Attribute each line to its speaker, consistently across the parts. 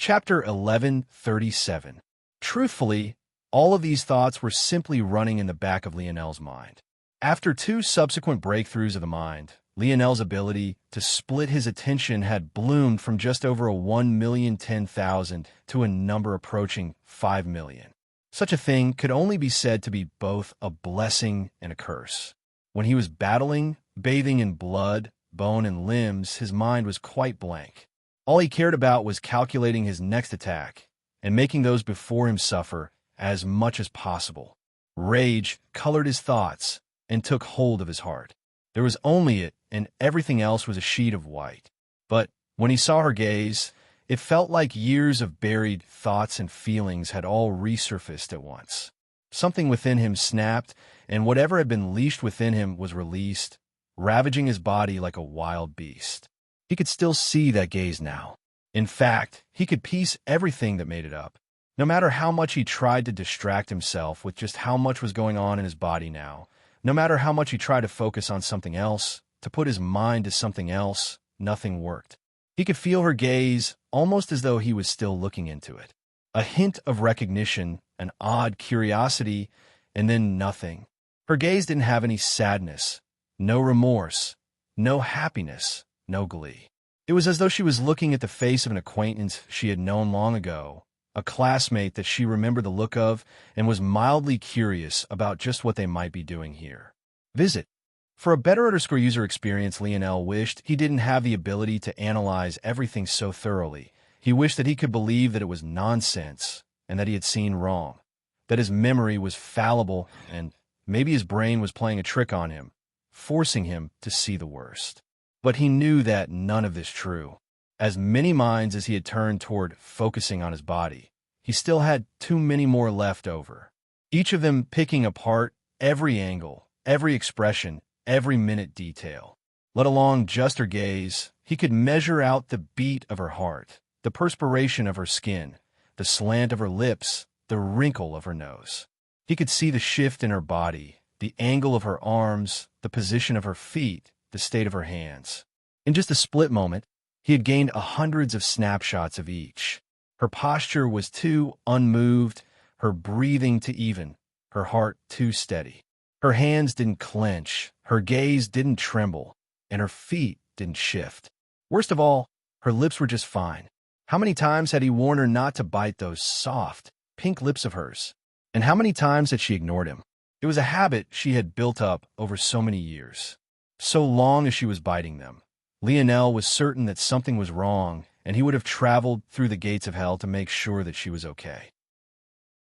Speaker 1: Chapter 1137. Truthfully, all of these thoughts were simply running in the back of Lionel's mind. After two subsequent breakthroughs of the mind, Lionel's ability to split his attention had bloomed from just over a 1,010,000 to a number approaching 5 million. Such a thing could only be said to be both a blessing and a curse. When he was battling, bathing in blood, bone, and limbs, his mind was quite blank. All he cared about was calculating his next attack and making those before him suffer as much as possible. Rage colored his thoughts and took hold of his heart. There was only it, and everything else was a sheet of white. But when he saw her gaze, it felt like years of buried thoughts and feelings had all resurfaced at once. Something within him snapped, and whatever had been leashed within him was released, ravaging his body like a wild beast. He could still see that gaze now. In fact, he could piece everything that made it up. No matter how much he tried to distract himself with just how much was going on in his body now, no matter how much he tried to focus on something else, to put his mind to something else, nothing worked. He could feel her gaze, almost as though he was still looking into it. A hint of recognition, an odd curiosity, and then nothing. Her gaze didn't have any sadness, no remorse, no happiness, no glee. It was as though she was looking at the face of an acquaintance she had known long ago, a classmate that she remembered the look of and was mildly curious about just what they might be doing here. Visit. For a better user experience, Lionel wished he didn't have the ability to analyze everything so thoroughly. He wished that he could believe that it was nonsense and that he had seen wrong, that his memory was fallible and maybe his brain was playing a trick on him, forcing him to see the worst. But he knew that none of this true. As many minds as he had turned toward focusing on his body, he still had too many more left over, each of them picking apart every angle, every expression, every minute detail. Let alone just her gaze, he could measure out the beat of her heart, the perspiration of her skin, the slant of her lips, the wrinkle of her nose. He could see the shift in her body, the angle of her arms, the position of her feet, the state of her hands. In just a split moment, he had gained hundreds of snapshots of each. Her posture was too unmoved, her breathing too even, her heart too steady. Her hands didn't clench, her gaze didn't tremble, and her feet didn't shift. Worst of all, her lips were just fine. How many times had he warned her not to bite those soft, pink lips of hers? And how many times had she ignored him? It was a habit she had built up over so many years. So long as she was biting them, Lionel was certain that something was wrong, and he would have traveled through the gates of hell to make sure that she was okay.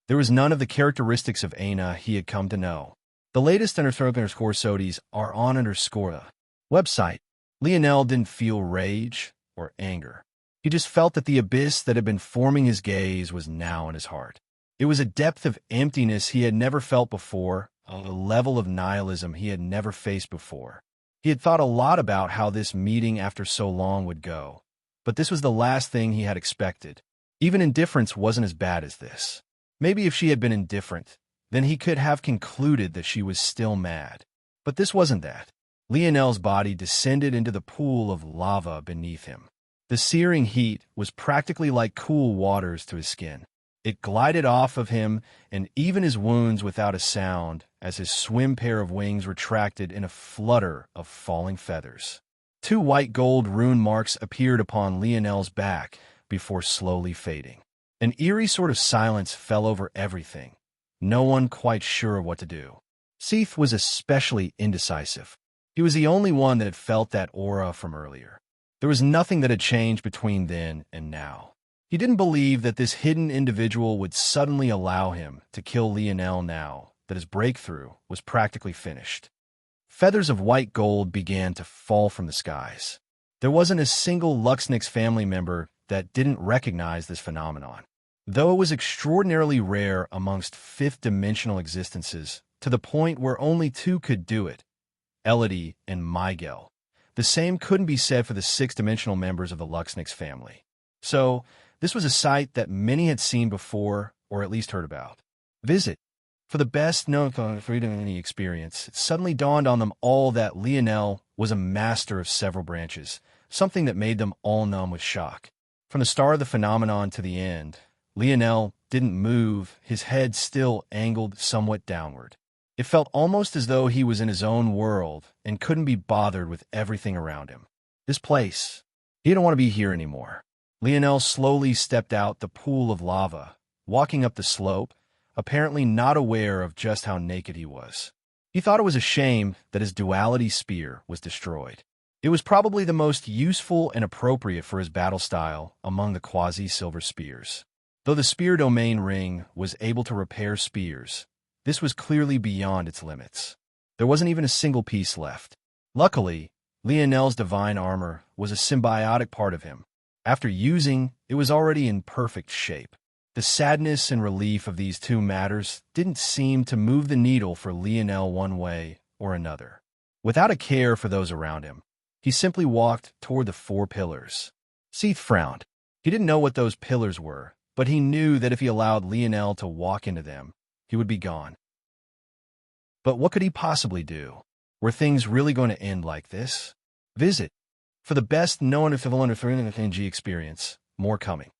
Speaker 1: There was none of the characteristics of Aina he had come to know. The latest _SODIes are on _ website. Lionel didn't feel rage or anger. He just felt that the abyss that had been forming his gaze was now in his heart. It was a depth of emptiness he had never felt before, a level of nihilism he had never faced before. He had thought a lot about how this meeting after so long would go, but this was the last thing he had expected. Even indifference wasn't as bad as this. Maybe if she had been indifferent, then he could have concluded that she was still mad. But this wasn't that. Lionel's body descended into the pool of lava beneath him. The searing heat was practically like cool waters to his skin. It glided off of him and even his wounds without a sound as his swim pair of wings retracted in a flutter of falling feathers. 2 white gold rune marks appeared upon Lionel's back before slowly fading. An eerie sort of silence fell over everything. No one quite sure what to do. Seath was especially indecisive. He was the only one that had felt that aura from earlier. There was nothing that had changed between then and now. He didn't believe that this hidden individual would suddenly allow him to kill Lionel now that his breakthrough was practically finished. Feathers of white gold began to fall from the skies. There wasn't a single Luxnix family member that didn't recognize this phenomenon. Though it was extraordinarily rare amongst fifth-dimensional existences, to the point where only 2 could do it, Elodie and Miguel. The same couldn't be said for the 6th-dimensional members of the Luxnix family. So, this was a sight that many had seen before, or at least heard about. Visit. For the best known freedom experience, it suddenly dawned on them all that Lionel was a master of several branches, something that made them all numb with shock. From the start of the phenomenon to the end, Lionel didn't move, his head still angled somewhat downward. It felt almost as though he was in his own world and couldn't be bothered with everything around him. This place, he didn't want to be here anymore. Lionel slowly stepped out the pool of lava, walking up the slope, apparently not aware of just how naked he was. He thought it was a shame that his duality spear was destroyed. It was probably the most useful and appropriate for his battle style among the quasi-silver spears. Though the spear domain ring was able to repair spears, this was clearly beyond its limits. There wasn't even a single piece left. Luckily, Lionel's divine armor was a symbiotic part of him. After using, it was already in perfect shape. The sadness and relief of these two matters didn't seem to move the needle for Lionel one way or another. Without a care for those around him, he simply walked toward the 4 pillars. Seath frowned. He didn't know what those pillars were, but he knew that if he allowed Lionel to walk into them, he would be gone. But what could he possibly do? Were things really going to end like this? Visit. For the best known NG experience, more coming.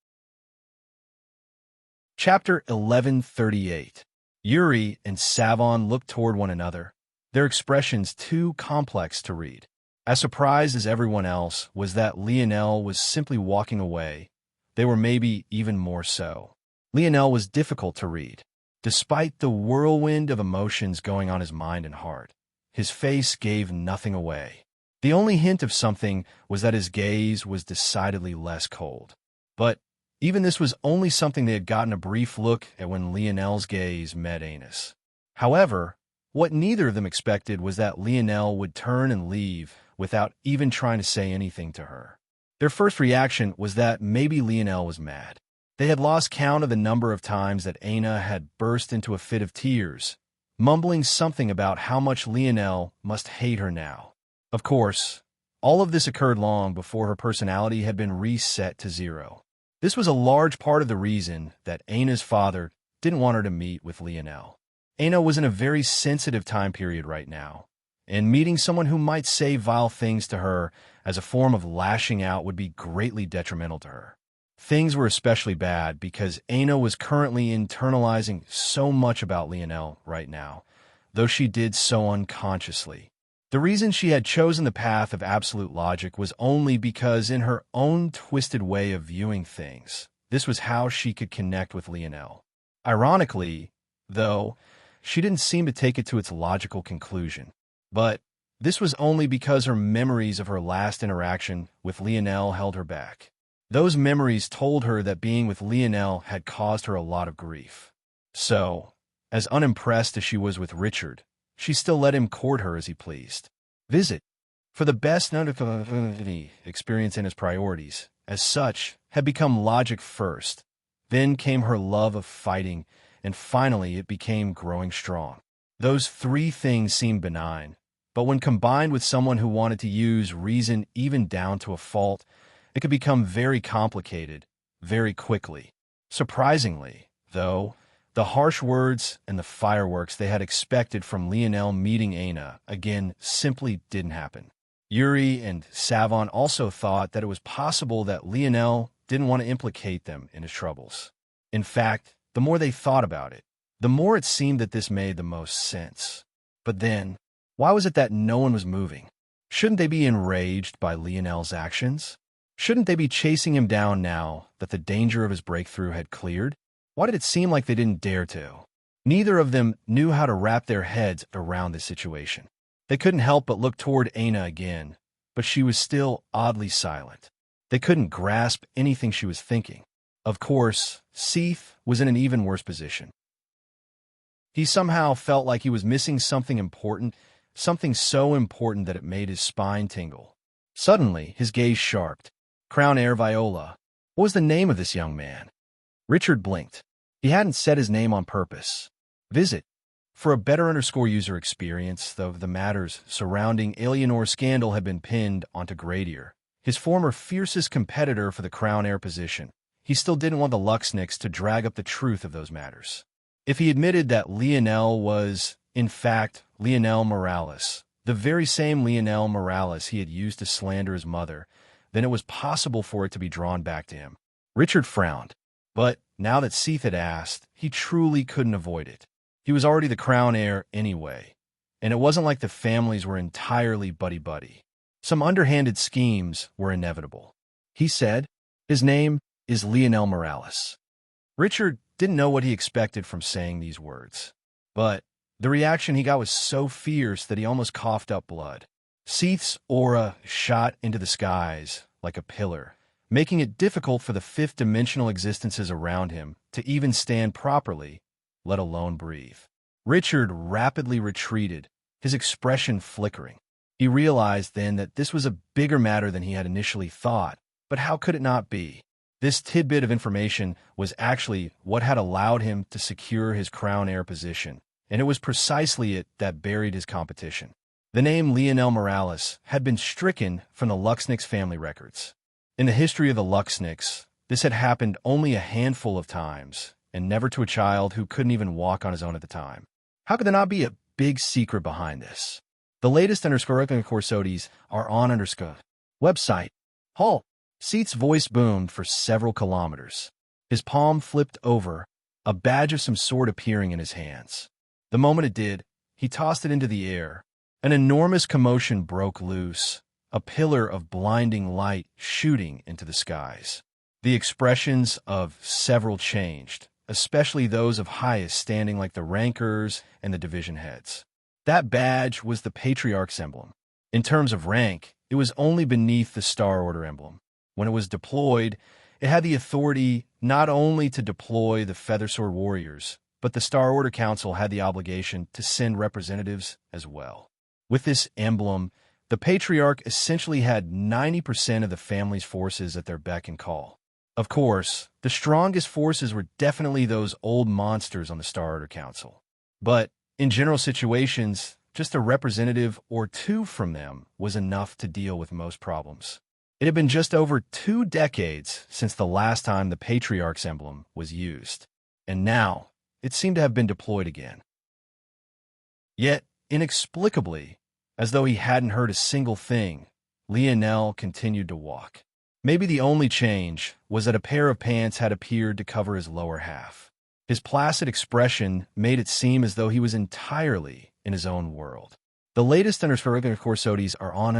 Speaker 1: Chapter 1138. Yuri and Savon looked toward one another, their expressions too complex to read. As surprised as everyone else was that Lionel was simply walking away, they were maybe even more so. Lionel was difficult to read. Despite the whirlwind of emotions going on his mind and heart, his face gave nothing away. The only hint of something was that his gaze was decidedly less cold. But even this was only something they had gotten a brief look at when Lionel's gaze met Anna's. However, what neither of them expected was that Lionel would turn and leave without even trying to say anything to her. Their first reaction was that maybe Lionel was mad. They had lost count of the number of times that Anna had burst into a fit of tears, mumbling something about how much Lionel must hate her now. Of course, all of this occurred long before her personality had been reset to 0. This was a large part of the reason that Anna's father didn't want her to meet with Lionel. Anna was in a very sensitive time period right now, and meeting someone who might say vile things to her as a form of lashing out would be greatly detrimental to her. Things were especially bad because Anna was currently internalizing so much about Lionel right now, though she did so unconsciously. The reason she had chosen the path of absolute logic was only because in her own twisted way of viewing things, this was how she could connect with Lionel. Ironically, though, she didn't seem to take it to its logical conclusion. But this was only because her memories of her last interaction with Lionel held her back. Those memories told her that being with Lionel had caused her a lot of grief. So, as unimpressed as she was with Richard, she still let him court her as he pleased. Visit. For the best experience in his priorities, as such, had become logic first. Then came her love of fighting, and finally it became growing strong. Those 3 things seemed benign, but when combined with someone who wanted to use reason even down to a fault, it could become very complicated, very quickly. Surprisingly, though, the harsh words and the fireworks they had expected from Lionel meeting Anna again simply didn't happen. Yuri and Savon also thought that it was possible that Lionel didn't want to implicate them in his troubles. In fact, the more they thought about it, the more it seemed that this made the most sense. But then, why was it that no one was moving? Shouldn't they be enraged by Lionel's actions? Shouldn't they be chasing him down now that the danger of his breakthrough had cleared? Why did it seem like they didn't dare to? Neither of them knew how to wrap their heads around this situation. They couldn't help but look toward Anna again, but she was still oddly silent. They couldn't grasp anything she was thinking. Of course, Seath was in an even worse position. He somehow felt like he was missing something important, something so important that it made his spine tingle. Suddenly, his gaze sharpened. Crown Air Viola. What was the name of this young man? Richard blinked. He hadn't said his name on purpose. Visit. For a better user experience, though the matters surrounding Eleanor's scandal had been pinned onto Gradier, his former fiercest competitor for the Crown Air position, he still didn't want the Luxniks to drag up the truth of those matters. If he admitted that Lionel was, in fact, Lionel Morales, the very same Lionel Morales he had used to slander his mother, then it was possible for it to be drawn back to him. Richard frowned. But now that Seath had asked, he truly couldn't avoid it. He was already the crown heir anyway, and it wasn't like the families were entirely buddy-buddy. Some underhanded schemes were inevitable. He said, "His name is Lionel Morales." Richard didn't know what he expected from saying these words, but the reaction he got was so fierce that he almost coughed up blood. Seath's aura shot into the skies like a pillar, making it difficult for the fifth-dimensional existences around him to even stand properly, let alone breathe. Richard rapidly retreated, his expression flickering. He realized then that this was a bigger matter than he had initially thought, but how could it not be? This tidbit of information was actually what had allowed him to secure his crown heir position, and it was precisely it that buried his competition. The name Lionel Morales had been stricken from the Luxnix family records. In the history of the Luxnix, this had happened only a handful of times, and never to a child who couldn't even walk on his own at the time. How could there not be a big secret behind this? The latest Corsodies are on website. Halt! Seath's voice boomed for several kilometers. His palm flipped over, a badge of some sort appearing in his hands. The moment it did, he tossed it into the air. An enormous commotion broke loose, a pillar of blinding light shooting into the skies. The expressions of several changed, especially those of highest standing like the rankers and the division heads. That badge was the Patriarch's emblem. In terms of rank, it was only beneath the Star Order emblem. When it was deployed, it had the authority not only to deploy the Feathersword Warriors, but the Star Order Council had the obligation to send representatives as well. With this emblem, the Patriarch essentially had 90% of the family's forces at their beck and call. Of course, the strongest forces were definitely those old monsters on the Star Order Council. But in general situations, just a representative or two from them was enough to deal with most problems. It had been just over 2 decades since the last time the Patriarch's emblem was used, and now it seemed to have been deployed again. Yet, inexplicably, as though he hadn't heard a single thing, Lionel continued to walk. Maybe the only change was that a pair of pants had appeared to cover his lower half. His placid expression made it seem as though he was entirely in his own world. The latest Corsodies are on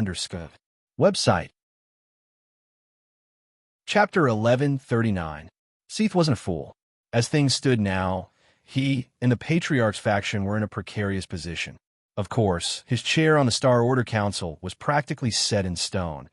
Speaker 1: website. Chapter 1139. Seath wasn't a fool. As things stood now, he and the Patriarch's faction were in a precarious position. Of course, his chair on the Star Order Council was practically set in stone,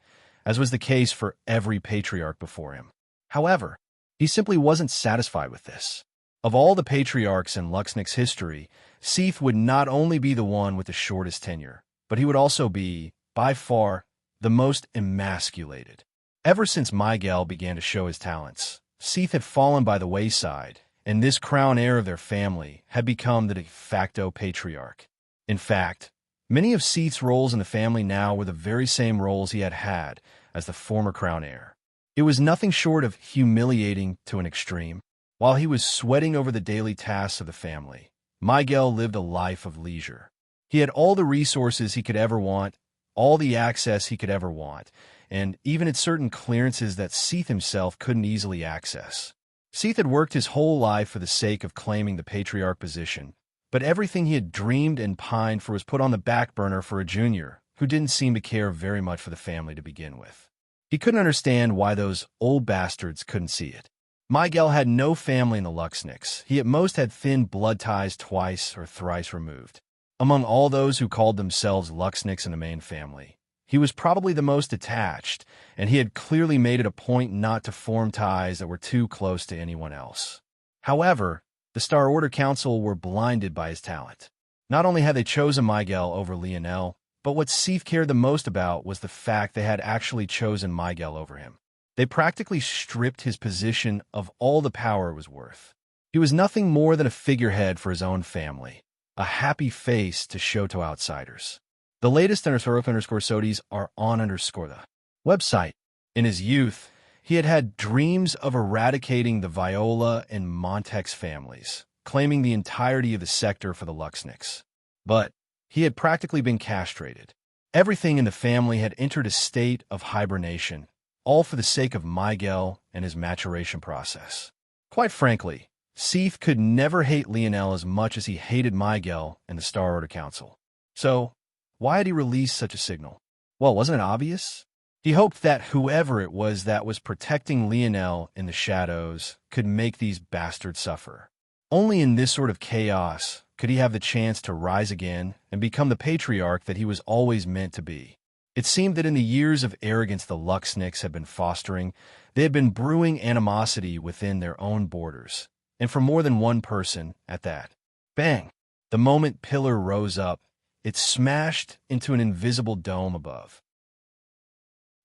Speaker 1: as was the case for every Patriarch before him. However, he simply wasn't satisfied with this. Of all the Patriarchs in Luxnix history, Seath would not only be the one with the shortest tenure, but he would also be, by far, the most emasculated. Ever since Miguel began to show his talents, Seath had fallen by the wayside, and this crown heir of their family had become the de facto Patriarch. In fact, many of Seath's roles in the family now were the very same roles he had had as the former crown heir. It was nothing short of humiliating to an extreme. While he was sweating over the daily tasks of the family, Miguel lived a life of leisure. He had all the resources he could ever want, all the access he could ever want, and even at certain clearances that Seath himself couldn't easily access. Seath had worked his whole life for the sake of claiming the Patriarch position, but everything he had dreamed and pined for was put on the back burner for a junior who didn't seem to care very much for the family to begin with. He couldn't understand why those old bastards couldn't see it. Miguel had no family in the Luxnix. He at most had thin blood ties twice or thrice removed. Among all those who called themselves Luxnix in the main family, he was probably the most attached, and he had clearly made it a point not to form ties that were too close to anyone else. However, the Star Order Council were blinded by his talent. Not only had they chosen Miguel over Lionel, but what Seath cared the most about was the fact they had actually chosen Miguel over him. They practically stripped his position of all the power it was worth. He was nothing more than a figurehead for his own family, a happy face to show to outsiders. The latest Corsodies are on the website. In his youth, he had had dreams of eradicating the Viola and Montex families, claiming the entirety of the sector for the Luxnix. But he had practically been castrated. Everything in the family had entered a state of hibernation, all for the sake of Miguel and his maturation process. Quite frankly, Seath could never hate Lionel as much as he hated Miguel and the Star Order Council. So, why had he released such a signal? Well, wasn't it obvious? He hoped that whoever it was that was protecting Lionel in the shadows could make these bastards suffer. Only in this sort of chaos could he have the chance to rise again and become the patriarch that he was always meant to be. It seemed that in the years of arrogance the Luxniks had been fostering, they had been brewing animosity within their own borders, and for more than one person at that. Bang! The moment Pillar rose up, it smashed into an invisible dome above.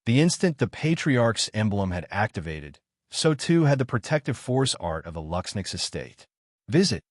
Speaker 1: The instant the Patriarch's emblem had activated, so too had the protective force art of the Luxniks estate. Visit.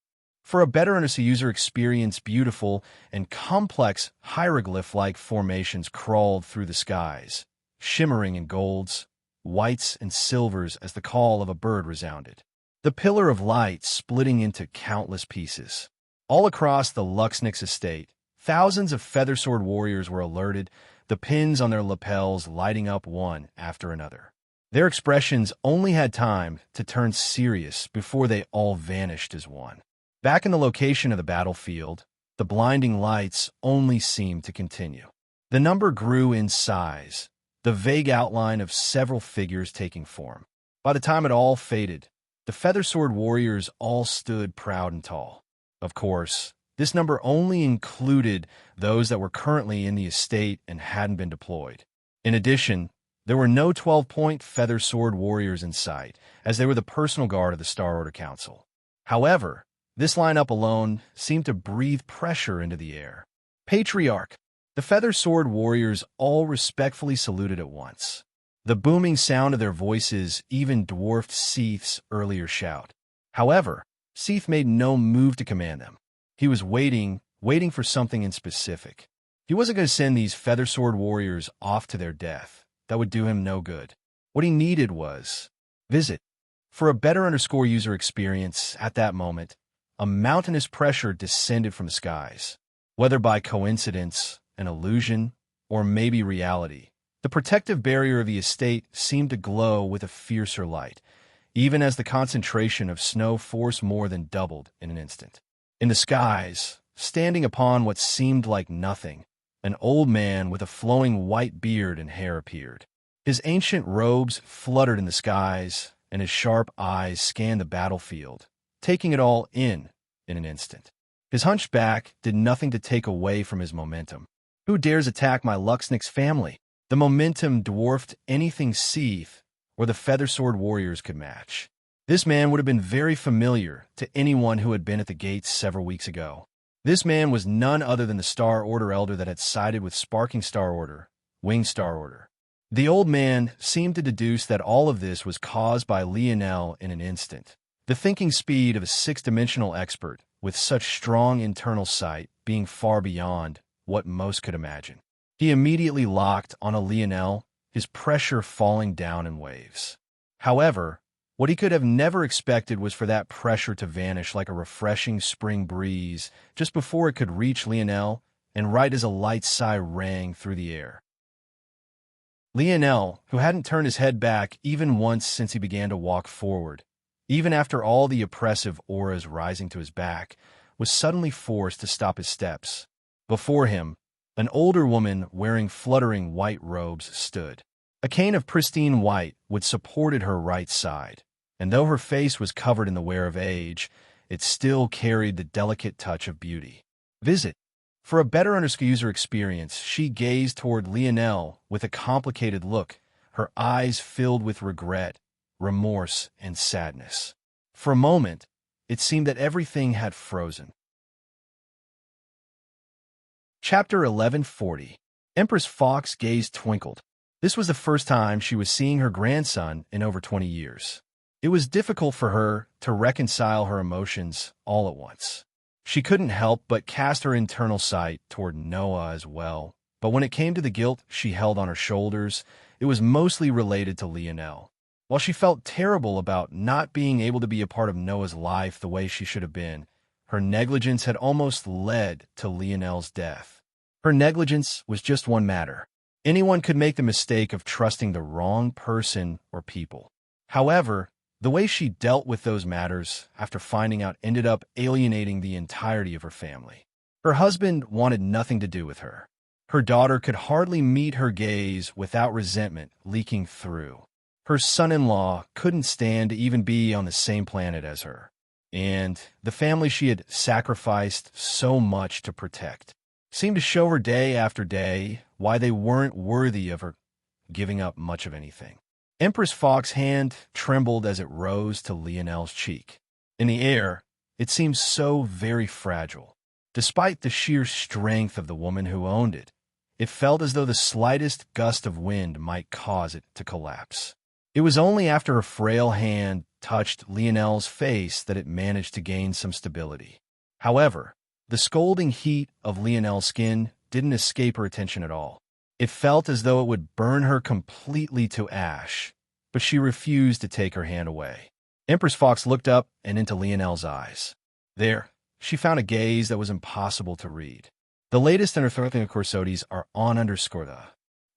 Speaker 1: For a better user experience, beautiful and complex hieroglyph-like formations crawled through the skies, shimmering in golds, whites, and silvers as the call of a bird resounded. The pillar of light splitting into countless pieces. All across the Luxniks estate, thousands of feather-sword warriors were alerted, the pins on their lapels lighting up one after another. Their expressions only had time to turn serious before they all vanished as one. Back in the location of the battlefield, the blinding lights only seemed to continue. The number grew in size, the vague outline of several figures taking form. By the time it all faded, the feather-sword warriors all stood proud and tall. Of course, this number only included those that were currently in the estate and hadn't been deployed. In addition, there were no 12-point feather-sword warriors in sight, as they were the personal guard of the Star Order Council. However, this lineup alone seemed to breathe pressure into the air. Patriarch! The feather-sword warriors all respectfully saluted at once. The booming sound of their voices even dwarfed Seath's earlier shout. However, Seath made no move to command them. He was waiting for something in specific. He wasn't going to send these feather-sword warriors off to their death. That would do him no good. What he needed was visit. For a better user experience at that moment, a mountainous pressure descended from the skies. Whether by coincidence, an illusion, or maybe reality, the protective barrier of the estate seemed to glow with a fiercer light, even as the concentration of snow force more than doubled in an instant. In the skies, standing upon what seemed like nothing, an old man with a flowing white beard and hair appeared. His ancient robes fluttered in the skies, and his sharp eyes scanned the battlefield, taking it all in an instant. His hunched back did nothing to take away from his momentum. Who dares attack my Luxniks family? The momentum dwarfed anything Seath or the feather-sword warriors could match. This man would have been very familiar to anyone who had been at the gates several weeks ago. This man was none other than the Star Order elder that had sided with Sparking Star Order, Winged Star Order. The old man seemed to deduce that all of this was caused by Lionel in an instant. The thinking speed of a six-dimensional expert with such strong internal sight being far beyond what most could imagine. He immediately locked on a Lionel, his pressure falling down in waves. However, what he could have never expected was for that pressure to vanish like a refreshing spring breeze just before it could reach Lionel, and right as a light sigh rang through the air. Lionel, who hadn't turned his head back even once since he began to walk forward, even after all the oppressive auras rising to his back, was suddenly forced to stop his steps. Before him, an older woman wearing fluttering white robes stood. A cane of pristine white would supported her right side, and though her face was covered in the wear of age, it still carried the delicate touch of beauty. Visit. For a better user experience, she gazed toward Lionel with a complicated look, her eyes filled with regret, remorse, and sadness. For a moment, it seemed that everything had frozen. Chapter 1140. Empress Fox's gaze twinkled. This was the first time she was seeing her grandson in over 20 years. It was difficult for her to reconcile her emotions all at once. She couldn't help but cast her internal sight toward Noah as well, but when it came to the guilt she held on her shoulders, it was mostly related to Lionel. While she felt terrible about not being able to be a part of Noah's life the way she should have been, her negligence had almost led to Lionel's death. Her negligence was just one matter. Anyone could make the mistake of trusting the wrong person or people. However, the way she dealt with those matters after finding out ended up alienating the entirety of her family. Her husband wanted nothing to do with her. Her daughter could hardly meet her gaze without resentment leaking through. Her son-in-law couldn't stand to even be on the same planet as her. And the family she had sacrificed so much to protect seemed to show her day after day why they weren't worthy of her giving up much of anything. Empress Fox's hand trembled as it rose to Lionel's cheek. In the air, it seemed so very fragile. Despite the sheer strength of the woman who owned it, it felt as though the slightest gust of wind might cause it to collapse. It was only after her frail hand touched Lionel's face that it managed to gain some stability. However, the scalding heat of Lionel's skin didn't escape her attention at all. It felt as though it would burn her completely to ash, but she refused to take her hand away. Empress Fox looked up and into Lionel's eyes. There, she found a gaze that was impossible to read. The latest in her corsodies are on _the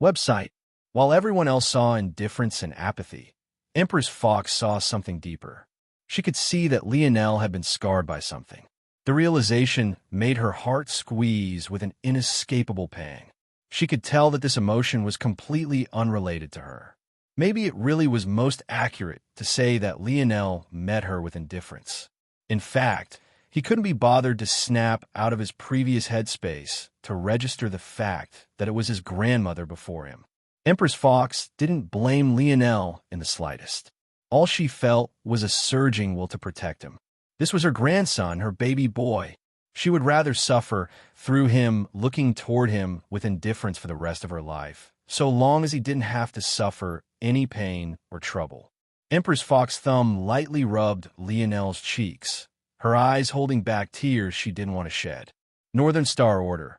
Speaker 1: website. While everyone else saw indifference and apathy, Empress Fox saw something deeper. She could see that Lionel had been scarred by something. The realization made her heart squeeze with an inescapable pang. She could tell that this emotion was completely unrelated to her. Maybe it really was most accurate to say that Lionel met her with indifference. In fact, he couldn't be bothered to snap out of his previous headspace to register the fact that it was his grandmother before him. Empress Fox didn't blame Lionel in the slightest. All she felt was a surging will to protect him. This was her grandson, her baby boy. She would rather suffer through him looking toward him with indifference for the rest of her life, so long as he didn't have to suffer any pain or trouble. Empress Fox's thumb lightly rubbed Lionel's cheeks, her eyes holding back tears she didn't want to shed. Northern Star Order.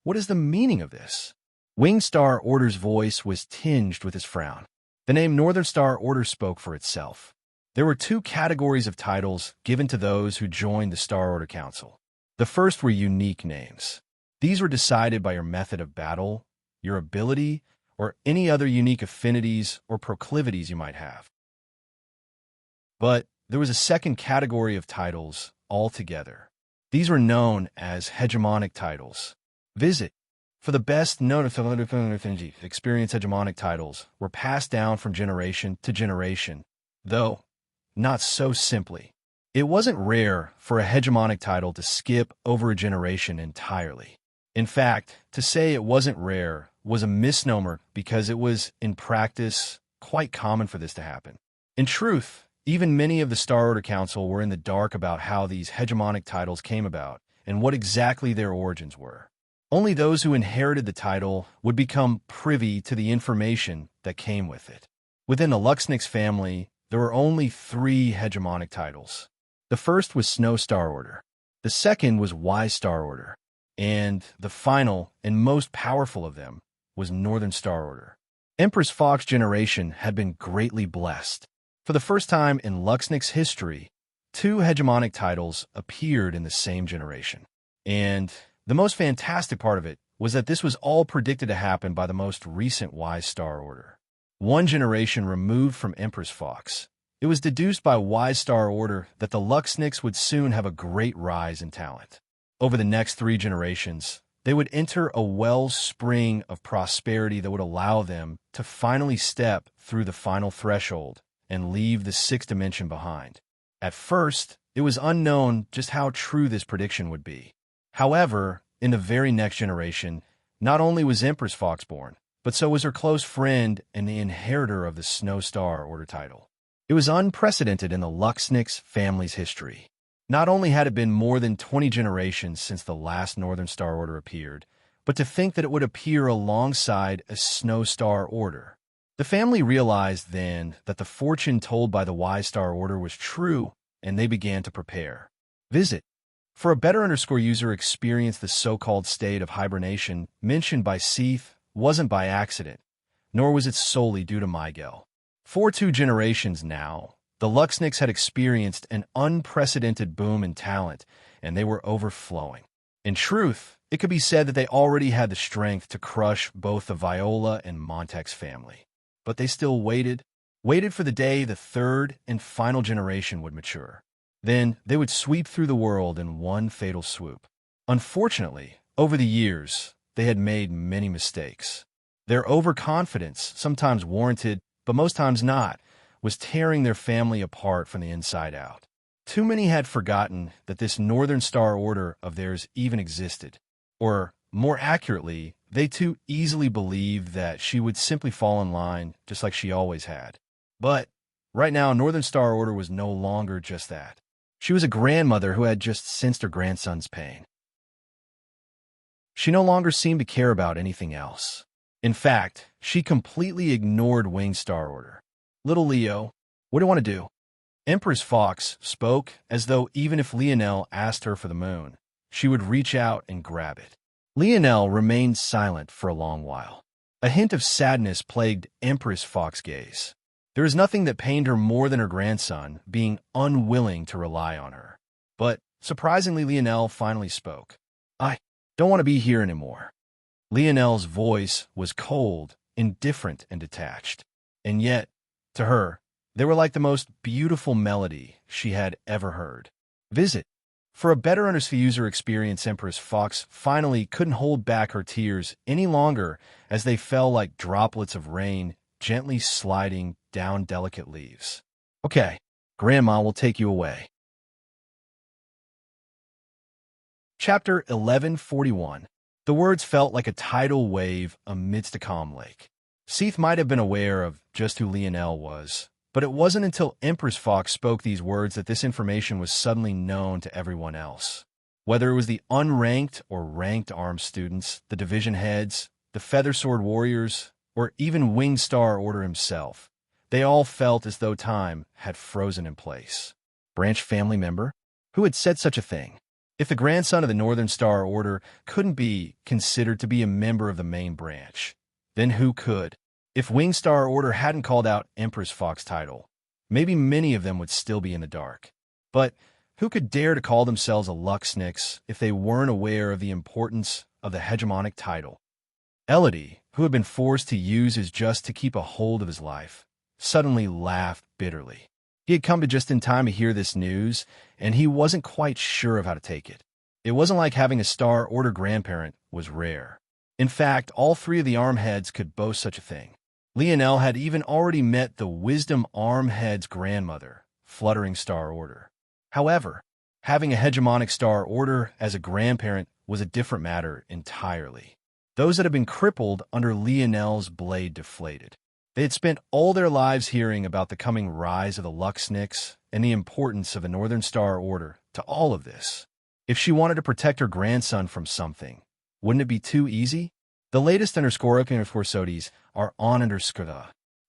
Speaker 1: What is the meaning of this? Winged Star Order's voice was tinged with his frown. The name Northern Star Order spoke for itself. There were two categories of titles given to those who joined the Star Order Council. The first were unique names. These were decided by your method of battle, your ability, or any other unique affinities or proclivities you might have. But there was a second category of titles altogether. These were known as hegemonic titles. Visit. For the best known experience, hegemonic titles were passed down from generation to generation, though not so simply. It wasn't rare for a hegemonic title to skip over a generation entirely. In fact, to say it wasn't rare was a misnomer because it was, in practice, quite common for this to happen. In truth, even many of the Star Order Council were in the dark about how these hegemonic titles came about and what exactly their origins were. Only those who inherited the title would become privy to the information that came with it. Within the Luxnix family, there were only 3 hegemonic titles. The first was Snow Star Order. The second was Wise Star Order. And the final and most powerful of them was Northern Star Order. Empress Fox's generation had been greatly blessed. For the first time in Luxnix history, 2 hegemonic titles appeared in the same generation. And the most fantastic part of it was that this was all predicted to happen by the most recent Wise Star Order. 1 generation removed from Empress Fox, it was deduced by Wise Star Order that the Luxnix would soon have a great rise in talent. Over the next 3 generations, they would enter a wellspring of prosperity that would allow them to finally step through the final threshold and leave the 6th dimension behind. At first, it was unknown just how true this prediction would be. However, in the very next generation, not only was Empress Fox born, but so was her close friend and the inheritor of the Snow Star Order title. It was unprecedented in the Luxnix family's history. Not only had it been more than 20 generations since the last Northern Star Order appeared, but to think that it would appear alongside a Snow Star Order. The family realized then that the fortune told by the Wise Star Order was true, and they began to prepare. Visit. For a better user experience, the so-called state of hibernation mentioned by Seath wasn't by accident, nor was it solely due to Miguel. For 2 generations now, the Luxnix had experienced an unprecedented boom in talent, and they were overflowing. In truth, it could be said that they already had the strength to crush both the Viola and Montex family. But they still waited for the day the third and final generation would mature. Then they would sweep through the world in one fatal swoop. Unfortunately, over the years, they had made many mistakes. Their overconfidence, sometimes warranted, but most times not, was tearing their family apart from the inside out. Too many had forgotten that this Northern Star Order of theirs even existed. Or, more accurately, they too easily believed that she would simply fall in line just like she always had. But right now, Northern Star Order was no longer just that. She was a grandmother who had just sensed her grandson's pain. She no longer seemed to care about anything else. In fact, she completely ignored Winged Star Order. Little Leo, what do you want to do? Empress Fox spoke as though even if Lionel asked her for the moon, she would reach out and grab it. Lionel remained silent for a long while. A hint of sadness plagued Empress Fox's gaze. There was nothing that pained her more than her grandson being unwilling to rely on her. But, surprisingly, Lionel finally spoke. I don't want to be here anymore. Lionel's voice was cold, indifferent, and detached. And yet, to her, they were like the most beautiful melody she had ever heard. Visit. For a better user experience, Empress Fox finally couldn't hold back her tears any longer as they fell like droplets of rain gently sliding down delicate leaves. Okay, Grandma will take you away. Chapter 1141. The words felt like a tidal wave amidst a calm lake. Seath might have been aware of just who Lionel was, but it wasn't until Empress Fox spoke these words that this information was suddenly known to everyone else. Whether it was the unranked or ranked armed students, the division heads, the Feather Sword Warriors, or even Winged Star Order himself, they all felt as though time had frozen in place. Branch family member? Who had said such a thing? If the grandson of the Northern Star Order couldn't be considered to be a member of the main branch, then who could? If Winged Star Order hadn't called out Empress Fox's title, maybe many of them would still be in the dark. But who could dare to call themselves a Luxnix if they weren't aware of the importance of the hegemonic title? Elodie, who had been forced to use his just to keep a hold of his life, suddenly laughed bitterly. He had come to just in time to hear this news, and he wasn't quite sure of how to take it. It wasn't like having a Star Order grandparent was rare. In fact, all three of the Armheads could boast such a thing. Lionel had even already met the Wisdom Armhead's grandmother, Fluttering Star Order. However, having a hegemonic Star Order as a grandparent was a different matter entirely. Those that had been crippled under Lionel's blade deflated. They had spent all their lives hearing about the coming rise of the Luxnix and the importance of the Northern Star Order to all of this. If she wanted to protect her grandson from something, wouldn't it be too easy? The latest Sodies are on the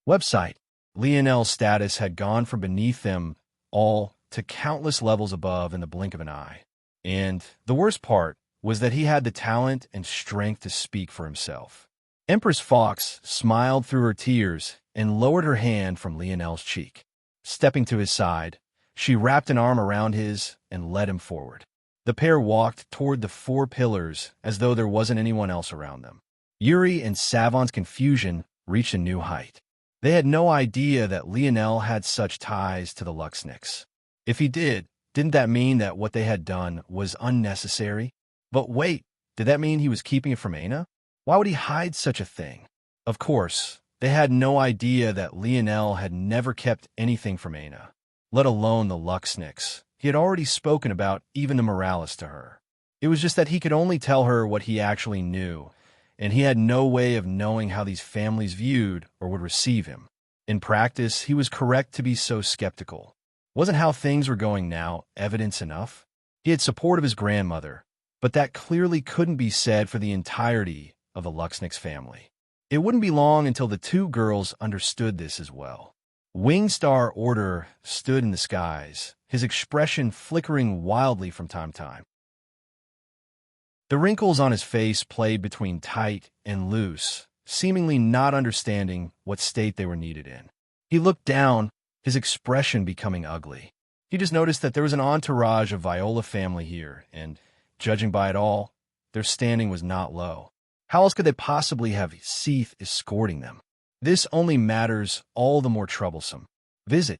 Speaker 1: website. Lionel's status had gone from beneath them all to countless levels above in the blink of an eye. And the worst part was that he had the talent and strength to speak for himself. Empress Fox smiled through her tears and lowered her hand from Lionel's cheek. Stepping to his side, she wrapped an arm around his and led him forward. The pair walked toward the four pillars as though there wasn't anyone else around them. Yuri and Savon's confusion reached a new height. They had no idea that Lionel had such ties to the Luxnix. If he did, didn't that mean that what they had done was unnecessary? But wait, did that mean he was keeping it from Aina? Why would he hide such a thing? Of course, they had no idea that Lionel had never kept anything from Aina, let alone the Luxnix. He had already spoken about even the Morales to her. It was just that he could only tell her what he actually knew, and he had no way of knowing how these families viewed or would receive him. In practice, he was correct to be so skeptical. Wasn't how things were going now evidence enough? He had support of his grandmother, but that clearly couldn't be said for the entirety of the Luxnix family. It wouldn't be long until the two girls understood this as well. Winged Star Order stood in the skies, his expression flickering wildly from time to time. The wrinkles on his face played between tight and loose, seemingly not understanding what state they were needed in. He looked down, his expression becoming ugly. He just noticed that there was an entourage of Viola family here, and judging by it all, their standing was not low. How else could they possibly have Seath escorting them? This only matters all the more troublesome. Visit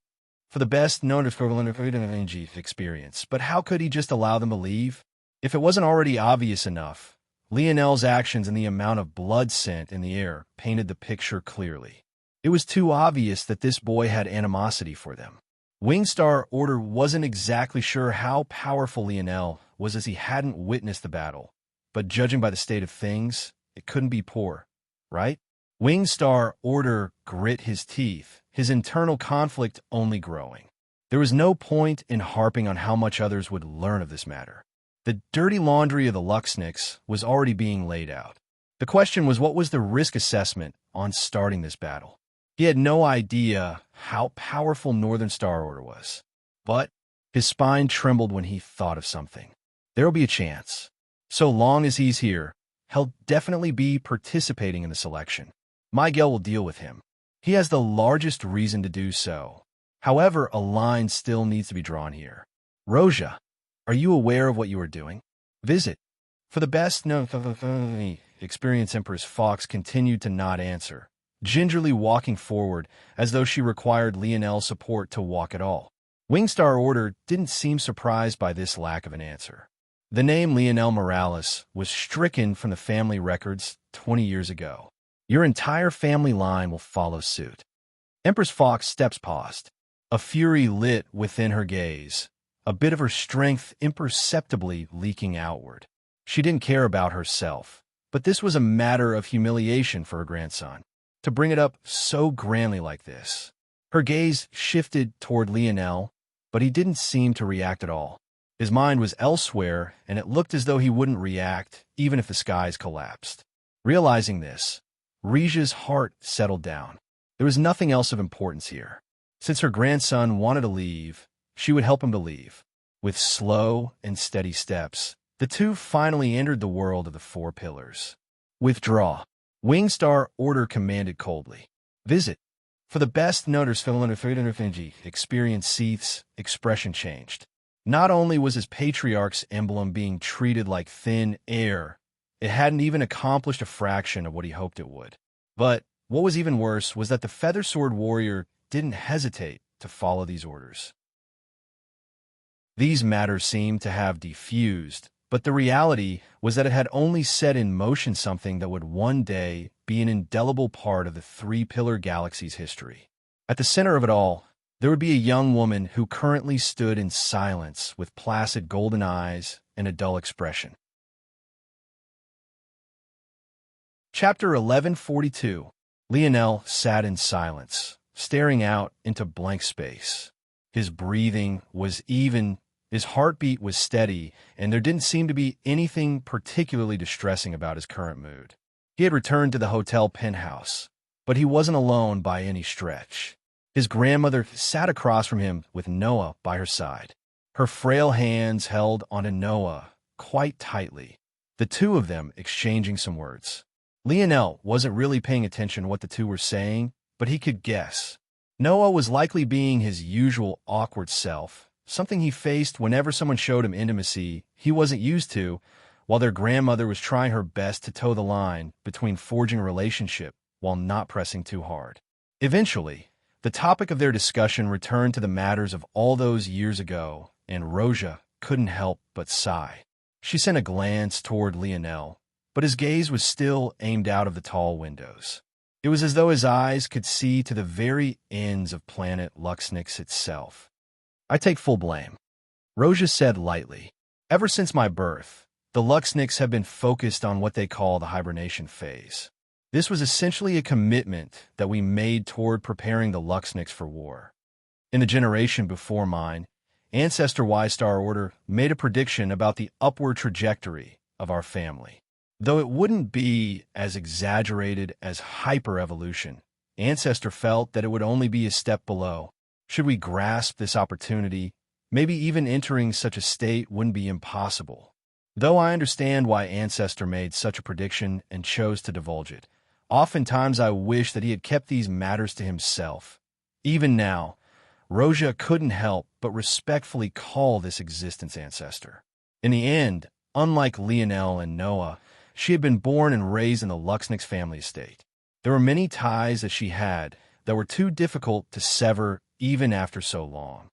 Speaker 1: for the best known equivalent of an experience. But how could he just allow them to leave? If it wasn't already obvious enough, Lionel's actions and the amount of blood scent in the air painted the picture clearly. It was too obvious that this boy had animosity for them. Wingstar Order wasn't exactly sure how powerful Lionel was as he hadn't witnessed the battle, but judging by the state of things, it couldn't be poor, right? Wingstar Order grit his teeth, his internal conflict only growing. There was no point in harping on how much others would learn of this matter. The dirty laundry of the Luxniks was already being laid out. The question was, what was the risk assessment on starting this battle? He had no idea how powerful Northern Star Order was, but his spine trembled when he thought of something. There'll be a chance. So long as he's here, he'll definitely be participating in the selection. Miguel will deal with him. He has the largest reason to do so. However, a line still needs to be drawn here. Roja, are you aware of what you are doing? Visit. For the best known experience, Empress Fox continued to not answer, gingerly walking forward as though she required Lionel's support to walk at all. Wingstar Order didn't seem surprised by this lack of an answer. The name Lionel Morales was stricken from the family records 20 years ago. Your entire family line will follow suit. Empress Fox steps paused. A fury lit within her gaze, a bit of her strength imperceptibly leaking outward. She didn't care about herself, but this was a matter of humiliation for her grandson. To bring it up so grandly like this. Her gaze shifted toward Lionel, but he didn't seem to react at all. His mind was elsewhere, and it looked as though he wouldn't react even if the skies collapsed. Realizing this, Reja's heart settled down. There was nothing else of importance here. Since her grandson wanted to leave, she would help him to leave. With slow and steady steps, the two finally entered the world of the Four Pillars. Withdraw. Wingstar Order commanded coldly. Visit. For the best noters, experience Seath's expression changed. Not only was his patriarch's emblem being treated like thin air, it hadn't even accomplished a fraction of what he hoped it would. But what was even worse was that the Feather Sword Warrior didn't hesitate to follow these orders. These matters seemed to have diffused, but the reality was that it had only set in motion something that would one day be an indelible part of the Three-Pillar Galaxy's history. At the center of it all, there would be a young woman who currently stood in silence with placid golden eyes and a dull expression. Chapter 1142. Lionel sat in silence, staring out into blank space. His breathing was even, his heartbeat was steady, and there didn't seem to be anything particularly distressing about his current mood. He had returned to the hotel penthouse, but he wasn't alone by any stretch. His grandmother sat across from him with Noah by her side. Her frail hands held onto Noah quite tightly, the two of them exchanging some words. Lionel wasn't really paying attention to what the two were saying, but he could guess. Noah was likely being his usual awkward self, something he faced whenever someone showed him intimacy he wasn't used to, while their grandmother was trying her best to toe the line between forging a relationship while not pressing too hard. Eventually, the topic of their discussion returned to the matters of all those years ago, and Roja couldn't help but sigh. She sent a glance toward Lionel, but his gaze was still aimed out of the tall windows. It was as though his eyes could see to the very ends of planet Luxnix itself. I take full blame, Roja said lightly. Ever since my birth, the Luxnix have been focused on what they call the hibernation phase. This was essentially a commitment that we made toward preparing the Luxnix for war. In the generation before mine, Ancestor Y-Star Order made a prediction about the upward trajectory of our family. Though it wouldn't be as exaggerated as hyper-evolution, Ancestor felt that it would only be a step below. Should we grasp this opportunity, maybe even entering such a state wouldn't be impossible. Though I understand why Ancestor made such a prediction and chose to divulge it, oftentimes I wish that he had kept these matters to himself. Even now, Roja couldn't help but respectfully call this existence Ancestor. In the end, Unlike Lionel and Noah, she had been born and raised in the Luxnix family estate. There were many ties that she had that were too difficult to sever even after so long.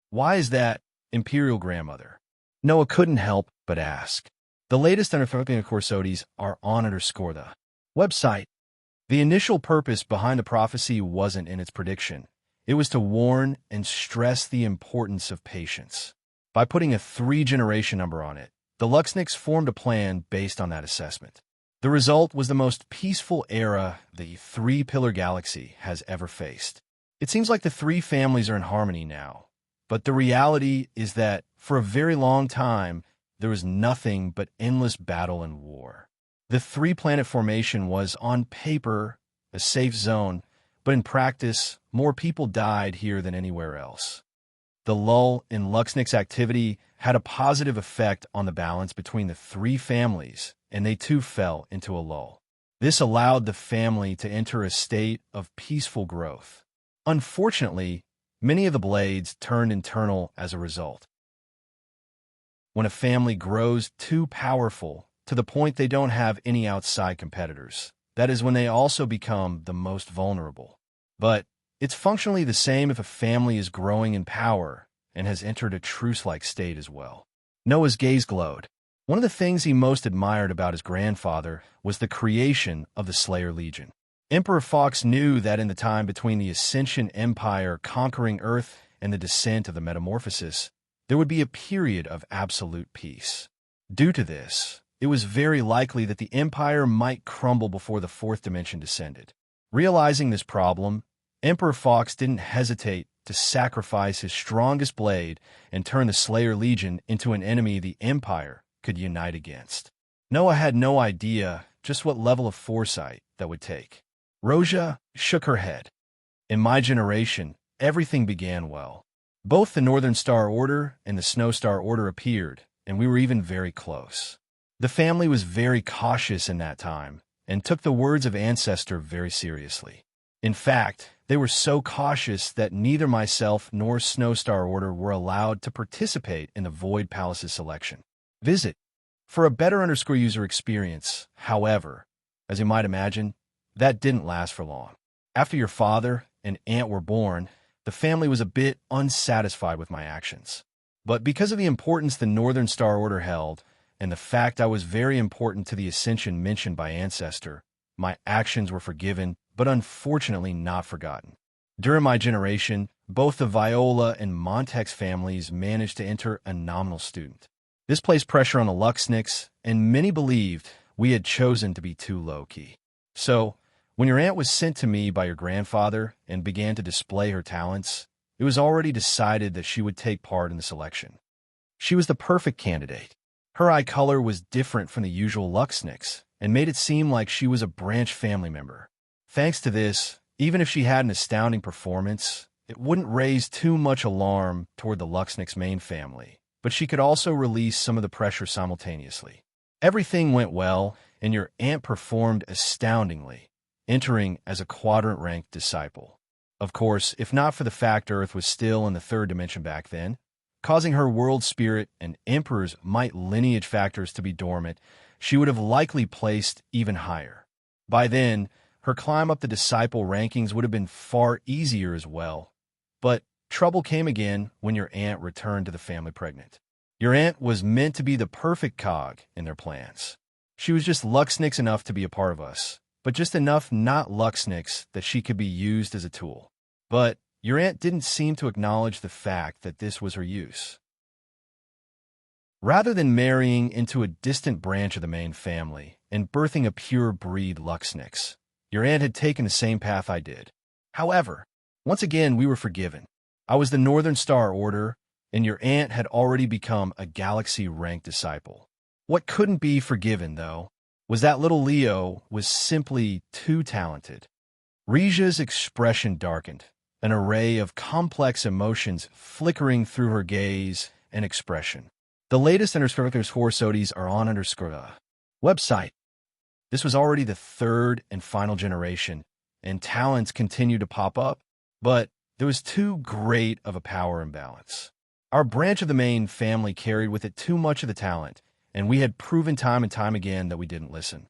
Speaker 1: Why is that, Imperial Grandmother? Noah couldn't help but ask. The latest underfunding corsodies are on the website. The initial purpose behind the prophecy wasn't in its prediction. It was to warn and stress the importance of patience. By putting a 3-generation number on it, the Luxnix formed a plan based on that assessment. The result was the most peaceful era the 3-pillar galaxy has ever faced. It seems like the 3 families are in harmony now, but the reality is that for a very long time, there was nothing but endless battle and war. The 3-planet formation was, on paper, a safe zone, but in practice, more people died here than anywhere else. The lull in Luxnix activity had a positive effect on the balance between the 3 families, and they too fell into a lull. This allowed the family to enter a state of peaceful growth. Unfortunately, many of the blades turned internal as a result. When a family grows too powerful to the point they don't have any outside competitors, that is when they also become the most vulnerable. But it's functionally the same if a family is growing in power and has entered a truce-like state as well. Noah's gaze glowed. One of the things he most admired about his grandfather was the creation of the Slayer Legion. Emperor Fox knew that in the time between the Ascension Empire conquering Earth and the descent of the Metamorphosis, there would be a period of absolute peace. Due to this, it was very likely that the Empire might crumble before the 4th dimension descended. Realizing this problem, Emperor Fox didn't hesitate to sacrifice his strongest blade and turn the Slayer Legion into an enemy the Empire could unite against. Noah had no idea just what level of foresight that would take. Roja shook her head. In my generation, everything began well. Both the Northern Star Order and the Snow Star Order appeared, and we were even very close. The family was very cautious in that time and took the words of Ancestor very seriously. In fact, they were so cautious that neither myself nor Snow Star Order were allowed to participate in the Void Palace's selection. Visit for a better user experience. However, as you might imagine, that didn't last for long. After your father and aunt were born, the family was a bit unsatisfied with my actions. But because of the importance the Northern Star Order held, and the fact I was very important to the ascension mentioned by Ancestor, my actions were forgiven, but unfortunately not forgotten. During my generation, both the Viola and Montex families managed to enter a nominal student. This placed pressure on the Luxnix, and many believed we had chosen to be too low-key. So, when your aunt was sent to me by your grandfather and began to display her talents, it was already decided that she would take part in the selection. She was the perfect candidate. Her eye color was different from the usual Luxnix and made it seem like she was a branch family member. Thanks to this, even if she had an astounding performance, it wouldn't raise too much alarm toward the Luxnix main family, but she could also release some of the pressure simultaneously. Everything went well, and your aunt performed astoundingly, entering as a quadrant-ranked disciple. Of course, if not for the fact Earth was still in the 3rd dimension back then, causing her world spirit and emperor's might lineage factors to be dormant, she would have likely placed even higher. By then, her climb up the disciple rankings would have been far easier as well. But trouble came again when your aunt returned to the family pregnant. Your aunt was meant to be the perfect cog in their plans. She was just Luxnix enough to be a part of us, but just enough not Luxnix that she could be used as a tool. But your aunt didn't seem to acknowledge the fact that this was her use. Rather than marrying into a distant branch of the main family and birthing a pure breed Luxnix, your aunt had taken the same path I did. However, once again we were forgiven. I was the Northern Star Order, and your aunt had already become a galaxy-ranked disciple. What couldn't be forgiven, though, was that little Leo was simply too talented. Rija's expression darkened, an array of complex emotions flickering through her gaze and expression. The latest corsodies are on website. This was already the 3rd and final generation, and talents continued to pop up, but there was too great of a power imbalance. Our branch of the main family carried with it too much of the talent, and we had proven time and time again that we didn't listen.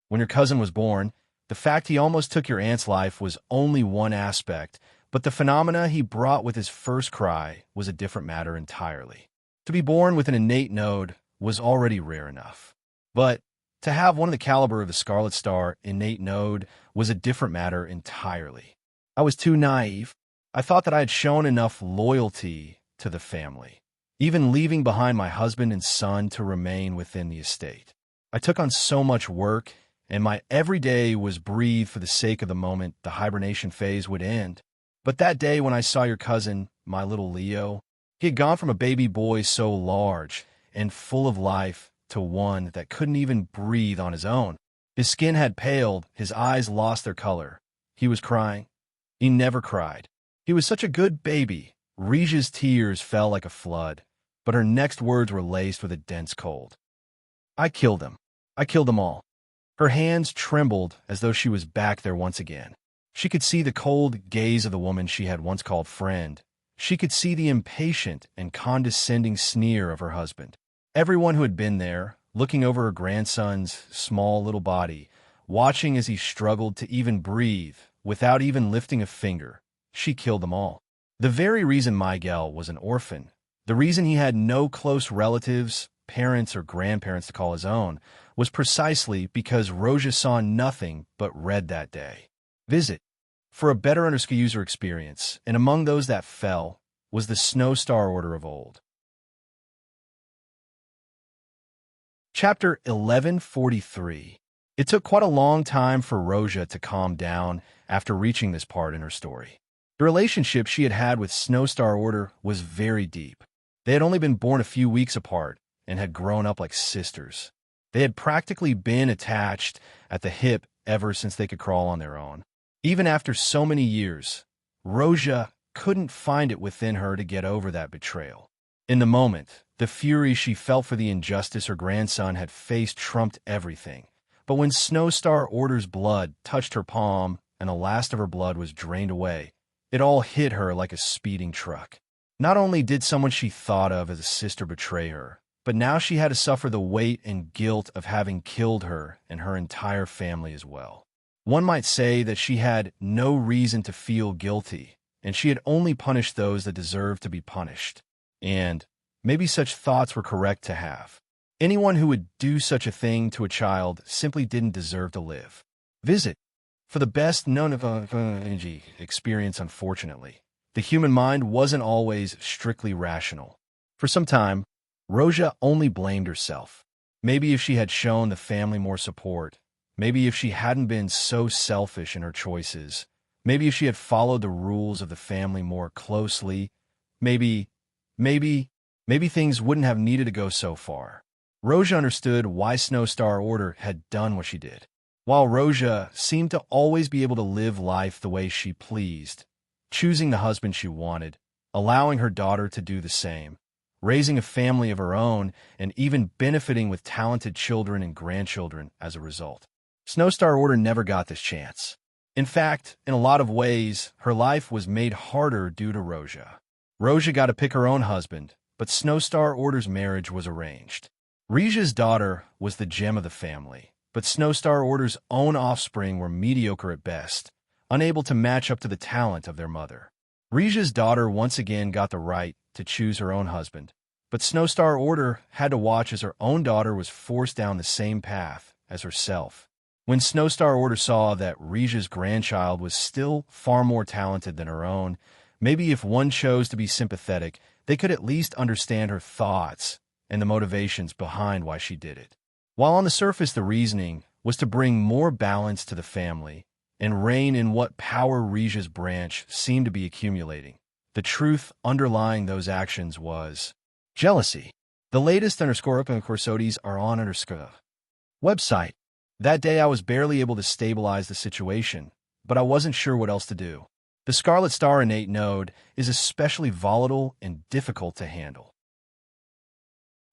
Speaker 1: When your cousin was born, the fact he almost took your aunt's life was only one aspect, but the phenomena he brought with his first cry was a different matter entirely. To be born with an innate node was already rare enough. But to have one of the caliber of the Scarlet Star innate node was a different matter entirely. I was too naive. I thought that I had shown enough loyalty to the family, even leaving behind my husband and son to remain within the estate. I took on so much work, and my every day was breathed for the sake of the moment the hibernation phase would end. But that day when I saw your cousin, my little Leo, he had gone from a baby boy so large and full of life to one that couldn't even breathe on his own. His skin had paled, his eyes lost their color. He was crying. He never cried. He was such a good baby. Rija's tears fell like a flood, but her next words were laced with a dense cold. I killed him. I killed them all. Her hands trembled as though she was back there once again. She could see the cold gaze of the woman she had once called friend. She could see the impatient and condescending sneer of her husband. Everyone who had been there, looking over her grandson's small little body, watching as he struggled to even breathe without even lifting a finger, she killed them all. The very reason Miguel was an orphan, the reason he had no close relatives, parents, or grandparents to call his own, was precisely because Roja saw nothing but red that day. Visit. For a better user experience, and among those that fell, was the Snow Star Order of old. Chapter 1143. It took quite a long time for Roja to calm down after reaching this part in her story. The relationship she had had with Snow Star Order was very deep. They had only been born a few weeks apart and had grown up like sisters. They had practically been attached at the hip ever since they could crawl on their own. Even after so many years, Roja couldn't find it within her to get over that betrayal. In the moment, the fury she felt for the injustice her grandson had faced trumped everything. But when Snow Star Order's blood touched her palm and the last of her blood was drained away, it all hit her like a speeding truck. Not only did someone she thought of as a sister betray her, but now she had to suffer the weight and guilt of having killed her and her entire family as well. One might say that she had no reason to feel guilty, and she had only punished those that deserved to be punished. And maybe such thoughts were correct to have. Anyone who would do such a thing to a child simply didn't deserve to live. Visit. For the best known of experience, unfortunately, the human mind wasn't always strictly rational. For some time, Roja only blamed herself. Maybe if she had shown the family more support, maybe if she hadn't been so selfish in her choices, maybe if she had followed the rules of the family more closely, maybe things wouldn't have needed to go so far. Roja understood why Snow Star Order had done what she did. While Roja seemed to always be able to live life the way she pleased, choosing the husband she wanted, allowing her daughter to do the same, raising a family of her own, and even benefiting with talented children and grandchildren as a result. Snow Star Order never got this chance. In fact, in a lot of ways, her life was made harder due to Roja. Roja got to pick her own husband, but Snow Star Order's marriage was arranged. Rija's daughter was the gem of the family, but Snow Star Order's own offspring were mediocre at best, unable to match up to the talent of their mother. Rija's daughter once again got the right to choose her own husband, but Snow Star Order had to watch as her own daughter was forced down the same path as herself. When Snow Star Order saw that Rija's grandchild was still far more talented than her own, maybe if one chose to be sympathetic, they could at least understand her thoughts and the motivations behind why she did it. While on the surface the reasoning was to bring more balance to the family and rein in what power Rija's branch seemed to be accumulating, the truth underlying those actions was jealousy. The latest _Corsodies are on website. That day I was barely able to stabilize the situation, but I wasn't sure what else to do. The Scarlet Star innate node is especially volatile and difficult to handle.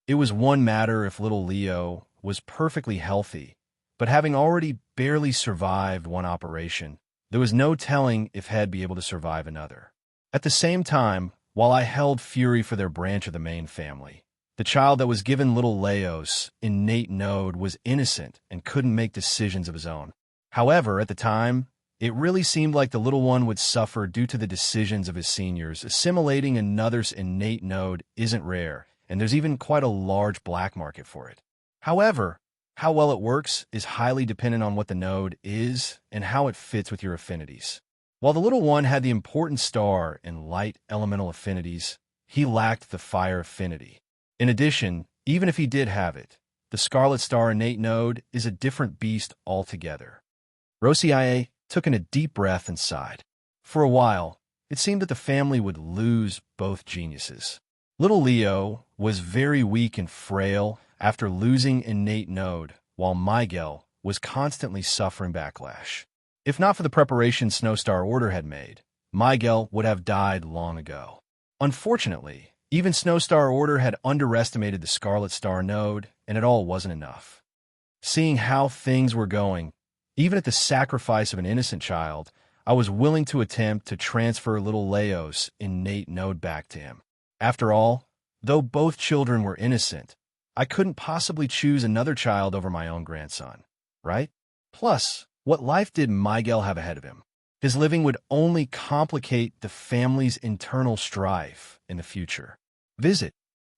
Speaker 1: It was one matter if little Leo was perfectly healthy, but having already barely survived one operation, there was no telling if he'd be able to survive another. At the same time, while I held fury for their branch of the main family, The child that was given little Leo's innate node was innocent and couldn't make decisions of his own. However, at the time, it really seemed like the little one would suffer due to the decisions of his seniors. Assimilating another's innate node isn't rare, and there's even quite a large black market for it. However, how well it works is highly dependent on what the node is and how it fits with your affinities. While the little one had the important star and light elemental affinities, he lacked the fire affinity. In addition, even if he did have it, the Scarlet Star innate node is a different beast altogether. Rosie took in a deep breath and sighed. For a while, it seemed that the family would lose both geniuses. Little Leo was very weak and frail after losing innate node, while Miguel was constantly suffering backlash. If not for the preparation Snowstar Order had made, Miguel would have died long ago. Unfortunately, even Snowstar Order had underestimated the Scarlet Star node, and it all wasn't enough. Seeing how things were going, even at the sacrifice of an innocent child, I was willing to attempt to transfer little Leo's innate node back to him. After all, though both children were innocent, I couldn't possibly choose another child over my own grandson, right? Plus, what life did Miguel have ahead of him? His living would only complicate the family's internal strife in the future. Visit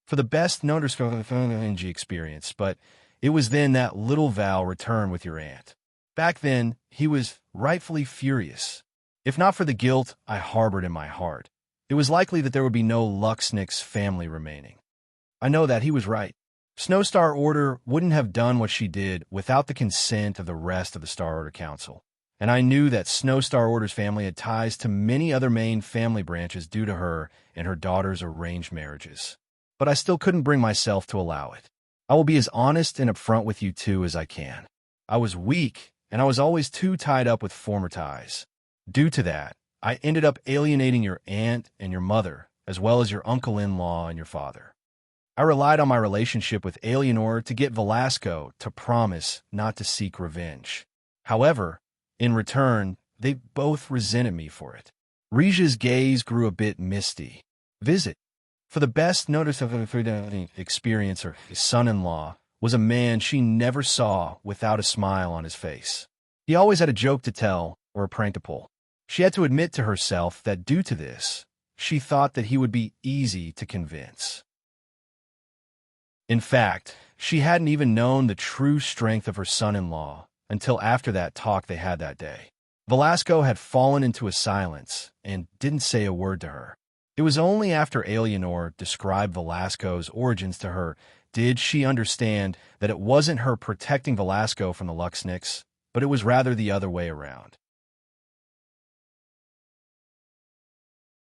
Speaker 1: for the best NG experience, but it was then that little Val returned with your aunt. Back then, he was rightfully furious. If not for the guilt I harbored in my heart, it was likely that there would be no Luxnick's family remaining. I know that he was right. Snowstar Order wouldn't have done what she did without the consent of the rest of the Star Order Council. And I knew that Snowstar Order's family had ties to many other main family branches due to her and her daughter's arranged marriages. But I still couldn't bring myself to allow it. I will be as honest and upfront with you two as I can. I was weak, and I was always too tied up with former ties. Due to that, I ended up alienating your aunt and your mother, as well as your uncle-in-law and your father. I relied on my relationship with Eleanor to get Velasco to promise not to seek revenge. However, in return, they both resented me for it. Regia's gaze grew a bit misty. Visit. For the best notice of experience, her son-in-law was a man she never saw without a smile on his face. He always had a joke to tell or a prank to pull. She had to admit to herself that due to this, she thought that he would be easy to convince. In fact, she hadn't even known the true strength of her son-in-law until after that talk they had that day. Velasco had fallen into a silence and didn't say a word to her. It was only after Eleanor described Velasco's origins to her did she understand that it wasn't her protecting Velasco from the Luxnicks, but it was rather the other way around.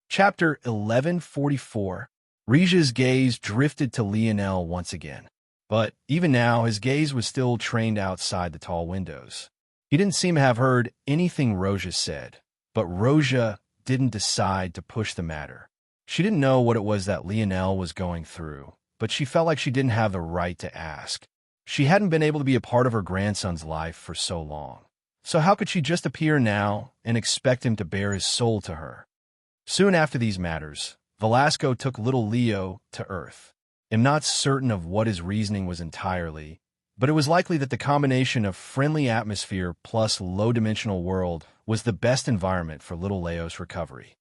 Speaker 1: Chapter 1144. Regia's gaze drifted to Lionel once again. But even now, his gaze was still trained outside the tall windows. He didn't seem to have heard anything Rosia said, but Rosia didn't decide to push the matter. She didn't know what it was that Lionel was going through, but she felt like she didn't have the right to ask. She hadn't been able to be a part of her grandson's life for so long. So how could she just appear now and expect him to bare his soul to her? Soon after these matters, Velasco took little Leo to Earth. I'm not certain of what his reasoning was entirely, but it was likely that the combination of friendly atmosphere plus low-dimensional world was the best environment for little Leo's recovery.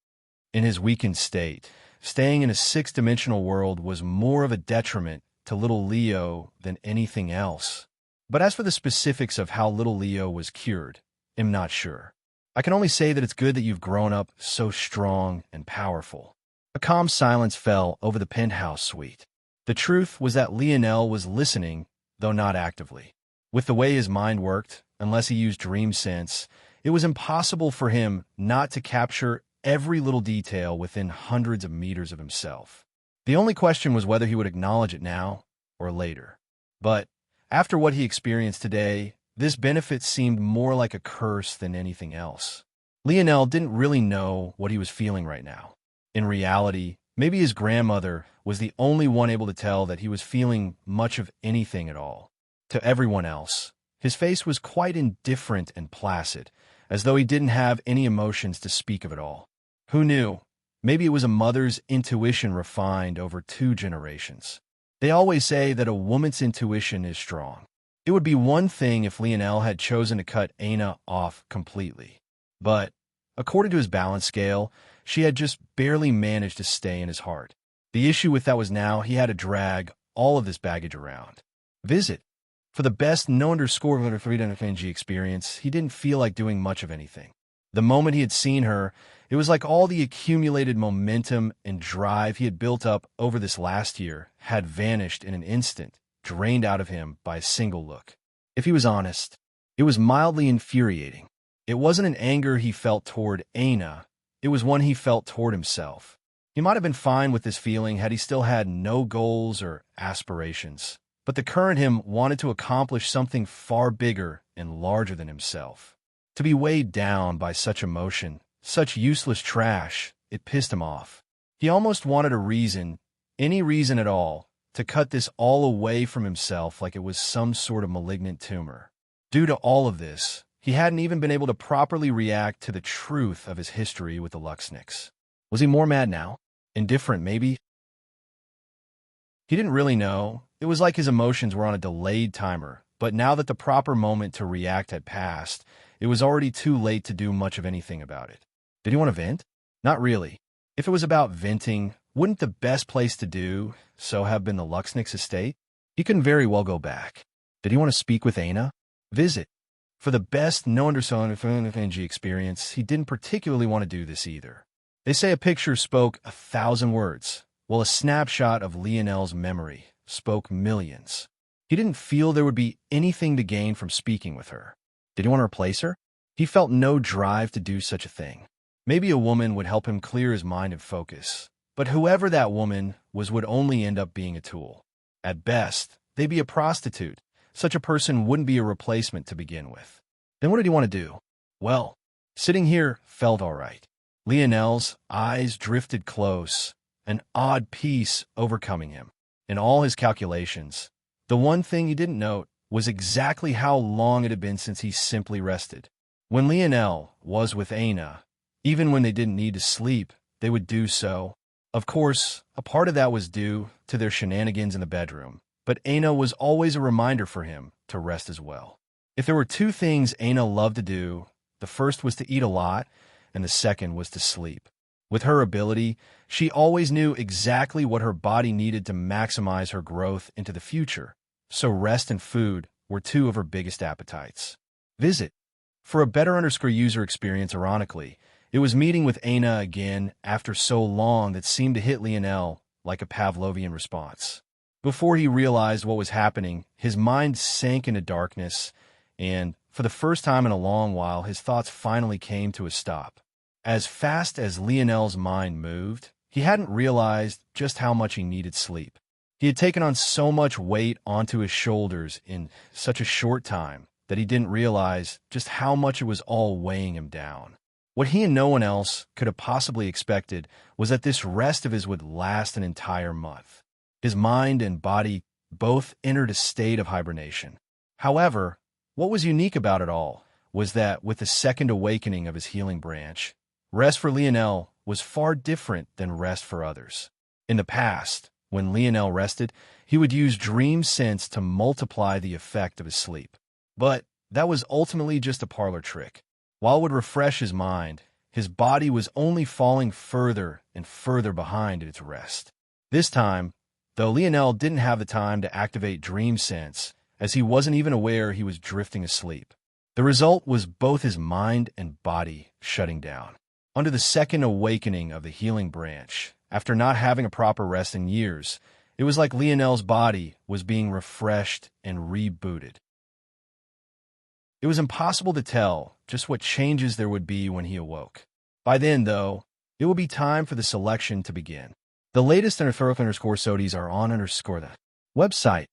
Speaker 1: In his weakened state, staying in a six-dimensional world was more of a detriment to little Leo than anything else. But as for the specifics of how little Leo was cured, I'm not sure. I can only say that it's good that you've grown up so strong and powerful. A calm silence fell over the penthouse suite. The truth was that Lionel was listening, though not actively. With the way his mind worked, unless he used dream sense, it was impossible for him not to capture every little detail within hundreds of meters of himself. The only question was whether he would acknowledge it now or later. But after what he experienced today, this benefit seemed more like a curse than anything else. Lionel didn't really know what he was feeling right now. In reality, maybe his grandmother was the only one able to tell that he was feeling much of anything at all. To everyone else, his face was quite indifferent and placid, as though he didn't have any emotions to speak of at all. Who knew? Maybe it was a mother's intuition refined over 2 generations. They always say that a woman's intuition is strong. It would be one thing if Lionel had chosen to cut Anna off completely. But, according to his balance scale, she had just barely managed to stay in his heart. The issue with that was now he had to drag all of this baggage around. Visit. For the best no_freedom experience, he didn't feel like doing much of anything. The moment he had seen her, it was like all the accumulated momentum and drive he had built up over this last year had vanished in an instant, drained out of him by a single look. If he was honest, it was mildly infuriating. It wasn't an anger he felt toward Anna, it was one he felt toward himself. He might have been fine with this feeling had he still had no goals or aspirations, but the current him wanted to accomplish something far bigger and larger than himself. To be weighed down by such emotion, such useless trash, it pissed him off. He almost wanted a reason, any reason at all, to cut this all away from himself like it was some sort of malignant tumor. Due to all of this, he hadn't even been able to properly react to the truth of his history with the Luxniks. Was he more mad now? Indifferent, maybe? He didn't really know. It was like his emotions were on a delayed timer, but now that the proper moment to react had passed, it was already too late to do much of anything about it. Did he want to vent? Not really. If it was about venting, wouldn't the best place to do so have been the Luxniks' estate? He couldn't very well go back. Did he want to speak with Anna? Visit. For the best no_freedom experience, he didn't particularly want to do this either. They say a picture spoke 1,000 words, while a snapshot of Lionel's memory spoke millions. He didn't feel there would be anything to gain from speaking with her. Did he want to replace her? He felt no drive to do such a thing. Maybe a woman would help him clear his mind and focus, but whoever that woman was would only end up being a tool. At best, they'd be a prostitute. Such a person wouldn't be a replacement to begin with. Then what did he want to do? Well, sitting here felt all right. Lionel's eyes drifted close, an odd peace overcoming him. In all his calculations, the one thing he didn't note was exactly how long it had been since he simply rested. When Lionel was with Anna, even when they didn't need to sleep, they would do so. Of course, a part of that was due to their shenanigans in the bedroom, but Anna was always a reminder for him to rest as well. If there were two things Anna loved to do, the first was to eat a lot, and the second was to sleep. With her ability, she always knew exactly what her body needed to maximize her growth into the future, so rest and food were two of her biggest appetites. Visit. For a better user experience, ironically, it was meeting with Anna again after so long that seemed to hit Lionel like a Pavlovian response. Before he realized what was happening, his mind sank into darkness, and, for the first time in a long while, his thoughts finally came to a stop. As fast as Lionel's mind moved, he hadn't realized just how much he needed sleep. He had taken on so much weight onto his shoulders in such a short time that he didn't realize just how much it was all weighing him down. What he and no one else could have possibly expected was that this rest of his would last an entire month. His mind and body both entered a state of hibernation. However, what was unique about it all was that with the second awakening of his healing branch, rest for Lionel was far different than rest for others. In the past, when Lionel rested, he would use dream sense to multiply the effect of his sleep. But that was ultimately just a parlor trick. While it would refresh his mind, his body was only falling further and further behind at its rest. This time, though, Lionel didn't have the time to activate dream sense, as he wasn't even aware he was drifting asleep. The result was both his mind and body shutting down. Under the second awakening of the healing branch, after not having a proper rest in years, it was like Lionel's body was being refreshed and rebooted. It was impossible to tell just what changes there would be when he awoke. By then, though, it would be time for the selection to begin. The latest _SODIs are on the website.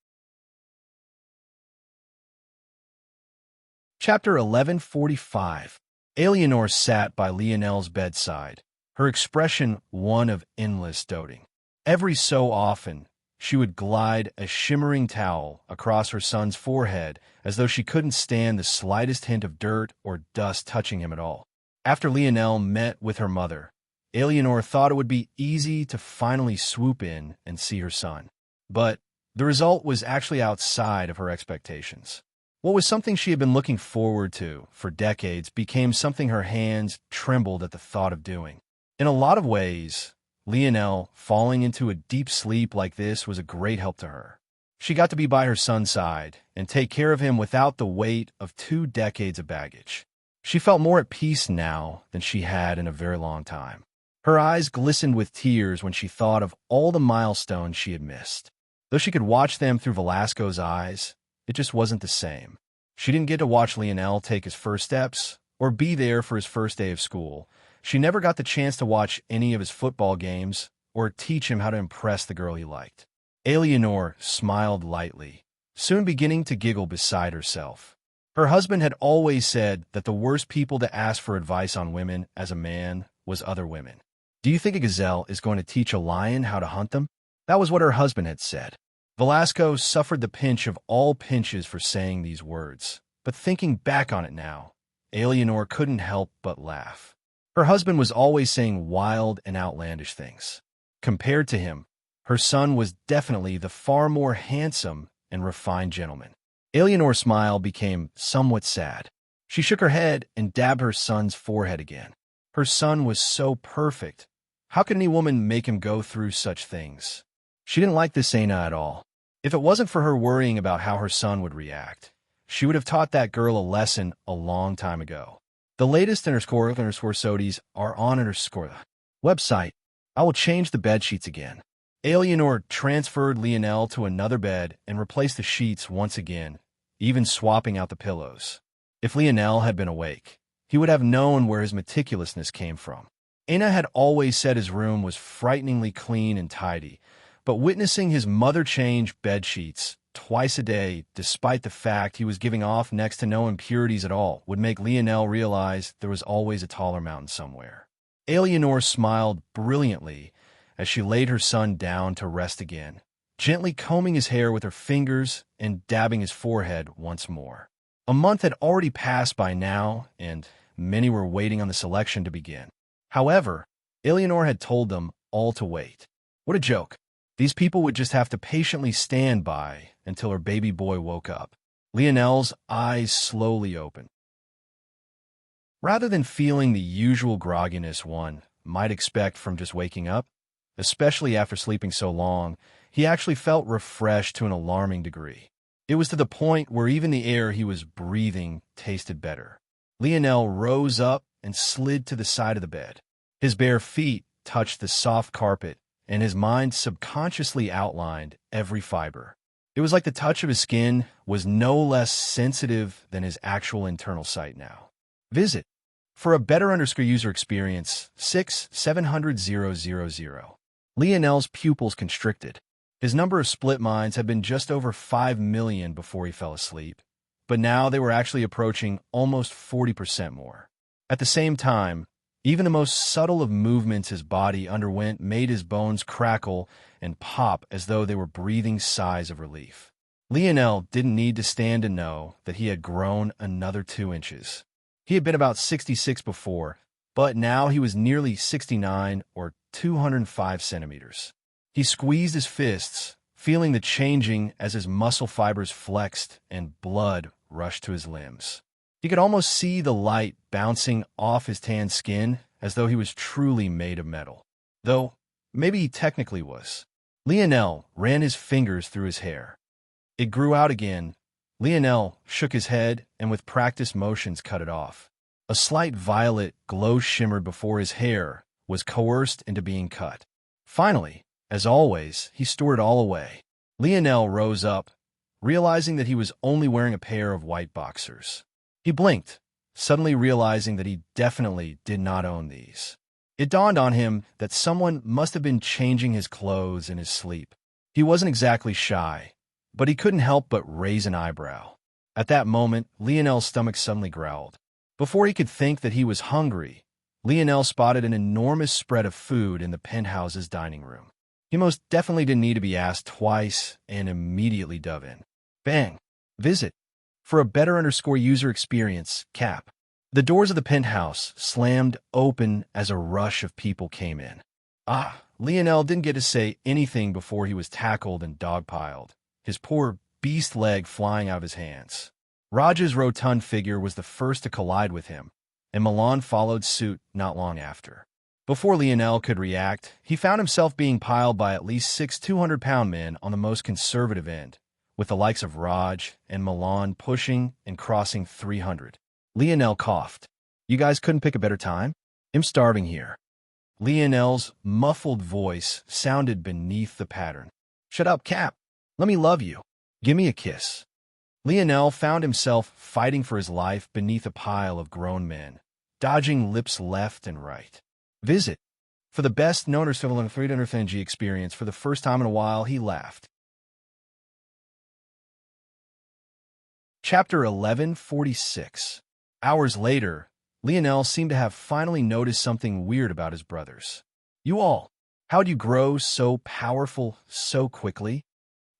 Speaker 1: Chapter 1145. Eleanor sat by Lionel's bedside, her expression one of endless doting. Every so often, she would glide a shimmering towel across her son's forehead as though she couldn't stand the slightest hint of dirt or dust touching him at all. After Lionel met with her mother, Eleanor thought it would be easy to finally swoop in and see her son. But The result was actually outside of her expectations. What was something she had been looking forward to for decades became something her hands trembled at the thought of doing. In a lot of ways, Lionel falling into a deep sleep like this was a great help to her. She got to be by her son's side and take care of him without the weight of 2 decades of baggage. She felt more at peace now than she had in a very long time. Her eyes glistened with tears when she thought of all the milestones she had missed. Though she could watch them through Velasco's eyes, it just wasn't the same. She didn't get to watch Lionel take his first steps or be there for his first day of school. She never got the chance to watch any of his football games or teach him how to impress the girl he liked. Eleanor smiled lightly, soon beginning to giggle beside herself. Her husband had always said that the worst people to ask for advice on women as a man was other women. Do you think a gazelle is going to teach a lion how to hunt them? That was what her husband had said. Velasco suffered the pinch of all pinches for saying these words, but thinking back on it now, Eleanor couldn't help but laugh. Her husband was always saying wild and outlandish things. Compared to him, her son was definitely the far more handsome and refined gentleman. Eleanor's smile became somewhat sad. She shook her head and dabbed her son's forehead again. Her son was so perfect. How could any woman make him go through such things? She didn't like this Aina at all. If it wasn't for her worrying about how her son would react, she would have taught that girl a lesson a long time ago. The latest __sodies are on _ website. I will change the bed sheets again. Eleanor transferred Lionel to another bed and replaced the sheets once again, even swapping out the pillows. If Lionel had been awake, he would have known where his meticulousness came from. Aina had always said his room was frighteningly clean and tidy, but witnessing his mother change bed sheets twice a day, despite the fact he was giving off next to no impurities at all, would make Lionel realize there was always a taller mountain somewhere. Eleanor smiled brilliantly as she laid her son down to rest again, gently combing his hair with her fingers and dabbing his forehead once more. A month had already passed by now, and many were waiting on the selection to begin. However, Eleanor had told them all to wait. What a joke. These people would just have to patiently stand by until her baby boy woke up. Lionel's eyes slowly opened. Rather than feeling the usual grogginess one might expect from just waking up, especially after sleeping so long, he actually felt refreshed to an alarming degree. It was to the point where even the air he was breathing tasted better. Lionel rose up and slid to the side of the bed. His bare feet touched the soft carpet, and his mind subconsciously outlined every fiber. It was like the touch of his skin was no less sensitive than his actual internal sight now. Visit for a better user experience 67000. Lionel's pupils constricted. His number of split minds had been just over 5 million before he fell asleep, but now they were actually approaching almost 40% more. At the same time, even the most subtle of movements his body underwent made his bones crackle and pop as though they were breathing sighs of relief. Lionel didn't need to stand to know that he had grown another 2 inches. He had been about 66 before, but now he was nearly 69 or 205 centimeters. He squeezed his fists, feeling the changing as his muscle fibers flexed and blood rushed to his limbs. He could almost see the light bouncing off his tan skin as though he was truly made of metal. Though, maybe he technically was. Lionel ran his fingers through his hair. It grew out again. Lionel shook his head and with practiced motions cut it off. A slight violet glow shimmered before his hair was coerced into being cut. Finally, as always, he stored it all away. Lionel rose up, realizing that he was only wearing a pair of white boxers. He blinked, suddenly realizing that he definitely did not own these. It dawned on him that someone must have been changing his clothes in his sleep. He wasn't exactly shy, but he couldn't help but raise an eyebrow. At that moment, Lionel's stomach suddenly growled. Before he could think that he was hungry, Lionel spotted an enormous spread of food in the penthouse's dining room. He most definitely didn't need to be asked twice and immediately dove in. Bang! Visit for a better user experience, Cap. The doors of the penthouse slammed open as a rush of people came in. Lionel didn't get to say anything before he was tackled and dogpiled, his poor beast leg flying out of his hands. Raj's rotund figure was the first to collide with him, and Milan followed suit not long after. Before Lionel could react, he found himself being piled by at least 6 200-pound men on the most conservative end, with the likes of Raj and Milan pushing and crossing 300. Lionel coughed. "You guys couldn't pick a better time? I'm starving here." Lionel's muffled voice sounded beneath the pattern. "Shut up, Cap. Let me love you. Give me a kiss." Lionel found himself fighting for his life beneath a pile of grown men, dodging lips left and right. Visit. For the best known civil and 300 experience, for the first time in a while, he laughed. Chapter 1146. Hours later, Lionel seemed to have finally noticed something weird about his brothers. "You all, how'd you grow so powerful so quickly?"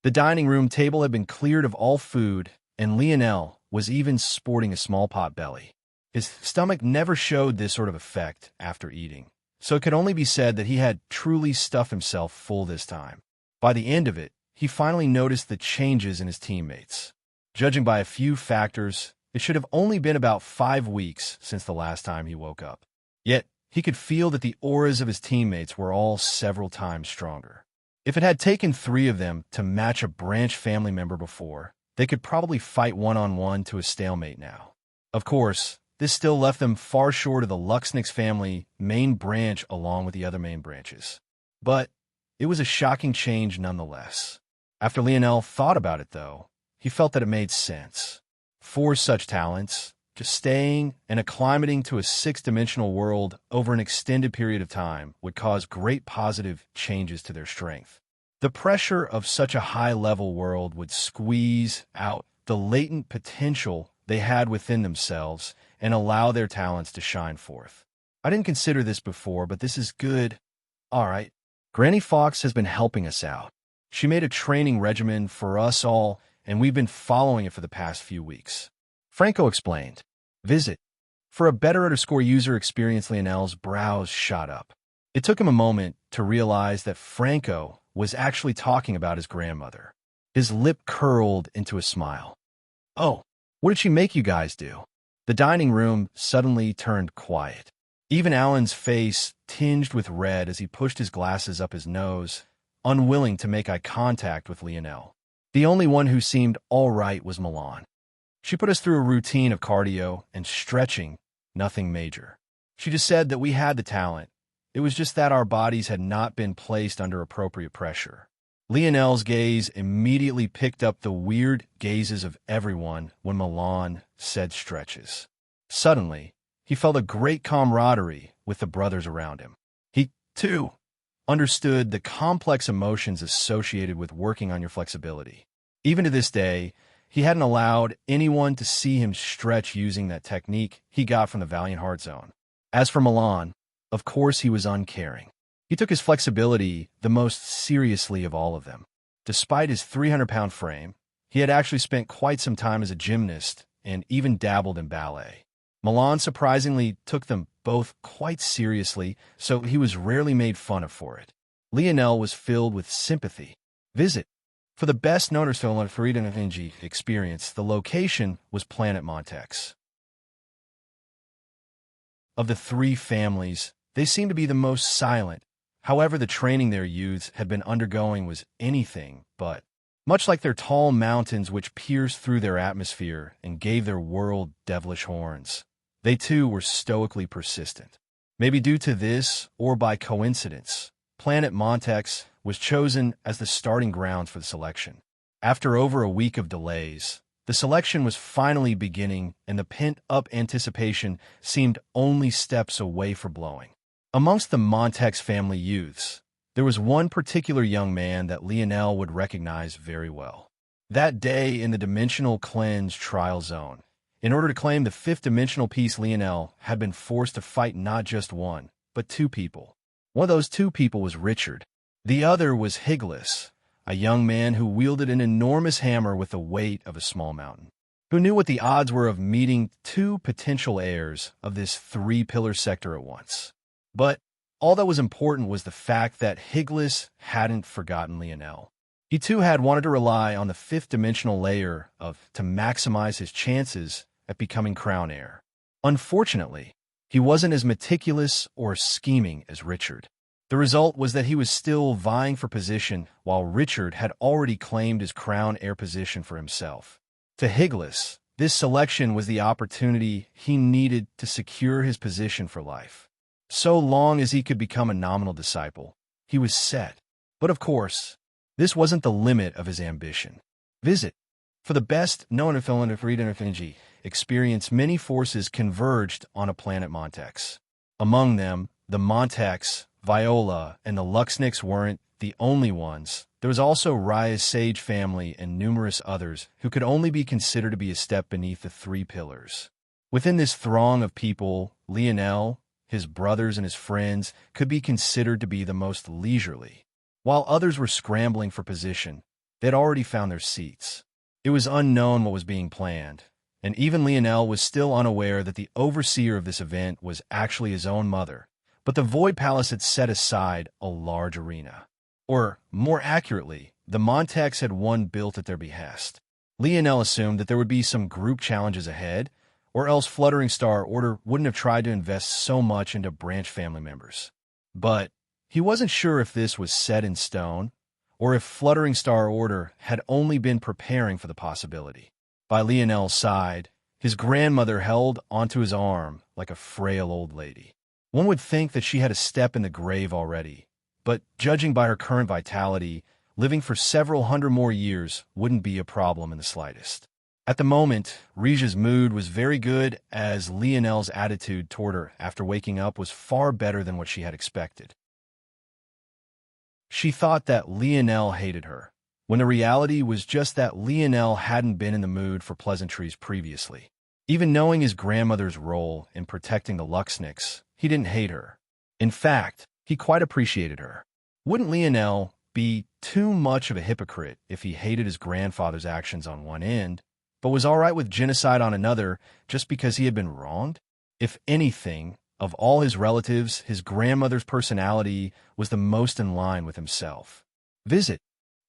Speaker 1: The dining room table had been cleared of all food, and Lionel was even sporting a small pot belly. His stomach never showed this sort of effect after eating, so it could only be said that he had truly stuffed himself full this time. By the end of it, he finally noticed the changes in his teammates. Judging by a few factors, it should have only been about 5 weeks since the last time he woke up. Yet, he could feel that the auras of his teammates were all several times stronger. If it had taken 3 of them to match a branch family member before, they could probably fight one-on-one to a stalemate now. Of course, this still left them far short of the Luxnix family main branch along with the other main branches. But it was a shocking change nonetheless. After Lionel thought about it, though, he felt that it made sense. 4 such talents, just staying and acclimating to a 6-dimensional world over an extended period of time would cause great positive changes to their strength. The pressure of such a high-level world would squeeze out the latent potential they had within themselves and allow their talents to shine forth. "I didn't consider this before, but this is good. All right. Granny Fox has been helping us out. She made a training regimen for us all, and we've been following it for the past few weeks." Franco explained. Visit. For a better user experience, Lionel's brows shot up. It took him a moment to realize that Franco was actually talking about his grandmother. His lip curled into a smile. "Oh, what did she make you guys do?" The dining room suddenly turned quiet. Even Alan's face tinged with red as he pushed his glasses up his nose, unwilling to make eye contact with Lionel. The only one who seemed all right was Milan. "She put us through a routine of cardio and stretching, nothing major. She just said that we had the talent. It was just that our bodies had not been placed under appropriate pressure." Lionel's gaze immediately picked up the weird gazes of everyone when Milan said stretches. Suddenly, he felt a great camaraderie with the brothers around him. He, too, understood the complex emotions associated with working on your flexibility. Even to this day, he hadn't allowed anyone to see him stretch using that technique he got from the Valiant Heart Zone. As for Milan, of course he was uncaring. He took his flexibility the most seriously of all of them. Despite his 300-pound frame, he had actually spent quite some time as a gymnast and even dabbled in ballet. Milan surprisingly took them both quite seriously, so he was rarely made fun of for it. Lionel was filled with sympathy. Visit. For the best known experience, the location was Planet Montex. Of the 3 families, they seemed to be the most silent. However, the training their youths had been undergoing was anything but. Much like their tall mountains which pierced through their atmosphere and gave their world devilish horns, they too were stoically persistent. Maybe due to this, or by coincidence, Planet Montex was chosen as the starting grounds for the selection. After over a week of delays, the selection was finally beginning, and the pent-up anticipation seemed only steps away from blowing. Amongst the Montex family youths, there was one particular young man that Lionel would recognize very well. That day in the Dimensional Cleanse trial zone, in order to claim the 5th dimensional piece, Lionel had been forced to fight not just 1, but 2 people. One of those 2 people was Richard. The other was Higlis, a young man who wielded an enormous hammer with the weight of a small mountain, who knew what the odds were of meeting 2 potential heirs of this 3-pillar sector at once. But all that was important was the fact that Higlis hadn't forgotten Lionel. He too had wanted to rely on the fifth-dimensional layer to maximize his chances at becoming crown heir. Unfortunately, he wasn't as meticulous or scheming as Richard. The result was that he was still vying for position while Richard had already claimed his crown heir position for himself. To Higlis, this selection was the opportunity he needed to secure his position for life. So long as he could become a nominal disciple, he was set. But of course, this wasn't the limit of his ambition. Visit. For the best known film of Reed and experience, many forces converged on a planet Montex. Among them, the Montex, Viola, and the Luxniks weren't the only ones. There was also Raya's Sage family and numerous others who could only be considered to be a step beneath the three pillars. Within this throng of people, Lionel, his brothers, and his friends could be considered to be the most leisurely. While others were scrambling for position, they had already found their seats. It was unknown what was being planned, and even Lionel was still unaware that the overseer of this event was actually his own mother. But the Void Palace had set aside a large arena. Or, more accurately, the Montex had one built at their behest. Lionel assumed that there would be some group challenges ahead, or else Fluttering Star Order wouldn't have tried to invest so much into branch family members. But he wasn't sure if this was set in stone, or if Fluttering Star Order had only been preparing for the possibility. By Lionel's side, his grandmother held onto his arm like a frail old lady. One would think that she had a step in the grave already, but judging by her current vitality, living for several hundred more years wouldn't be a problem in the slightest. At the moment, Rija's mood was very good, as Lionel's attitude toward her after waking up was far better than what she had expected. She thought that Lionel hated her, when the reality was just that Lionel hadn't been in the mood for pleasantries previously. Even knowing his grandmother's role in protecting the Luxniks, he didn't hate her. In fact, he quite appreciated her. Wouldn't Lionel be too much of a hypocrite if he hated his grandfather's actions on one end, but was all right with genocide on another just because he had been wronged? If anything, of all his relatives, his grandmother's personality was the most in line with himself. Visit.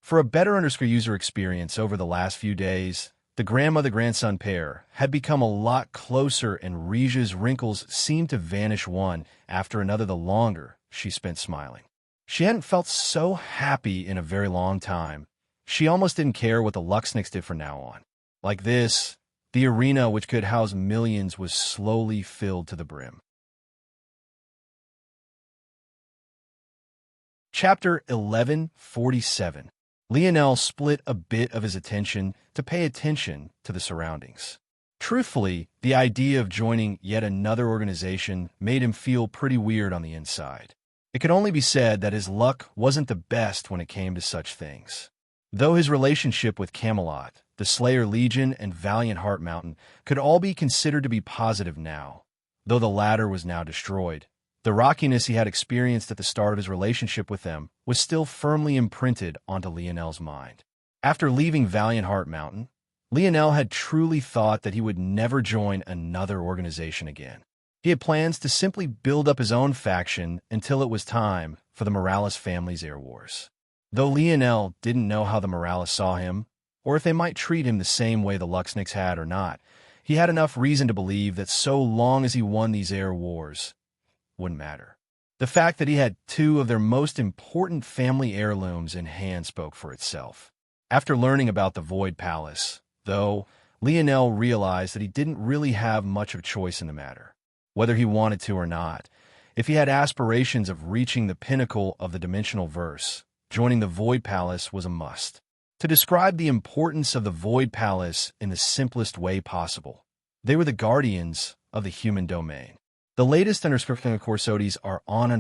Speaker 1: For a better user experience over the last few days, the grandmother-grandson pair had become a lot closer, and Rija's wrinkles seemed to vanish one after another the longer she spent smiling. She hadn't felt so happy in a very long time. She almost didn't care what the Luxniks did from now on. Like this, the arena which could house millions was slowly filled to the brim. Chapter 1147. Lionel split a bit of his attention to pay attention to the surroundings. Truthfully, the idea of joining yet another organization made him feel pretty weird on the inside. It could only be said that his luck wasn't the best when it came to such things. Though his relationship with Camelot, the Slayer Legion, and Valiant Heart Mountain could all be considered to be positive now, though the latter was now destroyed, the rockiness he had experienced at the start of his relationship with them was still firmly imprinted onto Lionel's mind. After leaving Valiant Heart Mountain, Lionel had truly thought that he would never join another organization again. He had plans to simply build up his own faction until it was time for the Morales family's Air Wars. Though Lionel didn't know how the Morales saw him, or if they might treat him the same way the Luxniks had or not, he had enough reason to believe that so long as he won these Air Wars, wouldn't matter. The fact that he had two of their most important family heirlooms in hand spoke for itself. After learning about the Void Palace, though, Lionel realized that he didn't really have much of a choice in the matter, whether he wanted to or not. If he had aspirations of reaching the pinnacle of the dimensional verse, joining the Void Palace was a must. To describe the importance of the Void Palace in the simplest way possible, they were the guardians of the human domain. The latest Corsodies are on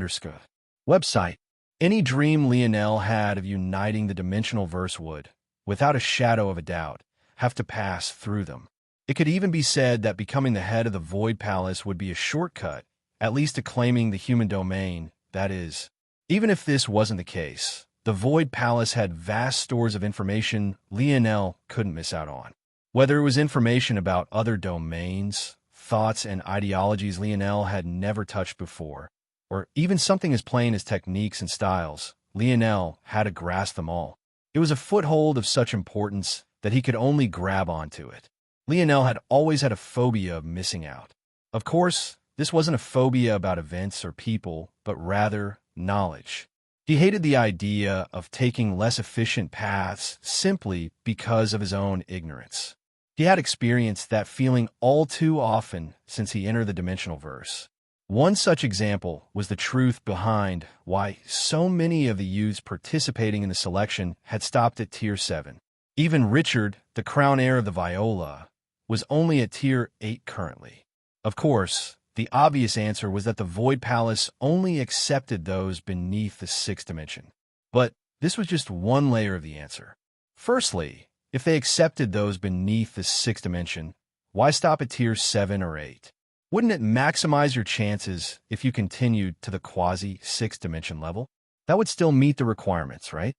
Speaker 1: website. Any dream Lionel had of uniting the dimensional verse would, without a shadow of a doubt, have to pass through them. It could even be said that becoming the head of the Void Palace would be a shortcut, at least to claiming the human domain, that is. Even if this wasn't the case, the Void Palace had vast stores of information Lionel couldn't miss out on. Whether it was information about other domains, thoughts, and ideologies Lionel had never touched before, or even something as plain as techniques and styles, Lionel had to grasp them all. It was a foothold of such importance that he could only grab onto it. Lionel had always had a phobia of missing out. Of course, this wasn't a phobia about events or people, but rather knowledge. He hated the idea of taking less efficient paths simply because of his own ignorance. He had experienced that feeling all too often since he entered the dimensional verse. One such example was the truth behind why so many of the youths participating in the selection had stopped at Tier 7. Even Richard, the crown heir of the Viola, was only at Tier 8 currently. Of course, the obvious answer was that the Void Palace only accepted those beneath the 6th dimension. But this was just one layer of the answer. Firstly, if they accepted those beneath the 6th dimension, why stop at Tier 7 or 8? Wouldn't it maximize your chances if you continued to the quasi-6th dimension level? That would still meet the requirements, right?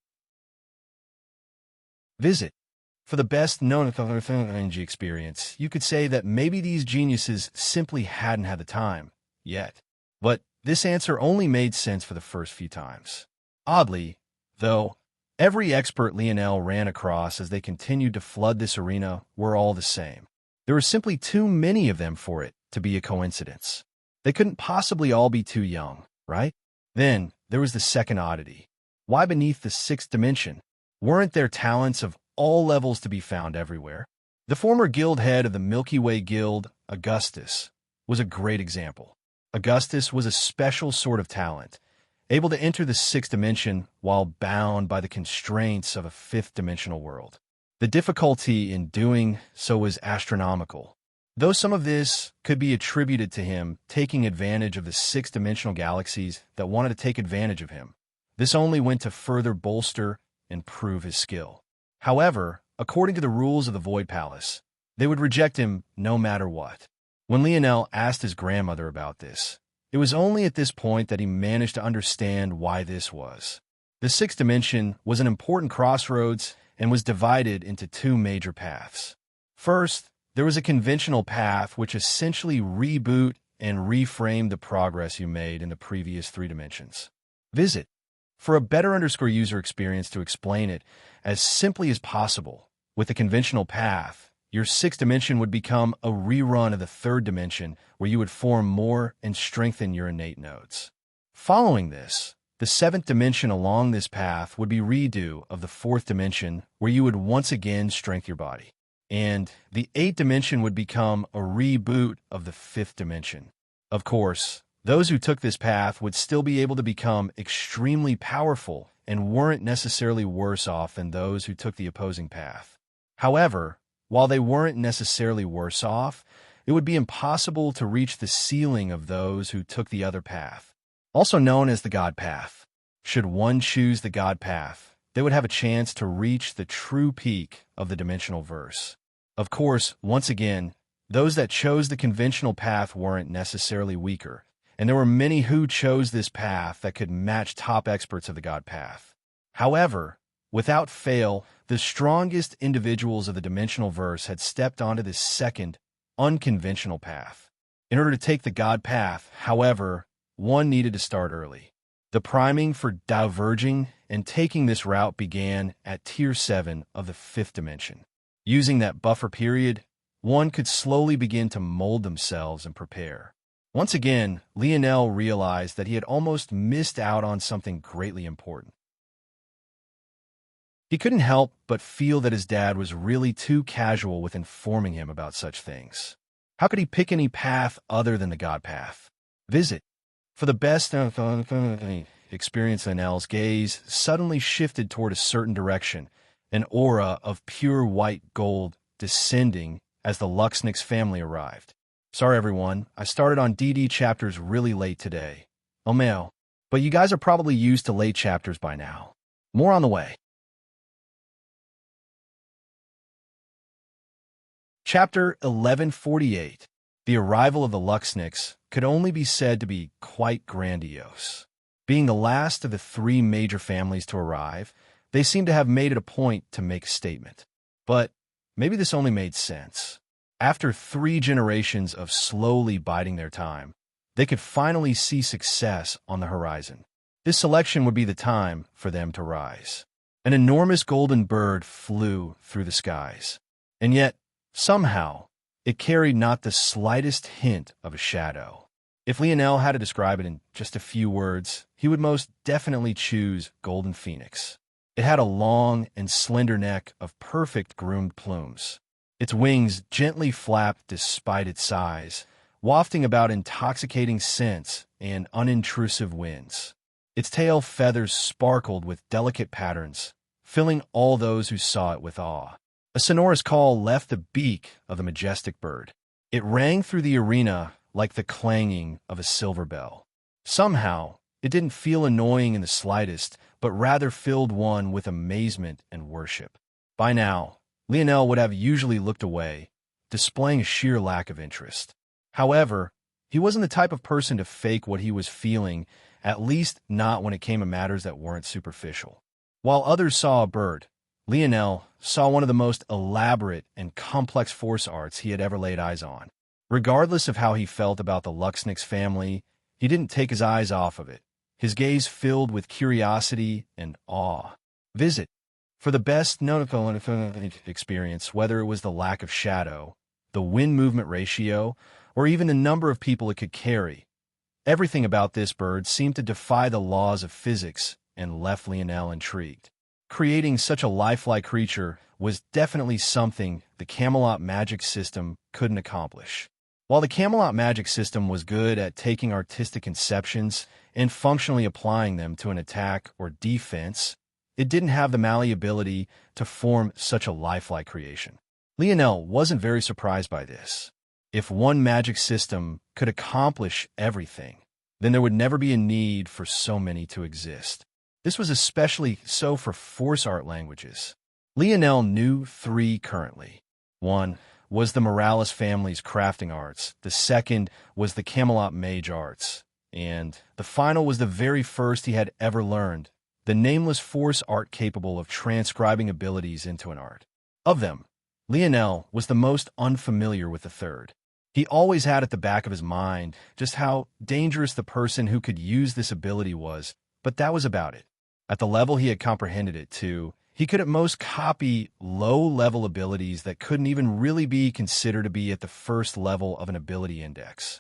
Speaker 1: Visit. For the best known energy experience, you could say that maybe these geniuses simply hadn't had the time yet. But this answer only made sense for the first few times. Oddly, though, every expert Lionel ran across as they continued to flood this arena were all the same. There were simply too many of them for it to be a coincidence. They couldn't possibly all be too young, right? Then there was the second oddity. Why beneath the 6th dimension? Weren't there talents of all levels to be found everywhere? The former guild head of the Milky Way Guild, Augustus, was a great example. Augustus was a special sort of talent, able to enter the 6th dimension while bound by the constraints of a 5th-dimensional world. The difficulty in doing so was astronomical. Though some of this could be attributed to him taking advantage of the 6th-dimensional galaxies that wanted to take advantage of him, this only went to further bolster and prove his skill. However, according to the rules of the Void Palace, they would reject him no matter what. When Lionel asked his grandmother about this, it was only at this point that he managed to understand why this was. The 6th dimension was an important crossroads and was divided into two major paths. First, there was a conventional path which essentially reboot and reframe the progress you made in the previous 3 dimensions. Visit. For a better user experience to explain it as simply as possible, with the conventional path, your 6th dimension would become a rerun of the 3rd dimension where you would form more and strengthen your innate nodes. Following this, the 7th dimension along this path would be redo of the 4th dimension where you would once again strengthen your body. And the 8th dimension would become a reboot of the 5th dimension. Of course, those who took this path would still be able to become extremely powerful and weren't necessarily worse off than those who took the opposing path. However, while they weren't necessarily worse off, it would be impossible to reach the ceiling of those who took the other path, also known as the God Path. Should one choose the God Path, they would have a chance to reach the true peak of the dimensional verse. Of course, once again, those that chose the conventional path weren't necessarily weaker, and there were many who chose this path that could match top experts of the God Path. However, without fail, the strongest individuals of the dimensional verse had stepped onto this second, unconventional path. In order to take the God Path, however, one needed to start early. The priming for diverging and taking this route began at Tier 7 of the 5th dimension. Using that buffer period, one could slowly begin to mold themselves and prepare. Once again, Lionel realized that he had almost missed out on something greatly important. He couldn't help but feel that his dad was really too casual with informing him about such things. How could he pick any path other than the God Path? Visit. For the best experience, Lionel's gaze suddenly shifted toward a certain direction, an aura of pure white gold descending as the Luxnix family arrived. Sorry everyone, I started on DD chapters really late today. Oh man, but you guys are probably used to late chapters by now. More on the way. Chapter 1148. The arrival of the Luxnix could only be said to be quite grandiose. Being the last of the 3 major families to arrive, they seemed to have made it a point to make a statement. But maybe this only made sense. After 3 generations of slowly biding their time, they could finally see success on the horizon. This selection would be the time for them to rise. An enormous golden bird flew through the skies. And yet, somehow, it carried not the slightest hint of a shadow. If Lionel had to describe it in just a few words, he would most definitely choose golden phoenix. It had a long and slender neck of perfect groomed plumes. Its wings gently flapped despite its size, wafting about intoxicating scents and unintrusive winds. Its tail feathers sparkled with delicate patterns, filling all those who saw it with awe. A sonorous call left the beak of the majestic bird. It rang through the arena like the clanging of a silver bell. Somehow, it didn't feel annoying in the slightest, but rather filled one with amazement and worship. By now, Lionel would have usually looked away, displaying a sheer lack of interest. However, he wasn't the type of person to fake what he was feeling, at least not when it came to matters that weren't superficial. While others saw a bird, Lionel saw one of the most elaborate and complex force arts he had ever laid eyes on. Regardless of how he felt about the Luxnix family, he didn't take his eyes off of it, his gaze filled with curiosity and awe. Visit. For the best known experience, whether it was the lack of shadow, the wind-movement ratio, or even the number of people it could carry, everything about this bird seemed to defy the laws of physics and left Lionel intrigued. Creating such a lifelike creature was definitely something the Camelot magic system couldn't accomplish. While the Camelot magic system was good at taking artistic conceptions and functionally applying them to an attack or defense, it didn't have the malleability to form such a lifelike creation. Lionel wasn't very surprised by this. If one magic system could accomplish everything, then there would never be a need for so many to exist. This was especially so for force art languages. Lionel knew 3 currently. One was the Morales family's crafting arts, the second was the Camelot mage arts, and the final was the very first he had ever learned, the nameless force art capable of transcribing abilities into an art. Of them, Lionel was the most unfamiliar with the third. He always had at the back of his mind just how dangerous the person who could use this ability was, but that was about it. At the level he had comprehended it to, he could at most copy low-level abilities that couldn't even really be considered to be at the first level of an ability index.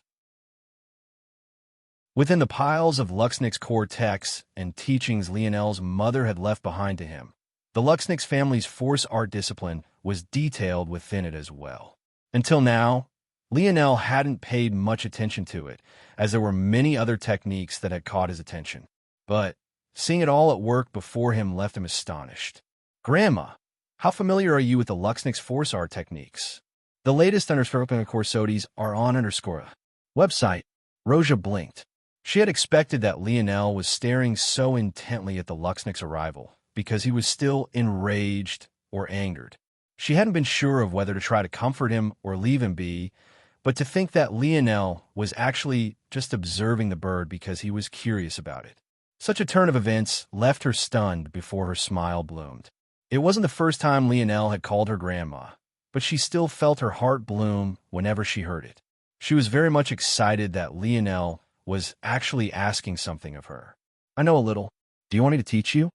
Speaker 1: Within the piles of Luxnix core texts and teachings Lionel's mother had left behind to him, the Luxnix family's force art discipline was detailed within it as well. Until now, Lionel hadn't paid much attention to it, as there were many other techniques that had caught his attention. But seeing it all at work before him left him astonished. "Grandma, how familiar are you with the Luxnix force art techniques? The latest _corsodies are on website." Roja blinked. She had expected that Lionel was staring so intently at the Luxnix arrival because he was still enraged or angered. She hadn't been sure of whether to try to comfort him or leave him be, but to think that Lionel was actually just observing the bird because he was curious about it. Such a turn of events left her stunned before her smile bloomed. It wasn't the first time Lionel had called her grandma, but she still felt her heart bloom whenever she heard it. She was very much excited that Lionel was actually asking something of her. "I know a little. Do you want me to teach you?"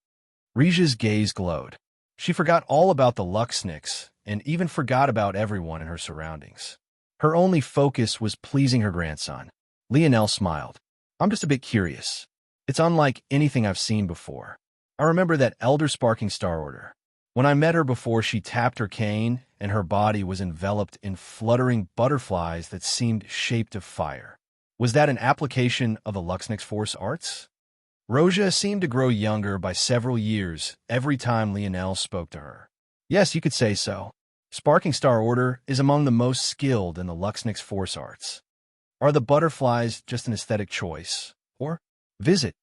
Speaker 1: Reja's gaze glowed. She forgot all about the Luxnix and even forgot about everyone in her surroundings. Her only focus was pleasing her grandson. Lionel smiled. "I'm just a bit curious. It's unlike anything I've seen before. I remember that Elder Sparking Star Order. When I met her before, she tapped her cane and her body was enveloped in fluttering butterflies that seemed shaped of fire. Was that an application of the Luxnix force arts?" Roja seemed to grow younger by several years every time Lionel spoke to her. "Yes, you could say so. Sparking Star Order is among the most skilled in the Luxnix force arts. Are the butterflies just an aesthetic choice? Or visit?"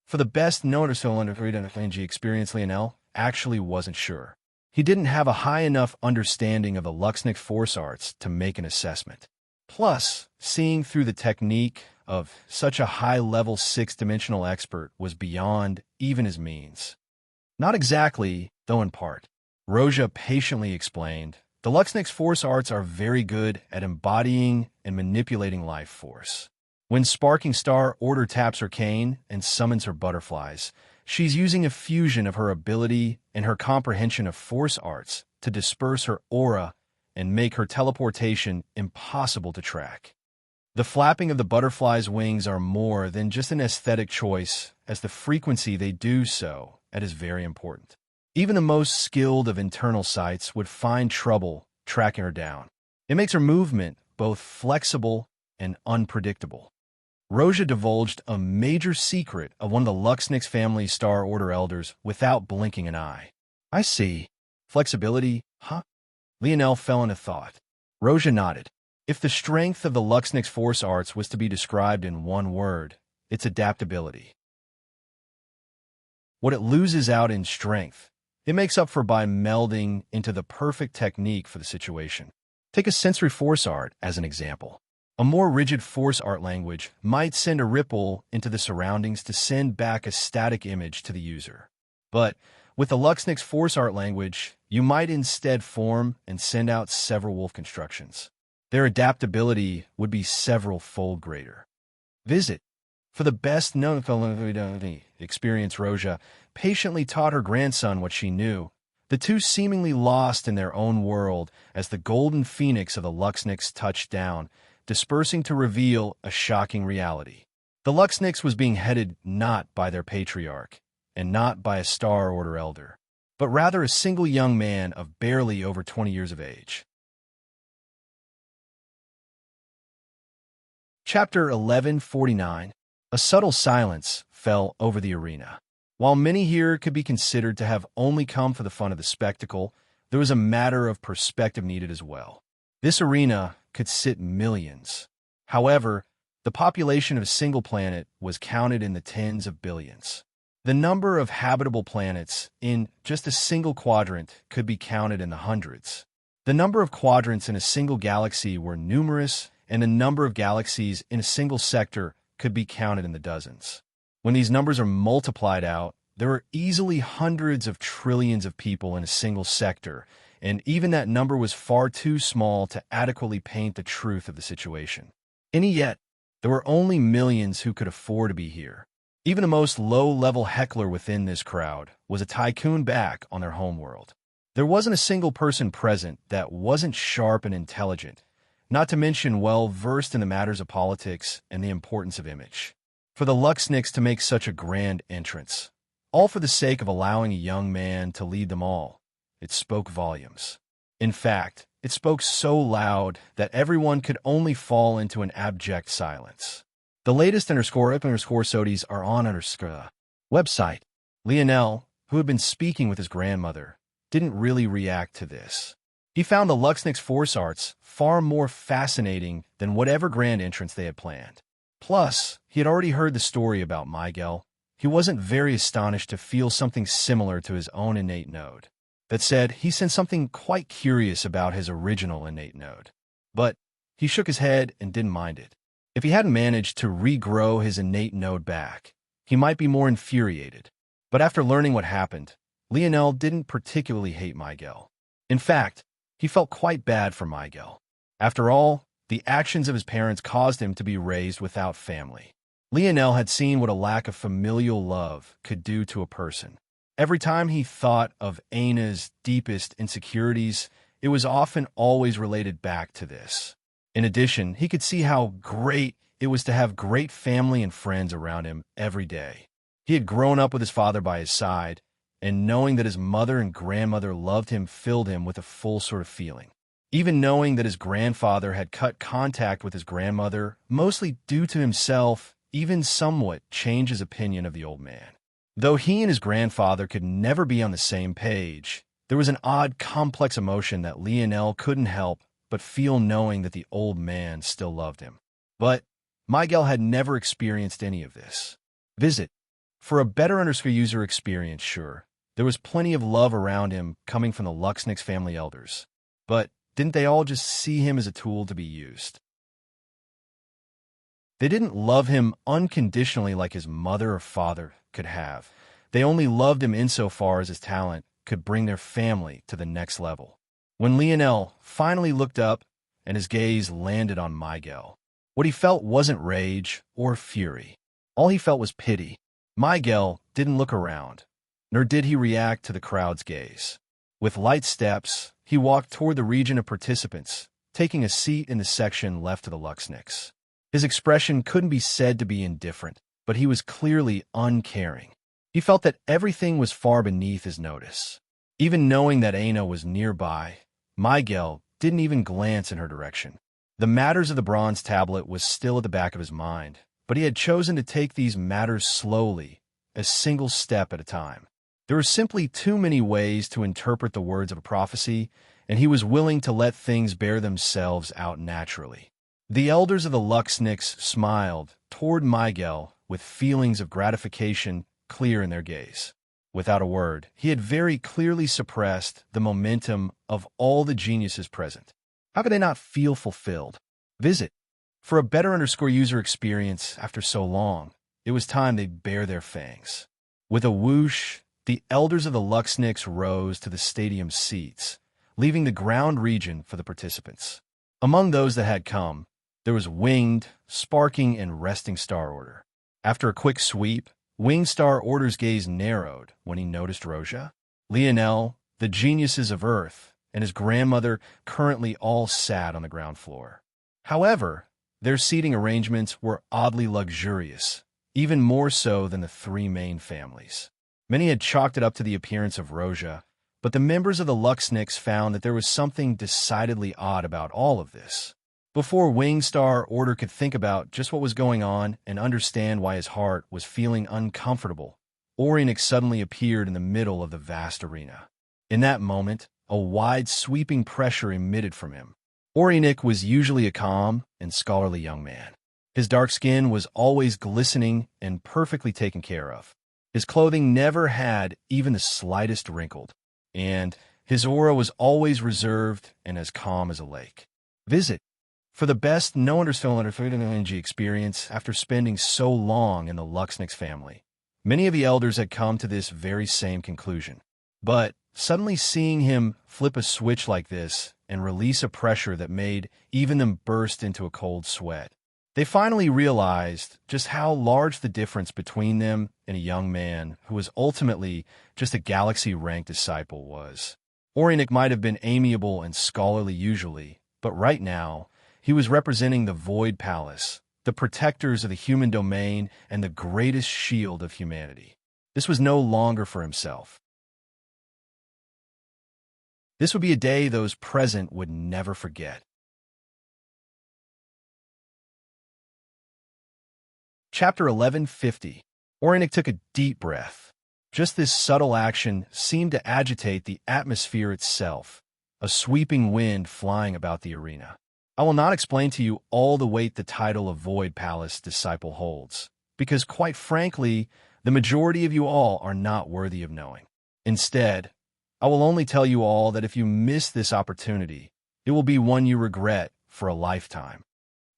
Speaker 1: For the best noticeable experience, Lionel actually wasn't sure. He didn't have a high enough understanding of the Luxnix force arts to make an assessment. Plus, seeing through the technique of such a high-level 6-dimensional expert was beyond even his means. "Not exactly, though in part," Roja patiently explained. "The Luxnix force arts are very good at embodying and manipulating life force. When Sparking Star Order taps her cane and summons her butterflies, She's using a fusion of her ability and her comprehension of force arts to disperse her aura and make her teleportation impossible to track. The flapping of the butterfly's wings are more than just an aesthetic choice, as the frequency they do so at is very important. Even the most skilled of internal sights would find trouble tracking her down. It makes her movement both flexible and unpredictable. Roja divulged a major secret of one of the Luxnix family's Star Order elders without blinking an eye. I see. Flexibility, huh? Lionel fell into thought. Roja nodded. If the strength of the Luxnix force arts was to be described in one word, it's adaptability. What it loses out in strength, it makes up for by melding into the perfect technique for the situation. Take a sensory force art as an example. A more rigid force art language might send a ripple into the surroundings to send back a static image to the user. But with the Luxnix force art language, you might instead form and send out several wolf constructions. Their adaptability would be several-fold greater. Visit. For the best known experience, Roja patiently taught her grandson what she knew, the two seemingly lost in their own world as the golden phoenix of the Luxnix touched down, dispersing to reveal a shocking reality. The Luxnix was being headed not by their patriarch, and not by a Star Order elder, but rather a single young man of barely over 20 years of age. Chapter 1149. A subtle silence fell over the arena. While many here could be considered to have only come for the fun of the spectacle, there was a matter of perspective needed as well. This arena could sit millions. However, the population of a single planet was counted in the tens of billions. The number of habitable planets in just a single quadrant could be counted in the hundreds. The number of quadrants in a single galaxy were numerous, and the number of galaxies in a single sector could be counted in the dozens. When these numbers are multiplied out, there are easily hundreds of trillions of people in a single sector, and even that number was far too small to adequately paint the truth of the situation. And yet, there were only millions who could afford to be here. Even the most low-level heckler within this crowd was a tycoon back on their homeworld. There wasn't a single person present that wasn't sharp and intelligent, not to mention well-versed in the matters of politics and the importance of image. For the Luxnix to make such a grand entrance, all for the sake of allowing a young man to lead them all, it spoke volumes. In fact, it spoke so loud that everyone could only fall into an abject silence. The latest _sodies are on website. Lionel, who had been speaking with his grandmother, didn't really react to this. He found the Luxnix force arts far more fascinating than whatever grand entrance they had planned. Plus, he had already heard the story about Miguel. He wasn't very astonished to feel something similar to his own innate node. That said, he sensed something quite curious about his original innate node. But he shook his head and didn't mind it. If he hadn't managed to regrow his innate node back, he might be more infuriated. But after learning what happened, Lionel didn't particularly hate Miguel. In fact, he felt quite bad for Miguel. After all, the actions of his parents caused him to be raised without family. Lionel had seen what a lack of familial love could do to a person. Every time he thought of Aina's deepest insecurities, it was often always related back to this. In addition, he could see how great it was to have great family and friends around him every day. He had grown up with his father by his side, and knowing that his mother and grandmother loved him filled him with a full sort of feeling. Even knowing that his grandfather had cut contact with his grandmother, mostly due to himself, even somewhat changed his opinion of the old man. Though he and his grandfather could never be on the same page, there was an odd, complex emotion that Lionel couldn't help but feel knowing that the old man still loved him. But Miguel had never experienced any of this. Visit. For a better user experience, sure, there was plenty of love around him coming from the Luxnix family elders. But didn't they all just see him as a tool to be used? They didn't love him unconditionally like his mother or father could have. They only loved him insofar as his talent could bring their family to the next level. When Lionel finally looked up and his gaze landed on Miguel, what he felt wasn't rage or fury. All he felt was pity. Miguel didn't look around, nor did he react to the crowd's gaze. With light steps, he walked toward the region of participants, taking a seat in the section left to the Luxniks. His expression couldn't be said to be indifferent, but he was clearly uncaring. He felt that everything was far beneath his notice. Even knowing that Aina was nearby, Miguel didn't even glance in her direction. The matters of the bronze tablet was still at the back of his mind, but he had chosen to take these matters slowly, a single step at a time. There were simply too many ways to interpret the words of a prophecy, and he was willing to let things bear themselves out naturally. The elders of the Luxniks smiled toward Miguel with feelings of gratification clear in their gaze. Without a word, he had very clearly suppressed the momentum of all the geniuses present. How could they not feel fulfilled? Visit. For a better user experience after so long, it was time they bare their fangs. With a whoosh, the elders of the Luxniks rose to the stadium seats, leaving the ground region for the participants. Among those that had come, there was Winged, Sparking, and Resting Star Order. After a quick sweep, Winged Star Order's gaze narrowed when he noticed Roja, Lionel, the geniuses of Earth, and his grandmother currently all sat on the ground floor. However, their seating arrangements were oddly luxurious, even more so than the three main families. Many had chalked it up to the appearance of Roja, but the members of the Luxniks found that there was something decidedly odd about all of this. Before Winged Star Order could think about just what was going on and understand why his heart was feeling uncomfortable, Orionik suddenly appeared in the middle of the vast arena. In that moment, a wide, sweeping pressure emitted from him. Orionik was usually a calm and scholarly young man. His dark skin was always glistening and perfectly taken care of. His clothing never had even the slightest wrinkled, and his aura was always reserved and as calm as a lake. Visit. For the best no-understanding experience after spending so long in the Luxniks family, many of the elders had come to this very same conclusion. But suddenly seeing him flip a switch like this and release a pressure that made even them burst into a cold sweat, they finally realized just how large the difference between them and a young man who was ultimately just a galaxy-ranked disciple was. Orionik might have been amiable and scholarly usually, but right now, he was representing the Void Palace, the protectors of the human domain and the greatest shield of humanity. This was no longer for himself. This would be a day those present would never forget. Chapter 1150. Orionik took a deep breath. Just this subtle action seemed to agitate the atmosphere itself, a sweeping wind flying about the arena. I will not explain to you all the weight the title of Void Palace Disciple holds, because quite frankly, the majority of you all are not worthy of knowing. Instead, I will only tell you all that if you miss this opportunity, it will be one you regret for a lifetime.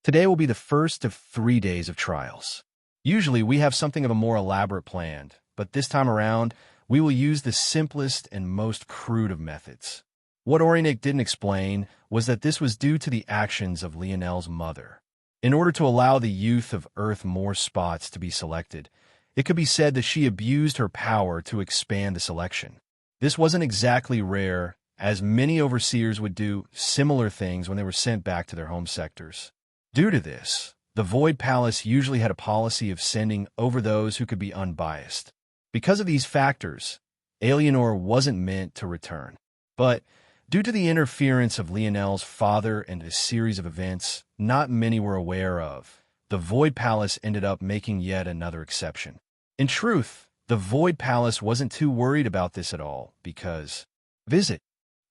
Speaker 1: Today will be the first of 3 days of trials. Usually we have something of a more elaborate planned, but this time around, we will use the simplest and most crude of methods. What Orionik didn't explain was that this was due to the actions of Lionel's mother. In order to allow the youth of Earth more spots to be selected, it could be said that she abused her power to expand the selection. This wasn't exactly rare, as many overseers would do similar things when they were sent back to their home sectors. Due to this, the Void Palace usually had a policy of sending over those who could be unbiased. Because of these factors, Alienor wasn't meant to return. But due to the interference of Lionel's father and a series of events not many were aware of, the Void Palace ended up making yet another exception. In truth, the Void Palace wasn't too worried about this at all, because, visit.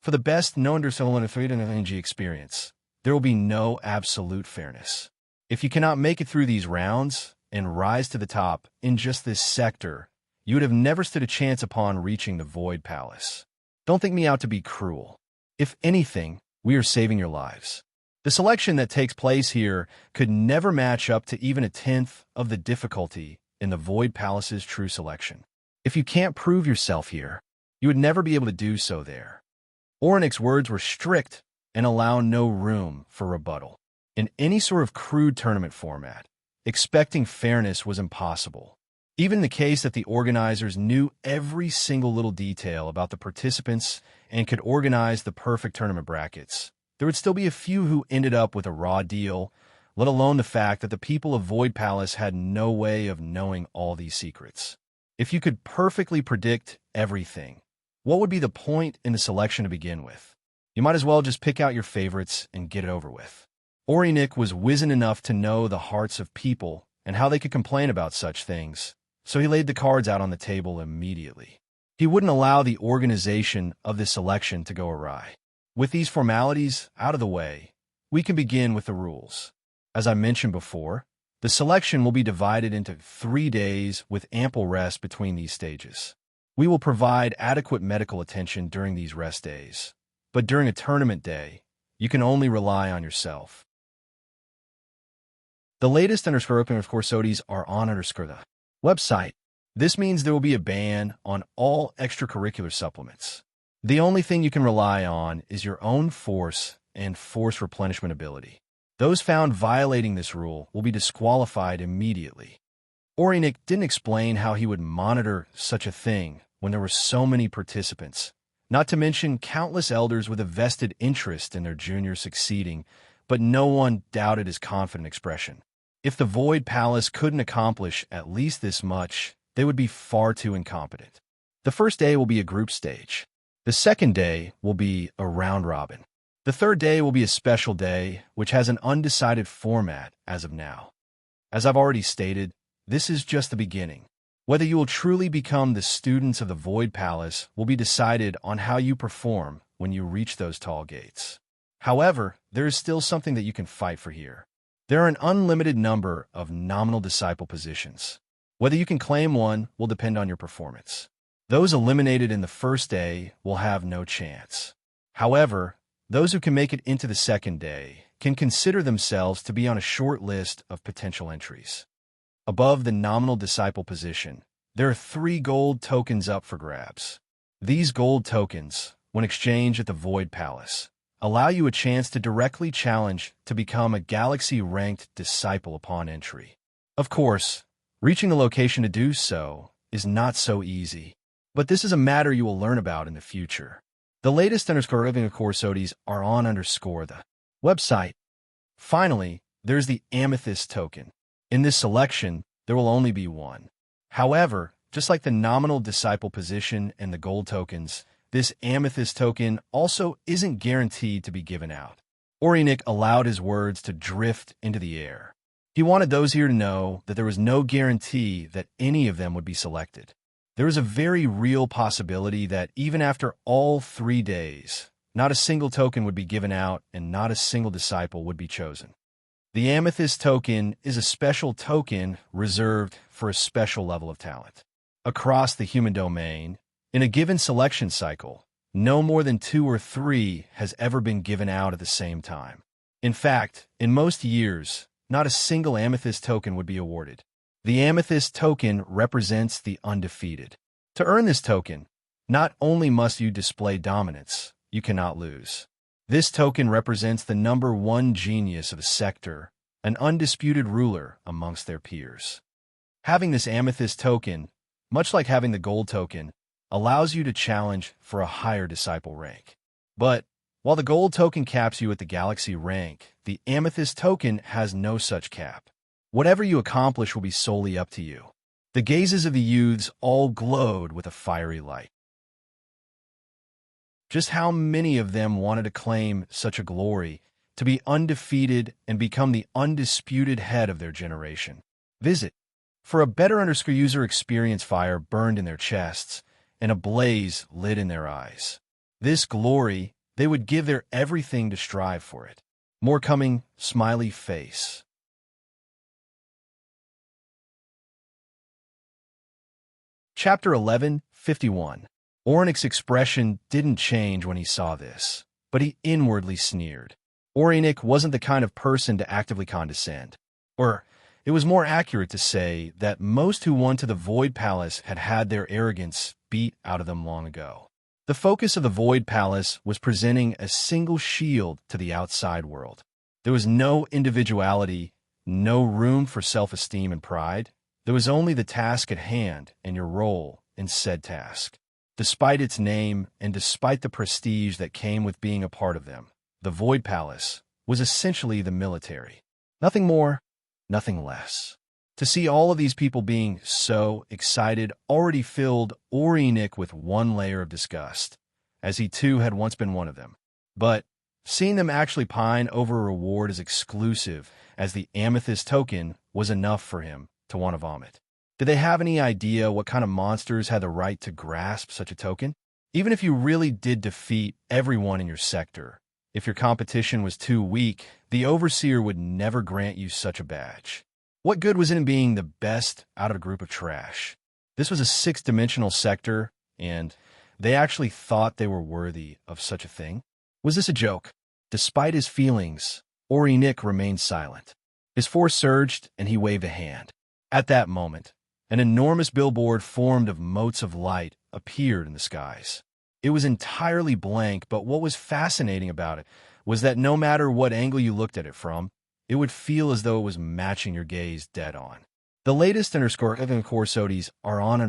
Speaker 1: For the best no-understanding experience, there will be no absolute fairness. If you cannot make it through these rounds and rise to the top in just this sector, you would have never stood a chance upon reaching the Void Palace. Don't think me out to be cruel. If anything, we are saving your lives. The selection that takes place here could never match up to even a tenth of the difficulty in the Void Palace's true selection. If you can't prove yourself here, you would never be able to do so there. Orionik's words were strict and allow no room for rebuttal. In any sort of crude tournament format, expecting fairness was impossible. Even in the case that the organizers knew every single little detail about the participants and could organize the perfect tournament brackets, there would still be a few who ended up with a raw deal, let alone the fact that the people of Void Palace had no way of knowing all these secrets. If you could perfectly predict everything, what would be the point in the selection to begin with? You might as well just pick out your favorites and get it over with. Orinik was wizened enough to know the hearts of people and how they could complain about such things, so he laid the cards out on the table immediately. He wouldn't allow the organization of this selection to go awry. With these formalities out of the way, we can begin with the rules. As I mentioned before, the selection will be divided into 3 days with ample rest between these stages. We will provide adequate medical attention during these rest days, but during a tournament day, you can only rely on yourself. The latest open courses are on the website. This means there will be a ban on all extracurricular supplements. The only thing you can rely on is your own force and force replenishment ability. Those found violating this rule will be disqualified immediately. Orinik didn't explain how he would monitor such a thing when there were so many participants, not to mention countless elders with a vested interest in their juniors succeeding, but no one doubted his confident expression. If the Void Palace couldn't accomplish at least this much, they would be far too incompetent. The first day will be a group stage. The second day will be a round robin. The third day will be a special day, which has an undecided format as of now. As I've already stated, this is just the beginning. Whether you will truly become the students of the Void Palace will be decided on how you perform when you reach those tall gates. However, there is still something that you can fight for here. There are an unlimited number of nominal disciple positions. Whether you can claim one will depend on your performance. Those eliminated in the first day will have no chance. However, those who can make it into the second day can consider themselves to be on a short list of potential entries. Above the nominal disciple position, there are 3 gold tokens up for grabs. These gold tokens, when exchanged at the Void Palace, allow you a chance to directly challenge to become a galaxy-ranked disciple upon entry. Of course, reaching the location to do so is not so easy, but this is a matter you will learn about in the future. The latest courses are on the website. Finally, there's the Amethyst token. In this selection, there will only be one. However, just like the nominal disciple position and the gold tokens, this Amethyst token also isn't guaranteed to be given out. Orinik allowed his words to drift into the air. He wanted those here to know that there was no guarantee that any of them would be selected. There is a very real possibility that even after all 3 days, not a single token would be given out and not a single disciple would be chosen. The Amethyst token is a special token reserved for a special level of talent. Across the human domain, in a given selection cycle, no more than 2 or 3 has ever been given out at the same time. In fact, in most years, not a single Amethyst token would be awarded. The Amethyst token represents the undefeated. To earn this token, not only must you display dominance, you cannot lose. This token represents the number 1 genius of a sector, an undisputed ruler amongst their peers. Having this Amethyst token, much like having the gold token, allows you to challenge for a higher disciple rank. But while the gold token caps you at the galaxy rank, the Amethyst token has no such cap. Whatever you accomplish will be solely up to you. The gazes of the youths all glowed with a fiery light. Just how many of them wanted to claim such a glory, to be undefeated and become the undisputed head of their generation? Visit. For a better user experience, fire burned in their chests, and a blaze lit in their eyes. This glory, they would give their everything to strive for it. More coming, smiley face. Chapter 11, 51. Orinik's expression didn't change when he saw this, but he inwardly sneered. Orinik wasn't the kind of person to actively condescend. Or, it was more accurate to say that most who won to the Void Palace had had their arrogance beat out of them long ago. The focus of the Void Palace was presenting a single shield to the outside world. There was no individuality, no room for self-esteem and pride. There was only the task at hand and your role in said task. Despite its name and despite the prestige that came with being a part of them, the Void Palace was essentially the military. Nothing more, nothing less. To see all of these people being so excited already filled Orinik with one layer of disgust, as he too had once been one of them. But seeing them actually pine over a reward as exclusive as the amethyst token was enough for him to want to vomit. Did they have any idea what kind of monsters had the right to grasp such a token? Even if you really did defeat everyone in your sector, if your competition was too weak, the Overseer would never grant you such a badge. What good was it in being the best out of a group of trash? This was a six-dimensional sector, and they actually thought they were worthy of such a thing? Was this a joke? Despite his feelings, Orinik remained silent. His force surged, and he waved a hand. At that moment, an enormous billboard formed of motes of light appeared in the skies. It was entirely blank, but what was fascinating about it was that no matter what angle you looked at it from, it would feel as though it was matching your gaze dead on. The latest _Corsodies are on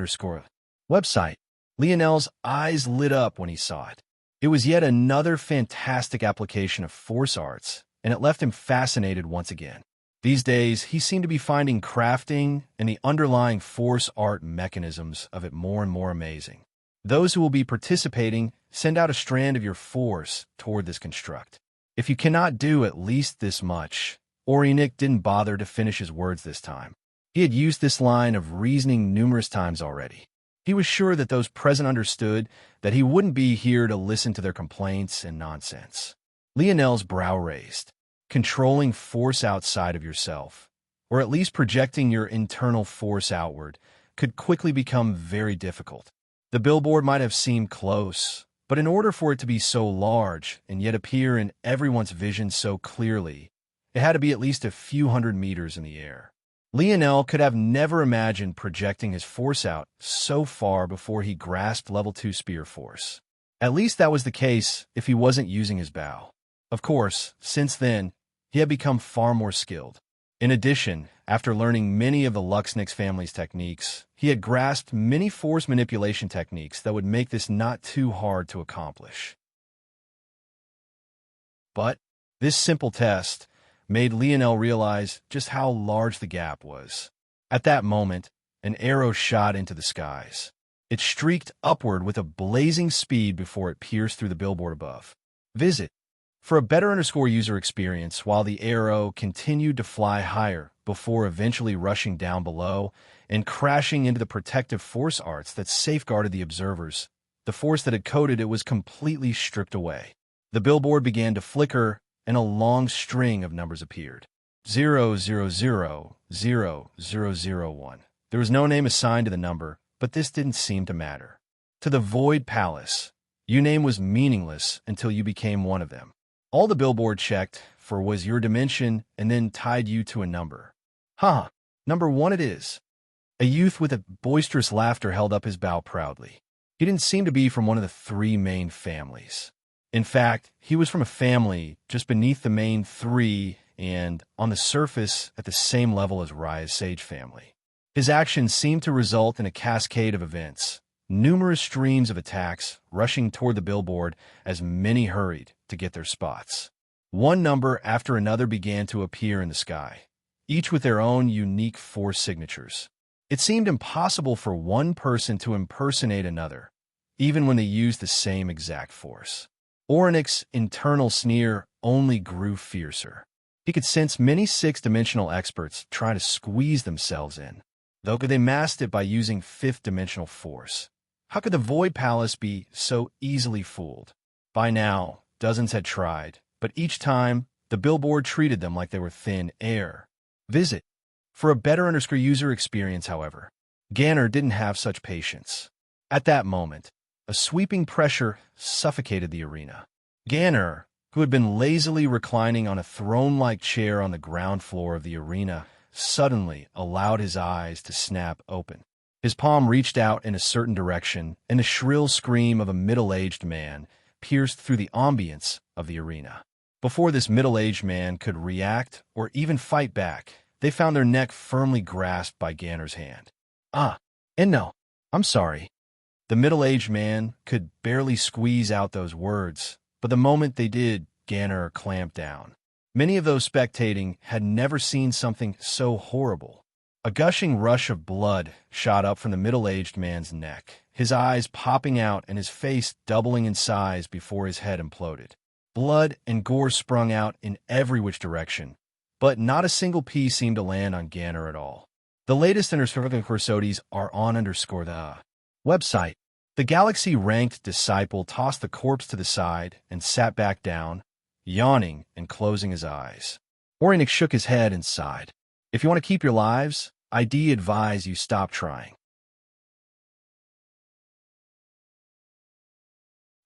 Speaker 1: website. Lionel's eyes lit up when he saw it. It was yet another fantastic application of force arts, and it left him fascinated once again. These days, he seemed to be finding crafting and the underlying force art mechanisms of it more and more amazing. Those who will be participating, send out a strand of your force toward this construct. If you cannot do at least this much, Orinik didn't bother to finish his words this time. He had used this line of reasoning numerous times already. He was sure that those present understood that he wouldn't be here to listen to their complaints and nonsense. Lionel's brow raised. Controlling force outside of yourself, or at least projecting your internal force outward, could quickly become very difficult. The billboard might have seemed close, but in order for it to be so large and yet appear in everyone's vision so clearly, it had to be at least a few hundred meters in the air. Lionel could have never imagined projecting his force out so far before he grasped level 2 spear force. At least that was the case if he wasn't using his bow. Of course, since then, he had become far more skilled. In addition, after learning many of the Luxnix family's techniques, he had grasped many force manipulation techniques that would make this not too hard to accomplish. But this simple test made Lionel realize just how large the gap was. At that moment, an arrow shot into the skies. It streaked upward with a blazing speed before it pierced through the billboard above. Visit for a better user experience while the arrow continued to fly higher before eventually rushing down below and crashing into the protective force arts that safeguarded the observers. The force that had coated it was completely stripped away. The billboard began to flicker, and a long string of numbers appeared. 0000001. There was no name assigned to the number, but this didn't seem to matter. To the Void Palace, your name was meaningless until you became one of them. All the billboard checked for was your dimension and then tied you to a number. Number 1 it is. A youth with a boisterous laughter held up his bow proudly. He didn't seem to be from one of the 3 main families. In fact, he was from a family just beneath the main 3 and, on the surface, at the same level as Raya's Sage family. His actions seemed to result in a cascade of events, numerous streams of attacks rushing toward the billboard as many hurried to get their spots. One number after another began to appear in the sky, each with their own unique force signatures. It seemed impossible for one person to impersonate another, even when they used the same exact force. Orinik's internal sneer only grew fiercer. He could sense many six-dimensional experts trying to squeeze themselves in, though they masked it by using fifth-dimensional force. How could the Void Palace be so easily fooled? By now, dozens had tried, but each time, the billboard treated them like they were thin air. Visit. For a better user experience, however, Ganner didn't have such patience. At that moment, a sweeping pressure suffocated the arena. Ganner, who had been lazily reclining on a throne-like chair on the ground floor of the arena, suddenly allowed his eyes to snap open. His palm reached out in a certain direction, and the shrill scream of a middle-aged man pierced through the ambience of the arena. Before this middle-aged man could react or even fight back, they found their neck firmly grasped by Ganner's hand. And no, I'm sorry. The middle-aged man could barely squeeze out those words, but the moment they did, Ganner clamped down. Many of those spectating had never seen something so horrible. A gushing rush of blood shot up from the middle-aged man's neck, his eyes popping out and his face doubling in size before his head imploded. Blood and gore sprung out in every which direction, but not a single piece seemed to land on Ganner at all. The latest enchanting are on the website. The Galaxy-ranked disciple tossed the corpse to the side and sat back down, yawning and closing his eyes. Orinik shook his head and sighed. If you want to keep your lives, I'd advise you stop trying.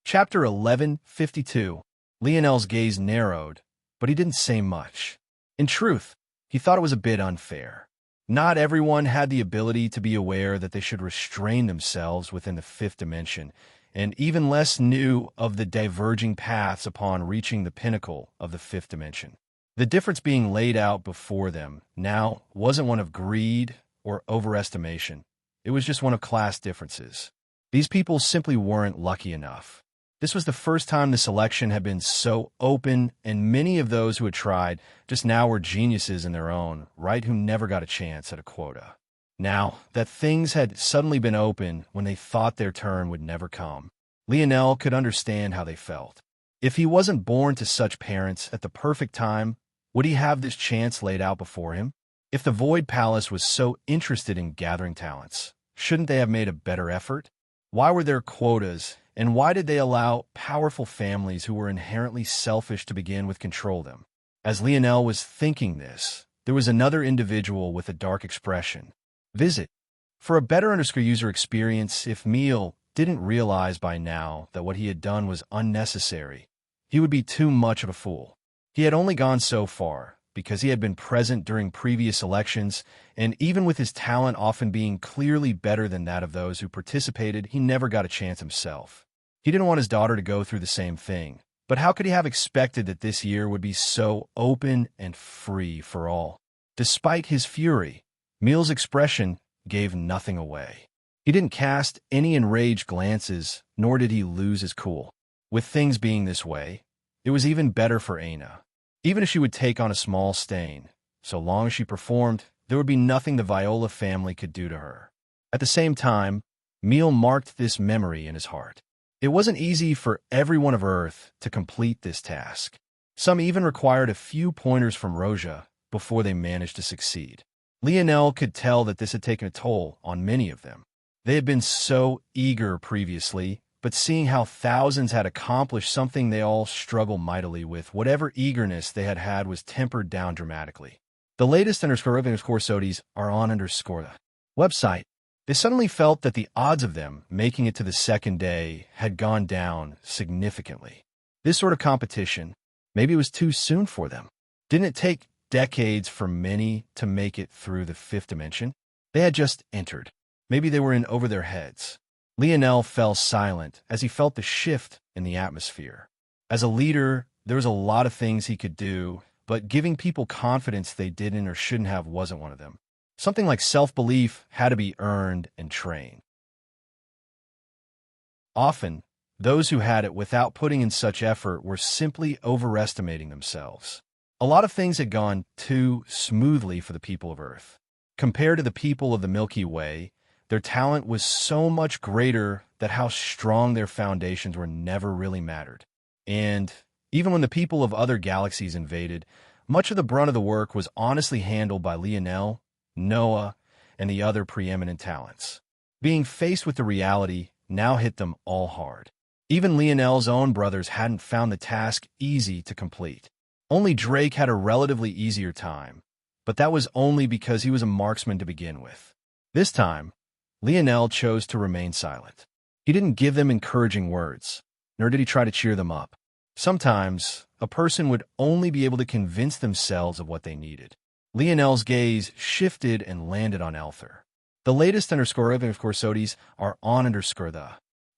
Speaker 1: Chapter 1152. Lionel's gaze narrowed, but he didn't say much. In truth, he thought it was a bit unfair. Not everyone had the ability to be aware that they should restrain themselves within the fifth dimension, and even less knew of the diverging paths upon reaching the pinnacle of the fifth dimension. The difference being laid out before them now wasn't one of greed or overestimation. It was just one of class differences. These people simply weren't lucky enough. This was the first time the selection had been so open, and many of those who had tried just now were geniuses in their own right who never got a chance at a quota. Now that things had suddenly been open when they thought their turn would never come, Lionel could understand how they felt. If he wasn't born to such parents at the perfect time, would he have this chance laid out before him? If the Void Palace was so interested in gathering talents, shouldn't they have made a better effort? Why were there quotas, and why did they allow powerful families who were inherently selfish to begin with control them? As Lionel was thinking this, there was another individual with a dark expression. Visit. For a better user experience, if Meal didn't realize by now that what he had done was unnecessary, he would be too much of a fool. He had only gone so far because he had been present during previous elections, and even with his talent often being clearly better than that of those who participated, he never got a chance himself. He didn't want his daughter to go through the same thing, but how could he have expected that this year would be so open and free for all? Despite his fury, Meal's expression gave nothing away. He didn't cast any enraged glances, nor did he lose his cool. With things being this way, it was even better for Aina. Even if she would take on a small stain, so long as she performed, there would be nothing the Viola family could do to her. At the same time, Meal marked this memory in his heart. It wasn't easy for everyone of Earth to complete this task. Some even required a few pointers from Roja before they managed to succeed. Lionel could tell that this had taken a toll on many of them. They had been so eager previously, but seeing how thousands had accomplished something they all struggle mightily with, whatever eagerness they had had was tempered down dramatically. The latest _Corsodies are on the website. They suddenly felt that the odds of them making it to the second day had gone down significantly. This sort of competition, maybe it was too soon for them. Didn't it take decades for many to make it through the fifth dimension? They had just entered. Maybe they were in over their heads. Lionel fell silent as he felt the shift in the atmosphere. As a leader, there was a lot of things he could do, but giving people confidence they didn't or shouldn't have wasn't one of them. Something like self-belief had to be earned and trained. Often, those who had it without putting in such effort were simply overestimating themselves. A lot of things had gone too smoothly for the people of Earth. Compared to the people of the Milky Way, their talent was so much greater that how strong their foundations were never really mattered. And even when the people of other galaxies invaded, much of the brunt of the work was honestly handled by Lionel, Noah, and the other preeminent talents. Being faced with the reality now hit them all hard. Even Lionel's own brothers hadn't found the task easy to complete. Only Drake had a relatively easier time, but that was only because he was a marksman to begin with. This time, Lionel chose to remain silent. He didn't give them encouraging words, nor did he try to cheer them up. Sometimes, a person would only be able to convince themselves of what they needed. Lionel's gaze shifted and landed on Elther. The latest _Corsodies are on the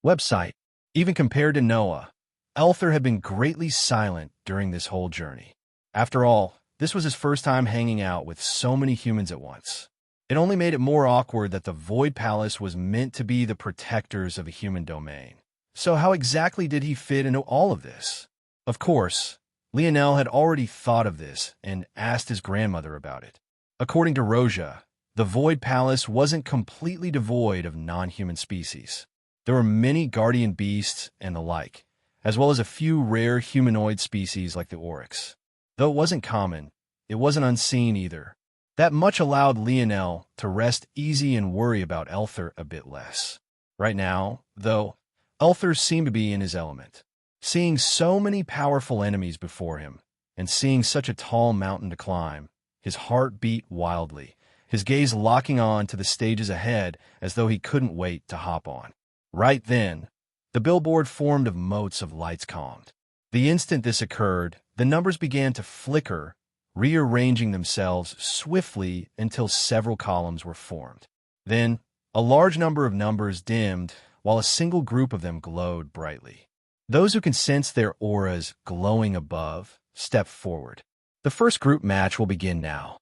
Speaker 1: website. Even compared to Noah, Elther had been greatly silent during this whole journey. After all, this was his first time hanging out with so many humans at once. It only made it more awkward that the Void Palace was meant to be the protectors of a human domain. So how exactly did he fit into all of this? Of course, Lionel had already thought of this and asked his grandmother about it. According to Roja, the Void Palace wasn't completely devoid of non-human species. There were many guardian beasts and the like, as well as a few rare humanoid species like the oryx. Though it wasn't common, it wasn't unseen either. That much allowed Lionel to rest easy and worry about Elther a bit less. Right now, though, Elther seemed to be in his element. Seeing so many powerful enemies before him, and seeing such a tall mountain to climb, his heart beat wildly, his gaze locking on to the stages ahead as though he couldn't wait to hop on. Right then, the billboard formed of motes of lights calmed. The instant this occurred, the numbers began to flicker, rearranging themselves swiftly until several columns were formed. Then, a large number of numbers dimmed, while a single group of them glowed brightly. Those who can sense their auras glowing above step forward. The first group match will begin now.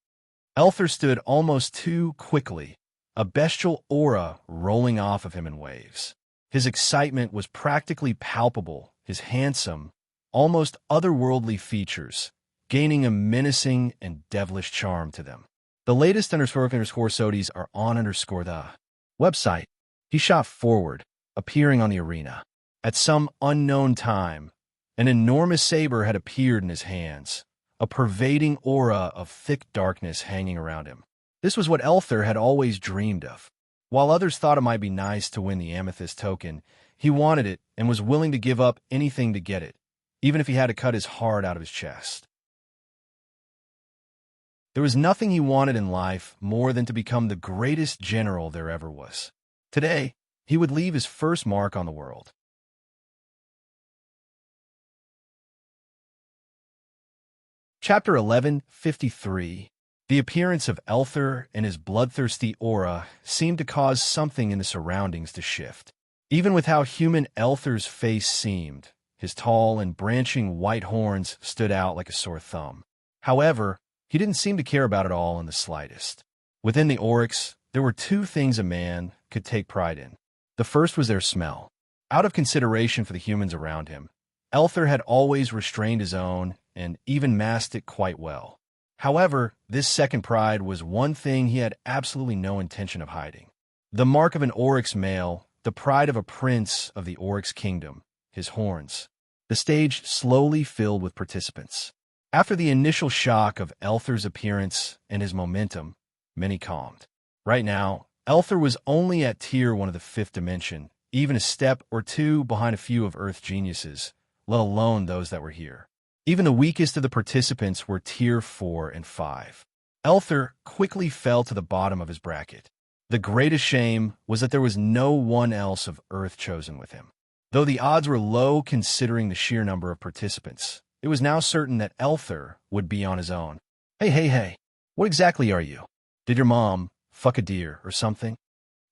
Speaker 1: Elther stood almost too quickly, a bestial aura rolling off of him in waves. His excitement was practically palpable, his handsome, almost otherworldly features gaining a menacing and devilish charm to them. The latest __sodies are on _the website. He shot forward, appearing on the arena. At some unknown time, an enormous saber had appeared in his hands, a pervading aura of thick darkness hanging around him. This was what Elther had always dreamed of. While others thought it might be nice to win the amethyst token, he wanted it and was willing to give up anything to get it, even if he had to cut his heart out of his chest. There was nothing he wanted in life more than to become the greatest general there ever was. Today, he would leave his first mark on the world. Chapter 11:53. The appearance of Elther and his bloodthirsty aura seemed to cause something in the surroundings to shift. Even with how human Elther's face seemed, his tall and branching white horns stood out like a sore thumb. However, he didn't seem to care about it all in the slightest. Within the oryx, there were two things a man could take pride in. The first was their smell. Out of consideration for the humans around him, Elther had always restrained his own and even masked it quite well. However, this second pride was one thing he had absolutely no intention of hiding. The mark of an oryx male, the pride of a prince of the oryx kingdom, his horns. The stage slowly filled with participants. After the initial shock of Elther's appearance and his momentum, many calmed. Right now, Elther was only at tier 1 of the 5th dimension, even a step or two behind a few of Earth's geniuses, let alone those that were here. Even the weakest of the participants were tier 4 and 5. Elther quickly fell to the bottom of his bracket. The greatest shame was that there was no one else of Earth chosen with him. Though the odds were low considering the sheer number of participants, it was now certain that Elther would be on his own. Hey, what exactly are you? Did your mom fuck a deer or something?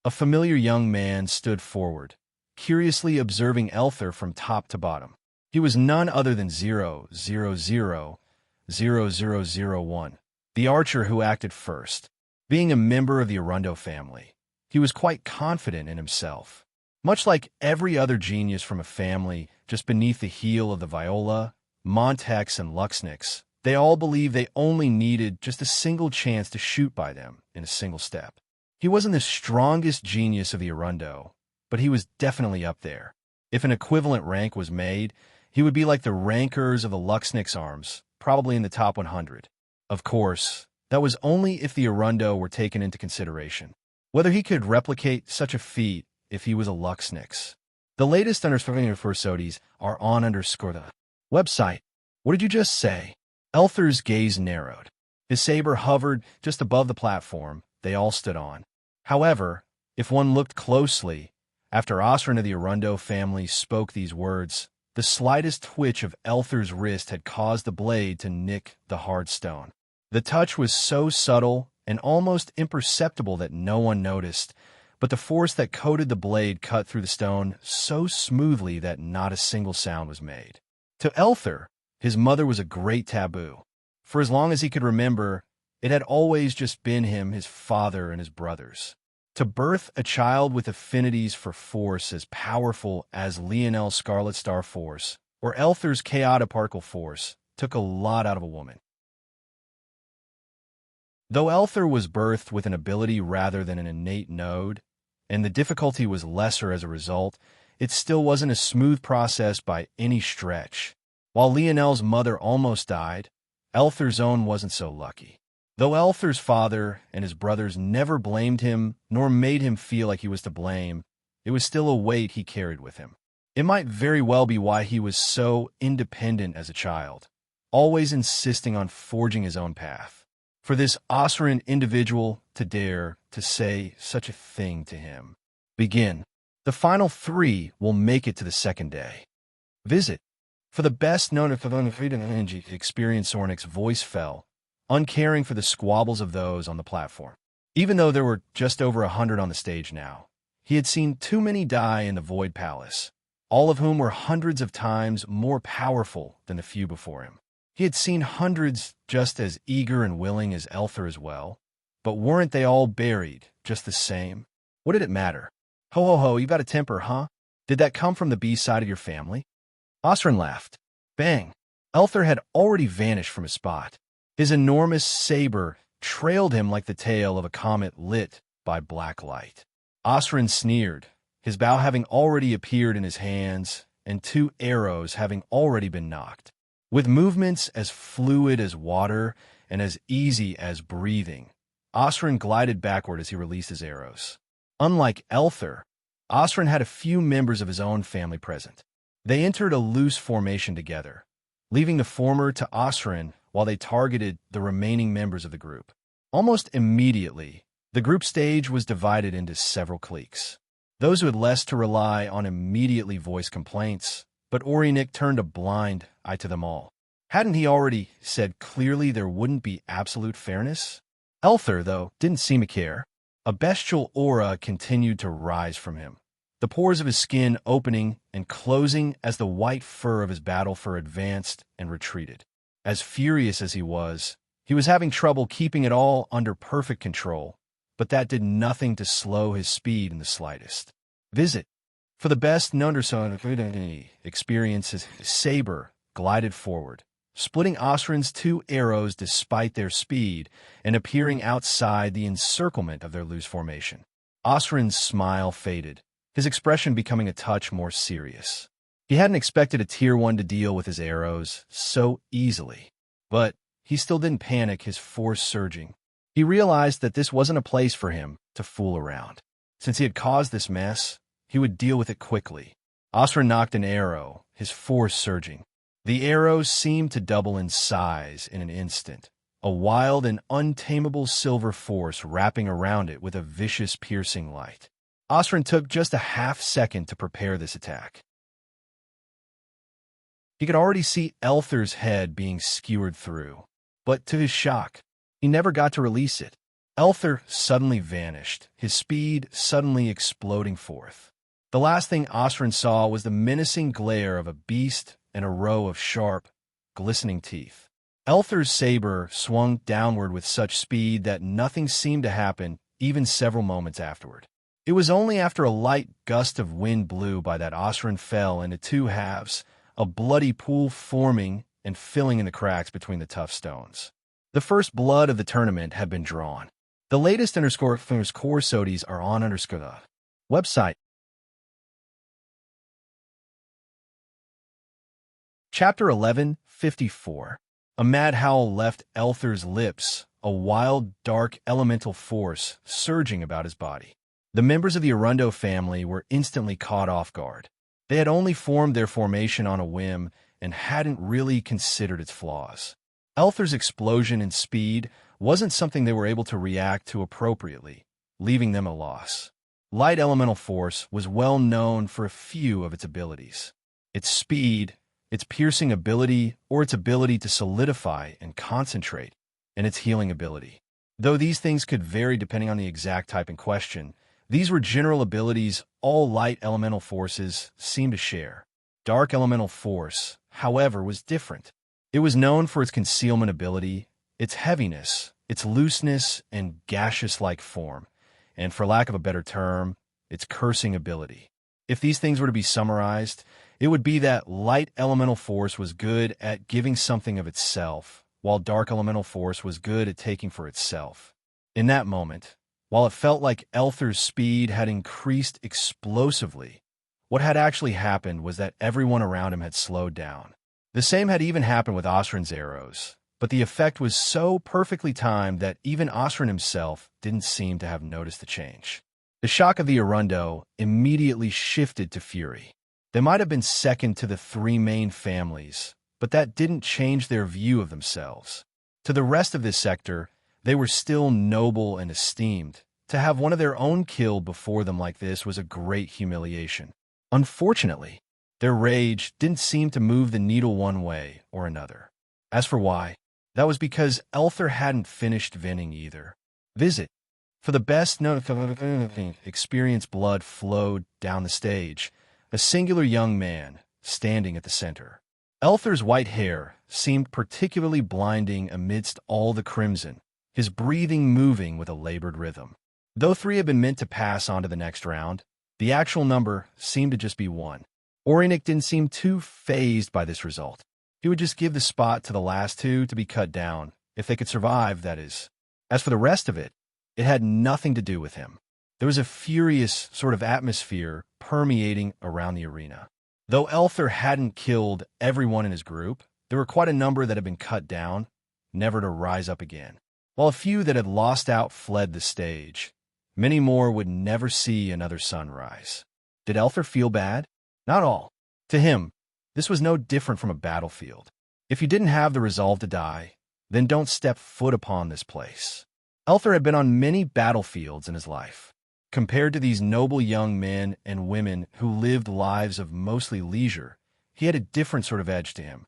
Speaker 1: A familiar young man stood forward, curiously observing Elther from top to bottom. He was none other than 0000001, the archer who acted first. Being a member of the Arundo family, he was quite confident in himself. Much like every other genius from a family just beneath the heel of the Viola, Montex, and Luxnix, they all believed they only needed just a single chance to shoot by them in a single step. He wasn't the strongest genius of the Arundo, but he was definitely up there. If an equivalent rank was made, he would be like the rankers of the Luxnix arms, probably in the top 100. Of course, that was only if the Arundo were taken into consideration. Whether he could replicate such a feat if he was a Luxnix. The latest _sodies are on _the website. What did you just say? Elther's gaze narrowed. His saber hovered just above the platform they all stood on. However, if one looked closely, after Osrin of the Arundo family spoke these words, the slightest twitch of Elther's wrist had caused the blade to nick the hard stone. The touch was so subtle and almost imperceptible that no one noticed, but the force that coated the blade cut through the stone so smoothly that not a single sound was made. To Elther, his mother was a great taboo. For as long as he could remember, it had always just been him, his father, and his brothers. To birth a child with affinities for force as powerful as Lionel's Scarlet Star Force or Elther's Chaotic Particle Force took a lot out of a woman. Though Elther was birthed with an ability rather than an innate node, and the difficulty was lesser as a result, it still wasn't a smooth process by any stretch. While Lionel's mother almost died, Elther's own wasn't so lucky. Though Elther's father and his brothers never blamed him nor made him feel like he was to blame, it was still a weight he carried with him. It might very well be why he was so independent as a child, always insisting on forging his own path. For this Osran individual to dare to say such a thing to him. Begin. The final 3 will make it to the second day. Visit. For the best known of experience, Sornik's voice fell, uncaring for the squabbles of those on the platform. Even though there were just over 100 on the stage now, he had seen too many die in the Void Palace, all of whom were hundreds of times more powerful than the few before him. He had seen hundreds just as eager and willing as Elther as well, but weren't they all buried just the same? What did it matter? Ho ho ho, you got a temper, huh? Did that come from the B side of your family? Osran laughed. Bang! Elther had already vanished from his spot. His enormous saber trailed him like the tail of a comet lit by black light. Osran sneered, his bow having already appeared in his hands and 2 arrows having already been knocked. With movements as fluid as water and as easy as breathing, Osran glided backward as he released his arrows. Unlike Elther, Osran had a few members of his own family present. They entered a loose formation together, leaving the former to Osran while they targeted the remaining members of the group. Almost immediately, the group stage was divided into several cliques. Those who had less to rely on immediately voiced complaints, but Orinik turned a blind eye to them all. Hadn't he already said clearly there wouldn't be absolute fairness? Elther, though, didn't seem to care. A bestial aura continued to rise from him, the pores of his skin opening and closing as the white fur of his battle fur advanced and retreated. As furious as he was having trouble keeping it all under perfect control, but that did nothing to slow his speed in the slightest. Visit. For the best known experience, his saber glided forward, splitting Osran's 2 arrows despite their speed and appearing outside the encirclement of their loose formation. Osran's smile faded, his expression becoming a touch more serious. He hadn't expected a Tier 1 to deal with his arrows so easily, but he still didn't panic, his force surging. He realized that this wasn't a place for him to fool around. Since he had caused this mess, he would deal with it quickly. Osran knocked an arrow, his force surging. The arrow seemed to double in size in an instant, a wild and untamable silver force wrapping around it with a vicious piercing light. Osran took just a half-second to prepare this attack. He could already see Elther's head being skewered through, but to his shock, he never got to release it. Elther suddenly vanished, his speed suddenly exploding forth. The last thing Osran saw was the menacing glare of a beast and a row of sharp, glistening teeth. Elther's saber swung downward with such speed that nothing seemed to happen even several moments afterward. It was only after a light gust of wind blew by that Osran fell into 2 halves, a bloody pool forming and filling in the cracks between the tough stones. The first blood of the tournament had been drawn. The latest core sodies are on the website. Chapter 11:54. A mad howl left Elther's lips, a wild, dark elemental force surging about his body. The members of the Arundo family were instantly caught off guard. They had only formed their formation on a whim and hadn't really considered its flaws. Elther's explosion in speed wasn't something they were able to react to appropriately, leaving them a loss. Light elemental force was well known for a few of its abilities. Its speed, its piercing ability, or its ability to solidify and concentrate, and its healing ability. Though these things could vary depending on the exact type in question, these were general abilities all light elemental forces seemed to share. Dark elemental force, however, was different. It was known for its concealment ability, its heaviness, its looseness and gaseous-like form, and for lack of a better term, its cursing ability. If these things were to be summarized, it would be that light elemental force was good at giving something of itself, while dark elemental force was good at taking for itself. In that moment, while it felt like Elther's speed had increased explosively, what had actually happened was that everyone around him had slowed down. The same had even happened with Osrin's arrows, but the effect was so perfectly timed that even Osrin himself didn't seem to have noticed the change. The shock of the Arundo immediately shifted to fury. They might have been second to the three main families, but that didn't change their view of themselves. To the rest of this sector, they were still noble and esteemed. To have one of their own killed before them like this was a great humiliation. Unfortunately, their rage didn't seem to move the needle one way or another. As for why, that was because Elther hadn't finished venting either. Visit. For the best experience, blood flowed down the stage, a singular young man standing at the center. Elther's white hair seemed particularly blinding amidst all the crimson, his breathing moving with a labored rhythm. Though 3 had been meant to pass on to the next round, the actual number seemed to just be 1. Orinik didn't seem too fazed by this result. He would just give the spot to the last 2 to be cut down, if they could survive, that is. As for the rest of it had nothing to do with him. There was a furious sort of atmosphere permeating around the arena. Though Elther hadn't killed everyone in his group, there were quite a number that had been cut down, never to rise up again. While a few that had lost out fled the stage, many more would never see another sunrise. Did Elther feel bad? Not all. To him, this was no different from a battlefield. If you didn't have the resolve to die, then don't step foot upon this place. Elther had been on many battlefields in his life. Compared to these noble young men and women who lived lives of mostly leisure, he had a different sort of edge to him.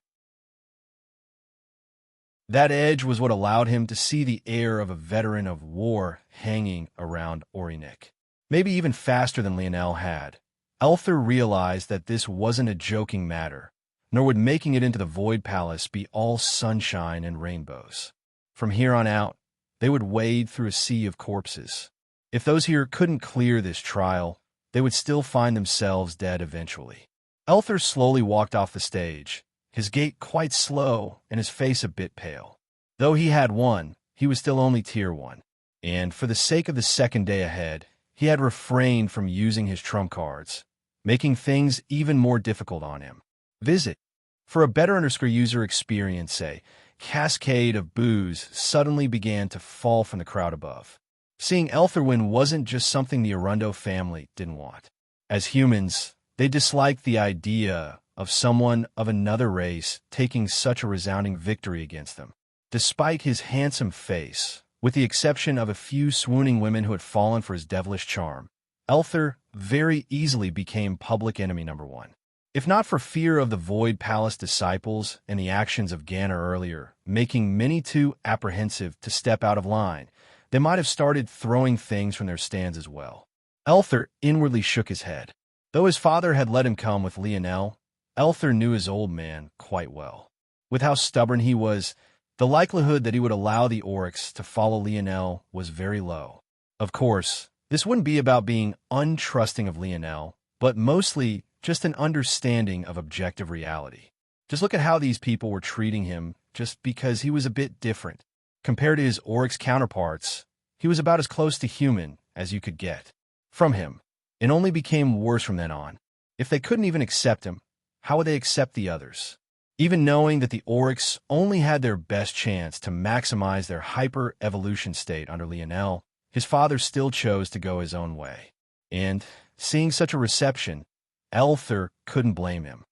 Speaker 1: That edge was what allowed him to see the air of a veteran of war hanging around Orinik. Maybe even faster than Lionel had. Elther realized that this wasn't a joking matter, nor would making it into the Void Palace be all sunshine and rainbows. From here on out, they would wade through a sea of corpses. If those here couldn't clear this trial, they would still find themselves dead eventually. Elther slowly walked off the stage, his gait quite slow and his face a bit pale. Though he had won, he was still only Tier 1, and for the sake of the second day ahead, he had refrained from using his trump cards, making things even more difficult on him. Visit. For a better user experience, a cascade of boos suddenly began to fall from the crowd above. Seeing Elther win wasn't just something the Arundo family didn't want. As humans, they disliked the idea of someone of another race taking such a resounding victory against them. Despite his handsome face, with the exception of a few swooning women who had fallen for his devilish charm, Elther very easily became public enemy number 1. If not for fear of the Void Palace disciples and the actions of Ganner earlier, making many too apprehensive to step out of line, they might have started throwing things from their stands as well. Elther inwardly shook his head. Though his father had let him come with Lionel, Elther knew his old man quite well. With how stubborn he was, the likelihood that he would allow the Oryx to follow Lionel was very low. Of course, this wouldn't be about being untrusting of Lionel, but mostly just an understanding of objective reality. Just look at how these people were treating him just because he was a bit different. Compared to his Oryx counterparts, he was about as close to human as you could get. From him, it only became worse from then on. If they couldn't even accept him, how would they accept the others? Even knowing that the Oryx only had their best chance to maximize their hyper-evolution state under Lionel, his father still chose to go his own way. And, seeing such a reception, Elther couldn't blame him.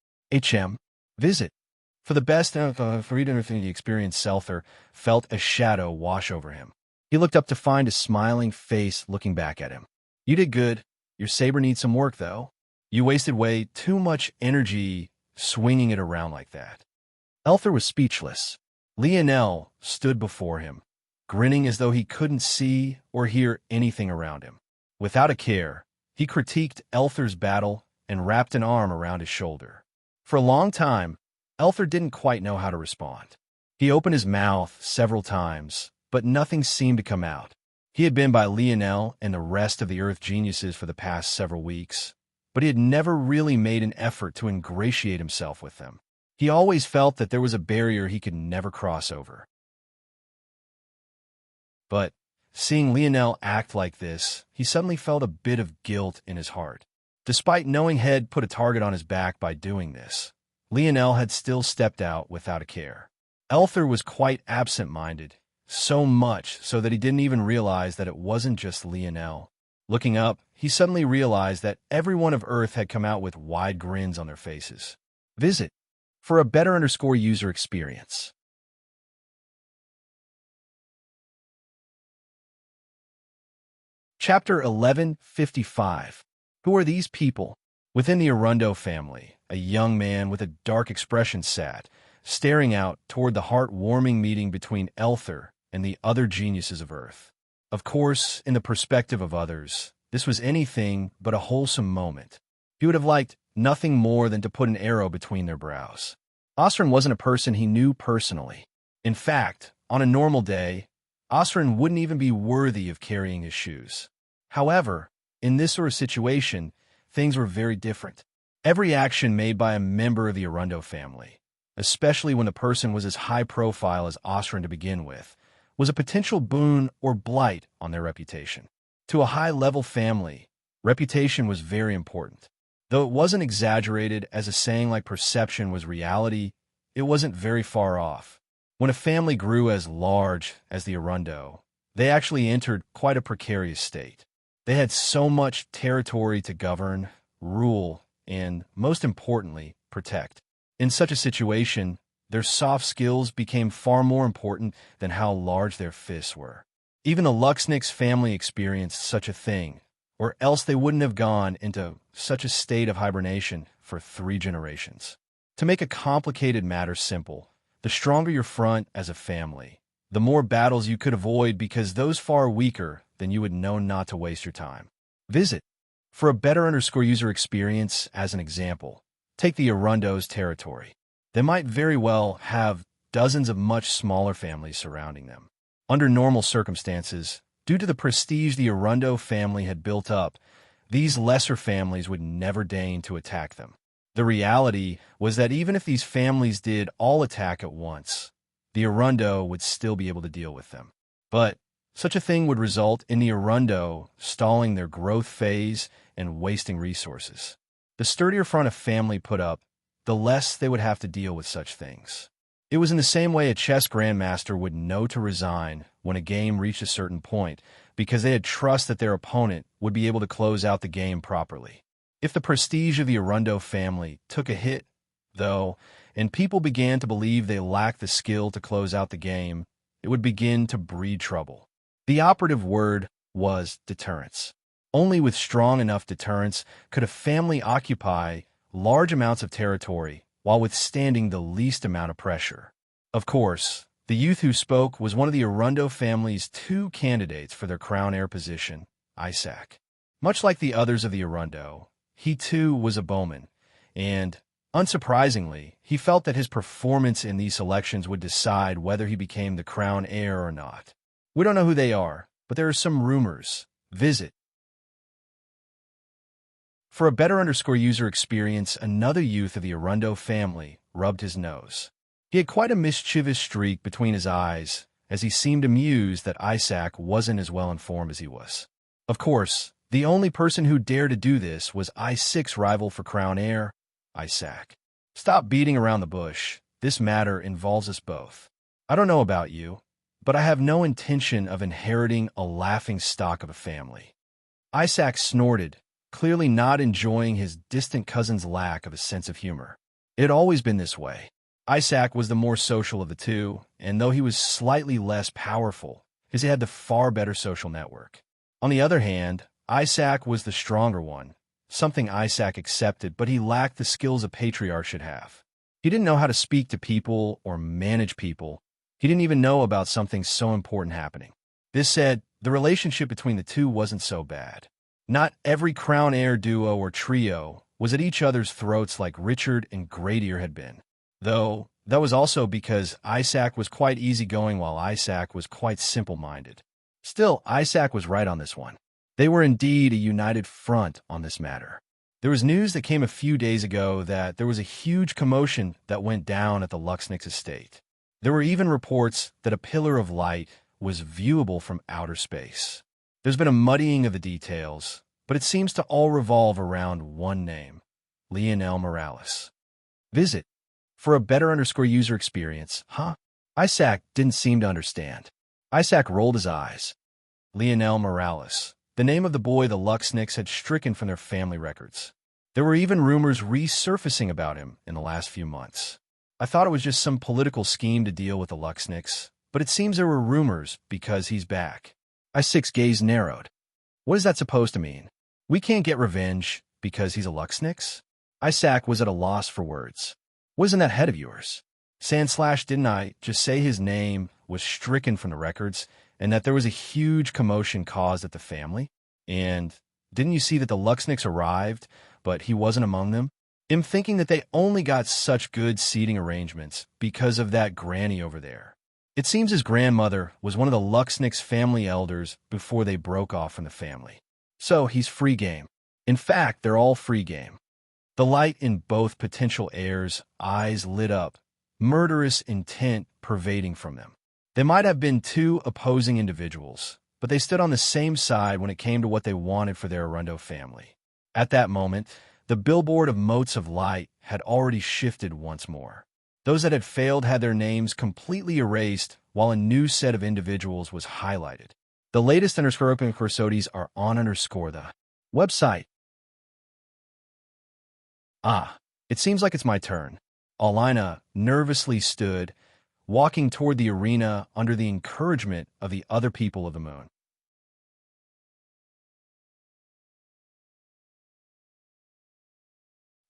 Speaker 1: Visit. For the best the experienced Elther felt a shadow wash over him. He looked up to find a smiling face looking back at him. You did good. Your saber needs some work, though. You wasted way too much energy swinging it around like that. Elther was speechless. Lionel stood before him, grinning as though he couldn't see or hear anything around him. Without a care, he critiqued Elther's battle and wrapped an arm around his shoulder. For a long time, Elther didn't quite know how to respond. He opened his mouth several times, but nothing seemed to come out. He had been by Lionel and the rest of the Earth geniuses for the past several weeks, but he had never really made an effort to ingratiate himself with them. He always felt that there was a barrier he could never cross over. But seeing Lionel act like this, he suddenly felt a bit of guilt in his heart. Despite knowing Head put a target on his back by doing this, Lionel had still stepped out without a care. Elther was quite absent-minded, so much so that he didn't even realize that it wasn't just Lionel. Looking up, he suddenly realized that everyone of Earth had come out with wide grins on their faces. Visit for a better user experience. Chapter 1155. Who are these people? Within the Arundo family, a young man with a dark expression sat, staring out toward the heart-warming meeting between Elther and the other geniuses of Earth. Of course, in the perspective of others, this was anything but a wholesome moment. He would have liked nothing more than to put an arrow between their brows. Osrin wasn't a person he knew personally. In fact, on a normal day, Osrin wouldn't even be worthy of carrying his shoes. However, in this sort of situation, things were very different. Every action made by a member of the Arundo family, especially when the person was as high profile as Osrin to begin with, was a potential boon or blight on their reputation. To a high-level family, reputation was very important. Though it wasn't exaggerated as a saying like perception was reality, it wasn't very far off. When a family grew as large as the Arundo, they actually entered quite a precarious state. They had so much territory to govern, rule, and, most importantly, protect. In such a situation, their soft skills became far more important than how large their fists were. Even the Luxnick's family experienced such a thing, or else they wouldn't have gone into such a state of hibernation for 3 generations. To make a complicated matter simple, the stronger your front as a family, the more battles you could avoid because those far weaker than you would know not to waste your time. Visit for a better user experience as an example. Take the Arundo's territory. They might very well have dozens of much smaller families surrounding them. Under normal circumstances, due to the prestige the Arundo family had built up, these lesser families would never deign to attack them. The reality was that even if these families did all attack at once, the Arundo would still be able to deal with them. But such a thing would result in the Arundo stalling their growth phase and wasting resources. The sturdier front a family put up, the less they would have to deal with such things. It was in the same way a chess grandmaster would know to resign when a game reached a certain point because they had trust that their opponent would be able to close out the game properly. If the prestige of the Arundo family took a hit, though, and people began to believe they lacked the skill to close out the game, it would begin to breed trouble. The operative word was deterrence. Only with strong enough deterrence could a family occupy large amounts of territory while withstanding the least amount of pressure. Of course, the youth who spoke was one of the Arundo family's 2 candidates for their crown heir position, Isaac. Much like the others of the Arundo, he too was a bowman, and, unsurprisingly, he felt that his performance in these selections would decide whether he became the crown heir or not. We don't know who they are, but there are some rumors. Visit for a better user experience. Another youth of the Arundo family rubbed his nose. He had quite a mischievous streak between his eyes, as he seemed amused that Isaac wasn't as well informed as he was. Of course, the only person who dared to do this was I6's rival for crown heir, Isaac. Stop beating around the bush. This matter involves us both. I don't know about you, but I have no intention of inheriting a laughingstock of a family. Isaac snorted, clearly not enjoying his distant cousin's lack of a sense of humor. It had always been this way. Isaac was the more social of the two, and though he was slightly less powerful, he had the far better social network. On the other hand, Isaac was the stronger one, something Isaac accepted, but he lacked the skills a patriarch should have. He didn't know how to speak to people or manage people. He didn't even know about something so important happening. This said, the relationship between the two wasn't so bad. Not every crown heir duo or trio was at each other's throats like Richard and Gradier had been. Though that was also because Isaac was quite easygoing while Isaac was quite simple-minded. Still, Isaac was right on this one. They were indeed a united front on this matter. There was news that came a few days ago that there was a huge commotion that went down at the Luxnix estate. There were even reports that a pillar of light was viewable from outer space. There's been a muddying of the details, but it seems to all revolve around one name, Lionel Morales. Visit. For a better user experience, huh? Isaac didn't seem to understand. Isaac rolled his eyes. Lionel Morales, the name of the boy the Luxnix had stricken from their family records. There were even rumors resurfacing about him in the last few months. I thought it was just some political scheme to deal with the Luxnix, but it seems there were rumors because he's back. Isaac's gaze narrowed. What is that supposed to mean? We can't get revenge because he's a Luxnix? Isaac was at a loss for words. Wasn't that head of yours? Didn't I just say his name was stricken from the records and that there was a huge commotion caused at the family? And didn't you see that the Luxnix arrived, but he wasn't among them? I'm thinking that they only got such good seating arrangements because of that granny over there. It seems his grandmother was one of the Luxnix family elders before they broke off from the family. So he's free game. In fact, they're all free game. The light in both potential heirs' eyes lit up, murderous intent pervading from them. They might have been two opposing individuals, but they stood on the same side when it came to what they wanted for their Arundo family. At that moment, the billboard of motes of light had already shifted once more. Those that had failed had their names completely erased, while a new set of individuals was highlighted. The latest open Corsodis are on the website. It seems like it's my turn. Alina nervously stood, walking toward the arena under the encouragement of the other people of the moon.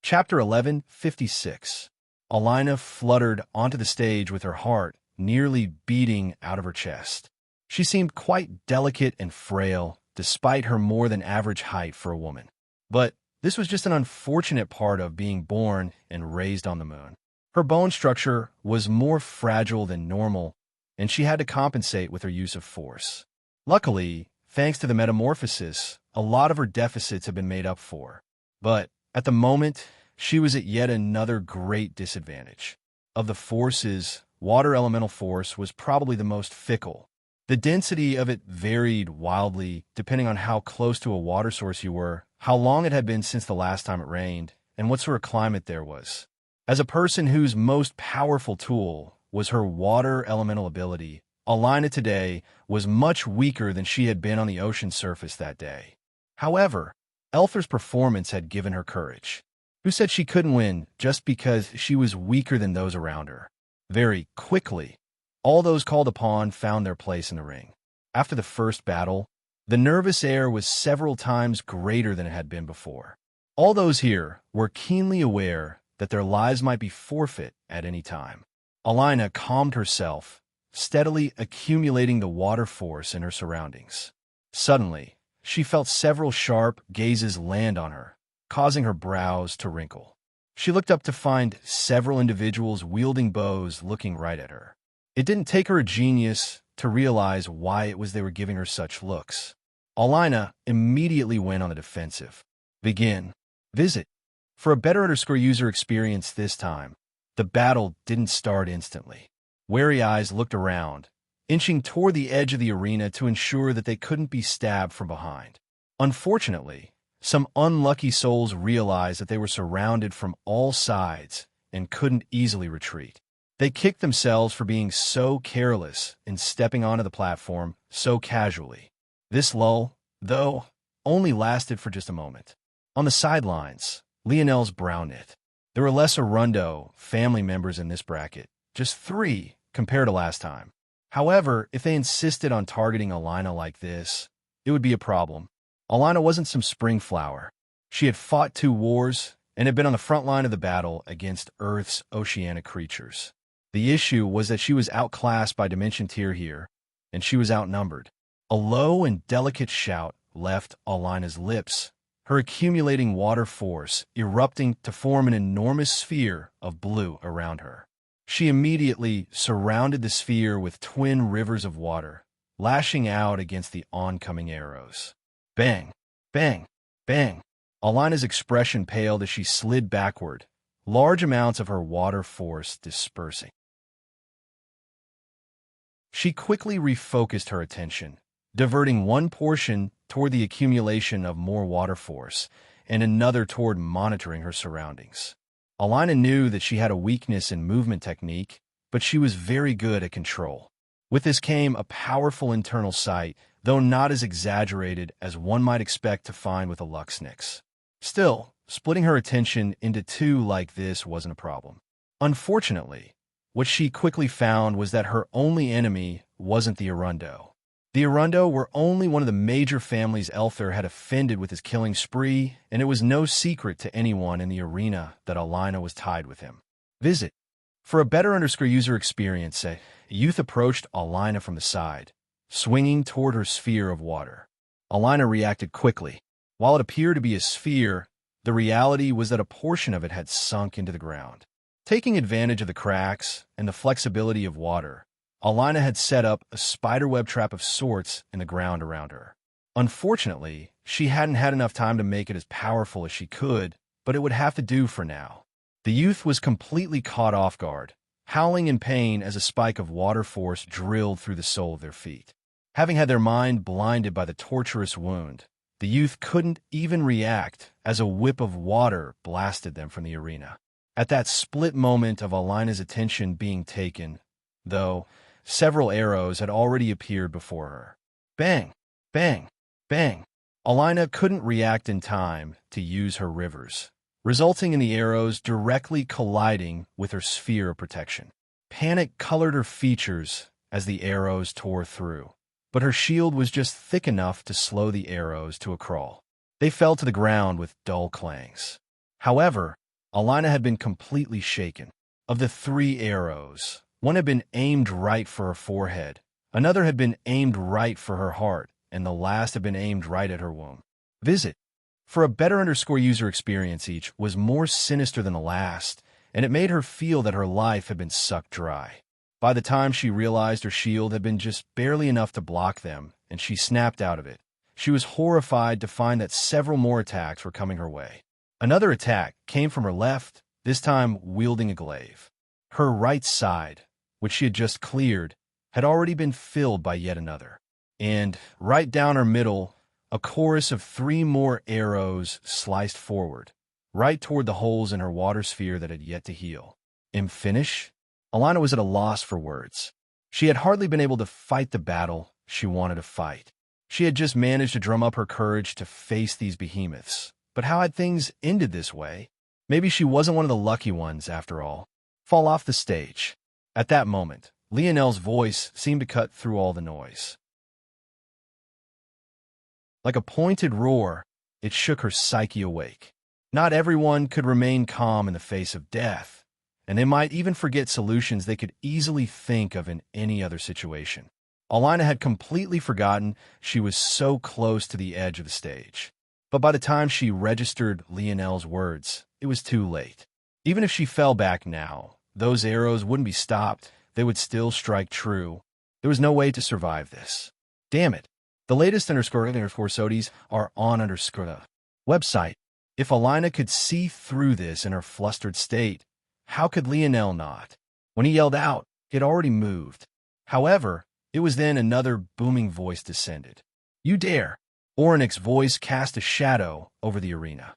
Speaker 1: Chapter 11:56. Alina fluttered onto the stage with her heart nearly beating out of her chest. She seemed quite delicate and frail, despite her more than average height for a woman. But this was just an unfortunate part of being born and raised on the moon. Her bone structure was more fragile than normal, and she had to compensate with her use of force. Luckily, thanks to the metamorphosis, a lot of her deficits have been made up for. But at the moment, she was at yet another great disadvantage. Of the forces, water elemental force was probably the most fickle. The density of it varied wildly depending on how close to a water source you were, how long it had been since the last time it rained, and what sort of climate there was. As a person whose most powerful tool was her water elemental ability, Alina today was much weaker than she had been on the ocean surface that day. However, Elther's performance had given her courage. Who said she couldn't win just because she was weaker than those around her? Very quickly, all those called upon found their place in the ring. After the first battle, the nervous air was several times greater than it had been before. All those here were keenly aware that their lives might be forfeit at any time. Alina calmed herself, steadily accumulating the water force in her surroundings. Suddenly, she felt several sharp gazes land on her, causing her brows to wrinkle. She looked up to find several individuals wielding bows looking right at her. It didn't take her a genius to realize why it was they were giving her such looks. Alina immediately went on the defensive. Begin. Visit. For a better user experience this time, the battle didn't start instantly. Wary eyes looked around, inching toward the edge of the arena to ensure that they couldn't be stabbed from behind. Unfortunately, some unlucky souls realized that they were surrounded from all sides and couldn't easily retreat. They kicked themselves for being so careless in stepping onto the platform so casually. This lull, though, only lasted for just a moment. On the sidelines, Lionel's brow knit. There were less Arundo family members in this bracket, just 3 compared to last time. However, if they insisted on targeting Alina like this, it would be a problem. Alina wasn't some spring flower. She had fought 2 wars and had been on the front line of the battle against Earth's oceanic creatures. The issue was that she was outclassed by Dimension Tier here, and she was outnumbered. A low and delicate shout left Alina's lips, her accumulating water force erupting to form an enormous sphere of blue around her. She immediately surrounded the sphere with twin rivers of water, lashing out against the oncoming arrows. Bang! Bang! Bang! Alina's expression paled as she slid backward, large amounts of her water force dispersing. She quickly refocused her attention, diverting one portion toward the accumulation of more water force and another toward monitoring her surroundings. Alina knew that she had a weakness in movement technique, but she was very good at control. With this came a powerful internal sight, though not as exaggerated as one might expect to find with a Luxnix. Still, splitting her attention into two like this wasn't a problem. Unfortunately, what she quickly found was that her only enemy wasn't the Arundo. The Arundo were only one of the major families Elther had offended with his killing spree, and it was no secret to anyone in the arena that Alina was tied with him. Visit. For a better user experience, a youth approached Alina from the side, swinging toward her sphere of water. Alina reacted quickly. While it appeared to be a sphere, the reality was that a portion of it had sunk into the ground. Taking advantage of the cracks and the flexibility of water, Alina had set up a spiderweb trap of sorts in the ground around her. Unfortunately, she hadn't had enough time to make it as powerful as she could, but it would have to do for now. The youth was completely caught off guard, howling in pain as a spike of water force drilled through the sole of their feet. Having had their mind blinded by the torturous wound, the youth couldn't even react as a whip of water blasted them from the arena. At that split moment of Alina's attention being taken, though, several arrows had already appeared before her. Bang! Bang! Bang! Alina couldn't react in time to use her rivers, resulting in the arrows directly colliding with her sphere of protection. Panic colored her features as the arrows tore through, but her shield was just thick enough to slow the arrows to a crawl. They fell to the ground with dull clangs. However, Alina had been completely shaken. Of the 3 arrows, one had been aimed right for her forehead, another had been aimed right for her heart, and the last had been aimed right at her womb. Visit. For a better user experience, each was more sinister than the last, and it made her feel that her life had been sucked dry. By the time she realized her shield had been just barely enough to block them, and she snapped out of it, she was horrified to find that several more attacks were coming her way. Another attack came from her left, this time wielding a glaive. Her right side, which she had just cleared, had already been filled by yet another. And right down her middle, a chorus of 3 more arrows sliced forward, right toward the holes in her water sphere that had yet to heal. Finish? Alina was at a loss for words. She had hardly been able to fight the battle she wanted to fight. She had just managed to drum up her courage to face these behemoths. But how had things ended this way? Maybe she wasn't one of the lucky ones, after all. Fall off the stage. At that moment, Lionel's voice seemed to cut through all the noise. Like a pointed roar, it shook her psyche awake. Not everyone could remain calm in the face of death, and they might even forget solutions they could easily think of in any other situation. Alina had completely forgotten she was so close to the edge of the stage. But by the time she registered Lionel's words, it was too late. Even if she fell back now, those arrows wouldn't be stopped. They would still strike true. There was no way to survive this. Damn it. The latest _SODIs are on the website. If Alina could see through this in her flustered state, how could Lionel not? When he yelled out, he had already moved. However, it was then another booming voice descended. You dare! Ornik's voice cast a shadow over the arena.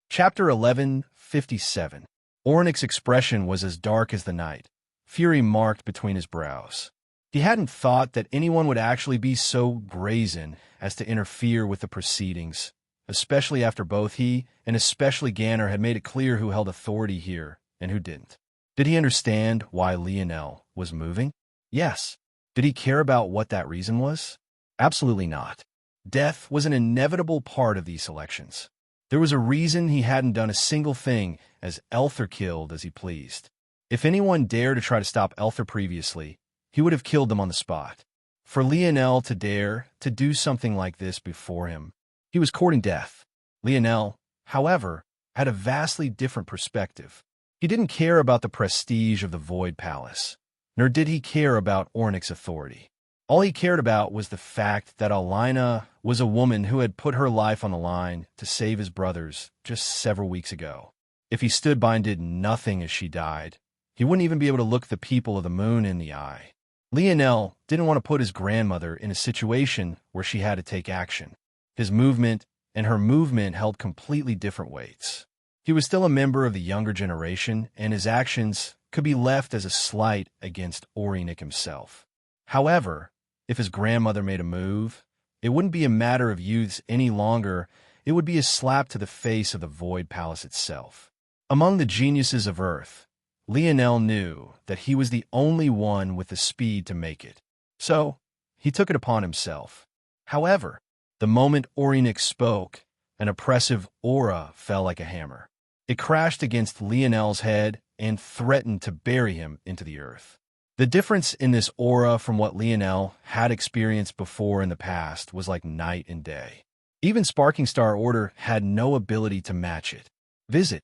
Speaker 1: Chapter 11:57. Ornik's expression was as dark as the night, fury marked between his brows. He hadn't thought that anyone would actually be so brazen as to interfere with the proceedings, especially after both he and especially Ganner had made it clear who held authority here and who didn't. Did he understand why Lionel was moving? Yes. Did he care about what that reason was? Absolutely not. Death was an inevitable part of these elections. There was a reason he hadn't done a single thing as Elther killed as he pleased. If anyone dared to try to stop Elther previously, he would have killed them on the spot. For Lionel to dare to do something like this before him, he was courting death. Lionel, however, had a vastly different perspective. He didn't care about the prestige of the Void Palace, nor did he care about Ornyx's authority. All he cared about was the fact that Alina was a woman who had put her life on the line to save his brothers just several weeks ago. If he stood by and did nothing as she died, he wouldn't even be able to look the people of the moon in the eye. Lionel didn't want to put his grandmother in a situation where she had to take action. His movement and her movement held completely different weights. He was still a member of the younger generation, and his actions could be left as a slight against Ornyx himself. However, if his grandmother made a move, it wouldn't be a matter of youths any longer. It would be a slap to the face of the Void Palace itself. Among the geniuses of Earth, Lionel knew that he was the only one with the speed to make it. So, he took it upon himself. However, the moment Ornyx spoke, an oppressive aura fell like a hammer. It crashed against Lionel's head and threatened to bury him into the earth. The difference in this aura from what Lionel had experienced before in the past was like night and day. Even Sparking Star Order had no ability to match it. Visit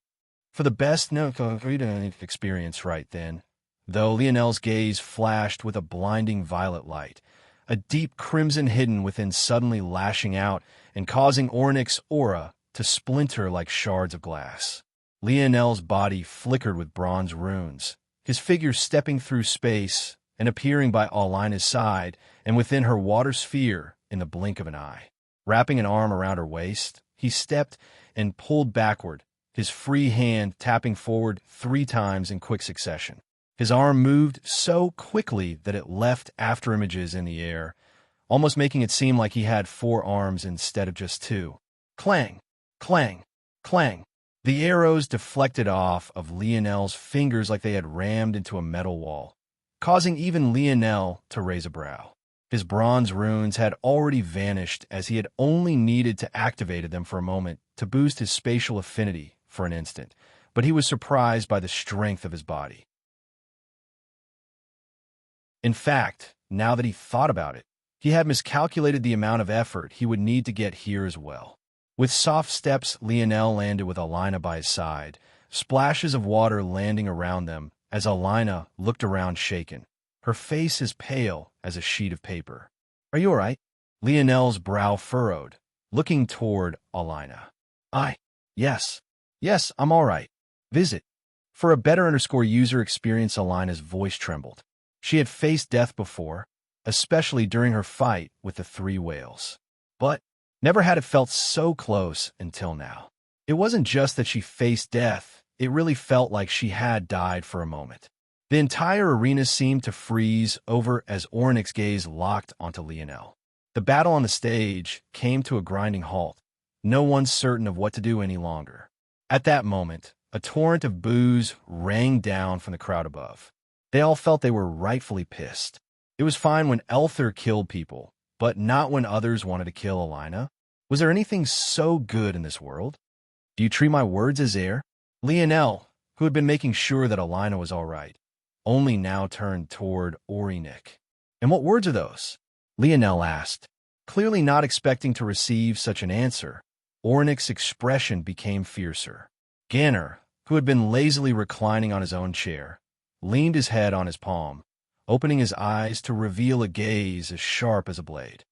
Speaker 1: for the best experience right then, though Lionel's gaze flashed with a blinding violet light, a deep crimson hidden within suddenly lashing out and causing Ornyx's aura to splinter like shards of glass. Lionel's body flickered with bronze runes, his figure stepping through space and appearing by Alina's side and within her water sphere in the blink of an eye. Wrapping an arm around her waist, he stepped and pulled backward, his free hand tapping forward 3 times in quick succession. His arm moved so quickly that it left afterimages in the air, almost making it seem like he had 4 arms instead of just 2. Clang! Clang! Clang! The arrows deflected off of Lionel's fingers like they had rammed into a metal wall, causing even Lionel to raise a brow. His bronze runes had already vanished as he had only needed to activate them for a moment to boost his spatial affinity for an instant, but he was surprised by the strength of his body. In fact, now that he thought about it, he had miscalculated the amount of effort he would need to get here as well. With soft steps, Lionel landed with Alina by his side, splashes of water landing around them as Alina looked around shaken. Her face as pale as a sheet of paper. "Are you all right?" Lionel's brow furrowed, looking toward Alina. Yes, I'm all right. Visit. For a better user experience, Alina's voice trembled. She had faced death before, especially during her fight with the 3 whales. But never had it felt so close until now. It wasn't just that she faced death, it really felt like she had died for a moment. The entire arena seemed to freeze over as Ornyx's gaze locked onto Lionel. The battle on the stage came to a grinding halt, no one certain of what to do any longer. At that moment, a torrent of boos rang down from the crowd above. They all felt they were rightfully pissed. It was fine when Elther killed people, but not when others wanted to kill Alina. Was there anything so good in this world? Do you treat my words as air? Lionel, who had been making sure that Alina was all right, only now turned toward Ornyx. "And what words are those?" Lionel asked, clearly not expecting to receive such an answer. Ornyx's expression became fiercer. Ganner, who had been lazily reclining on his own chair, leaned his head on his palm, opening his eyes to reveal a gaze as sharp as a blade.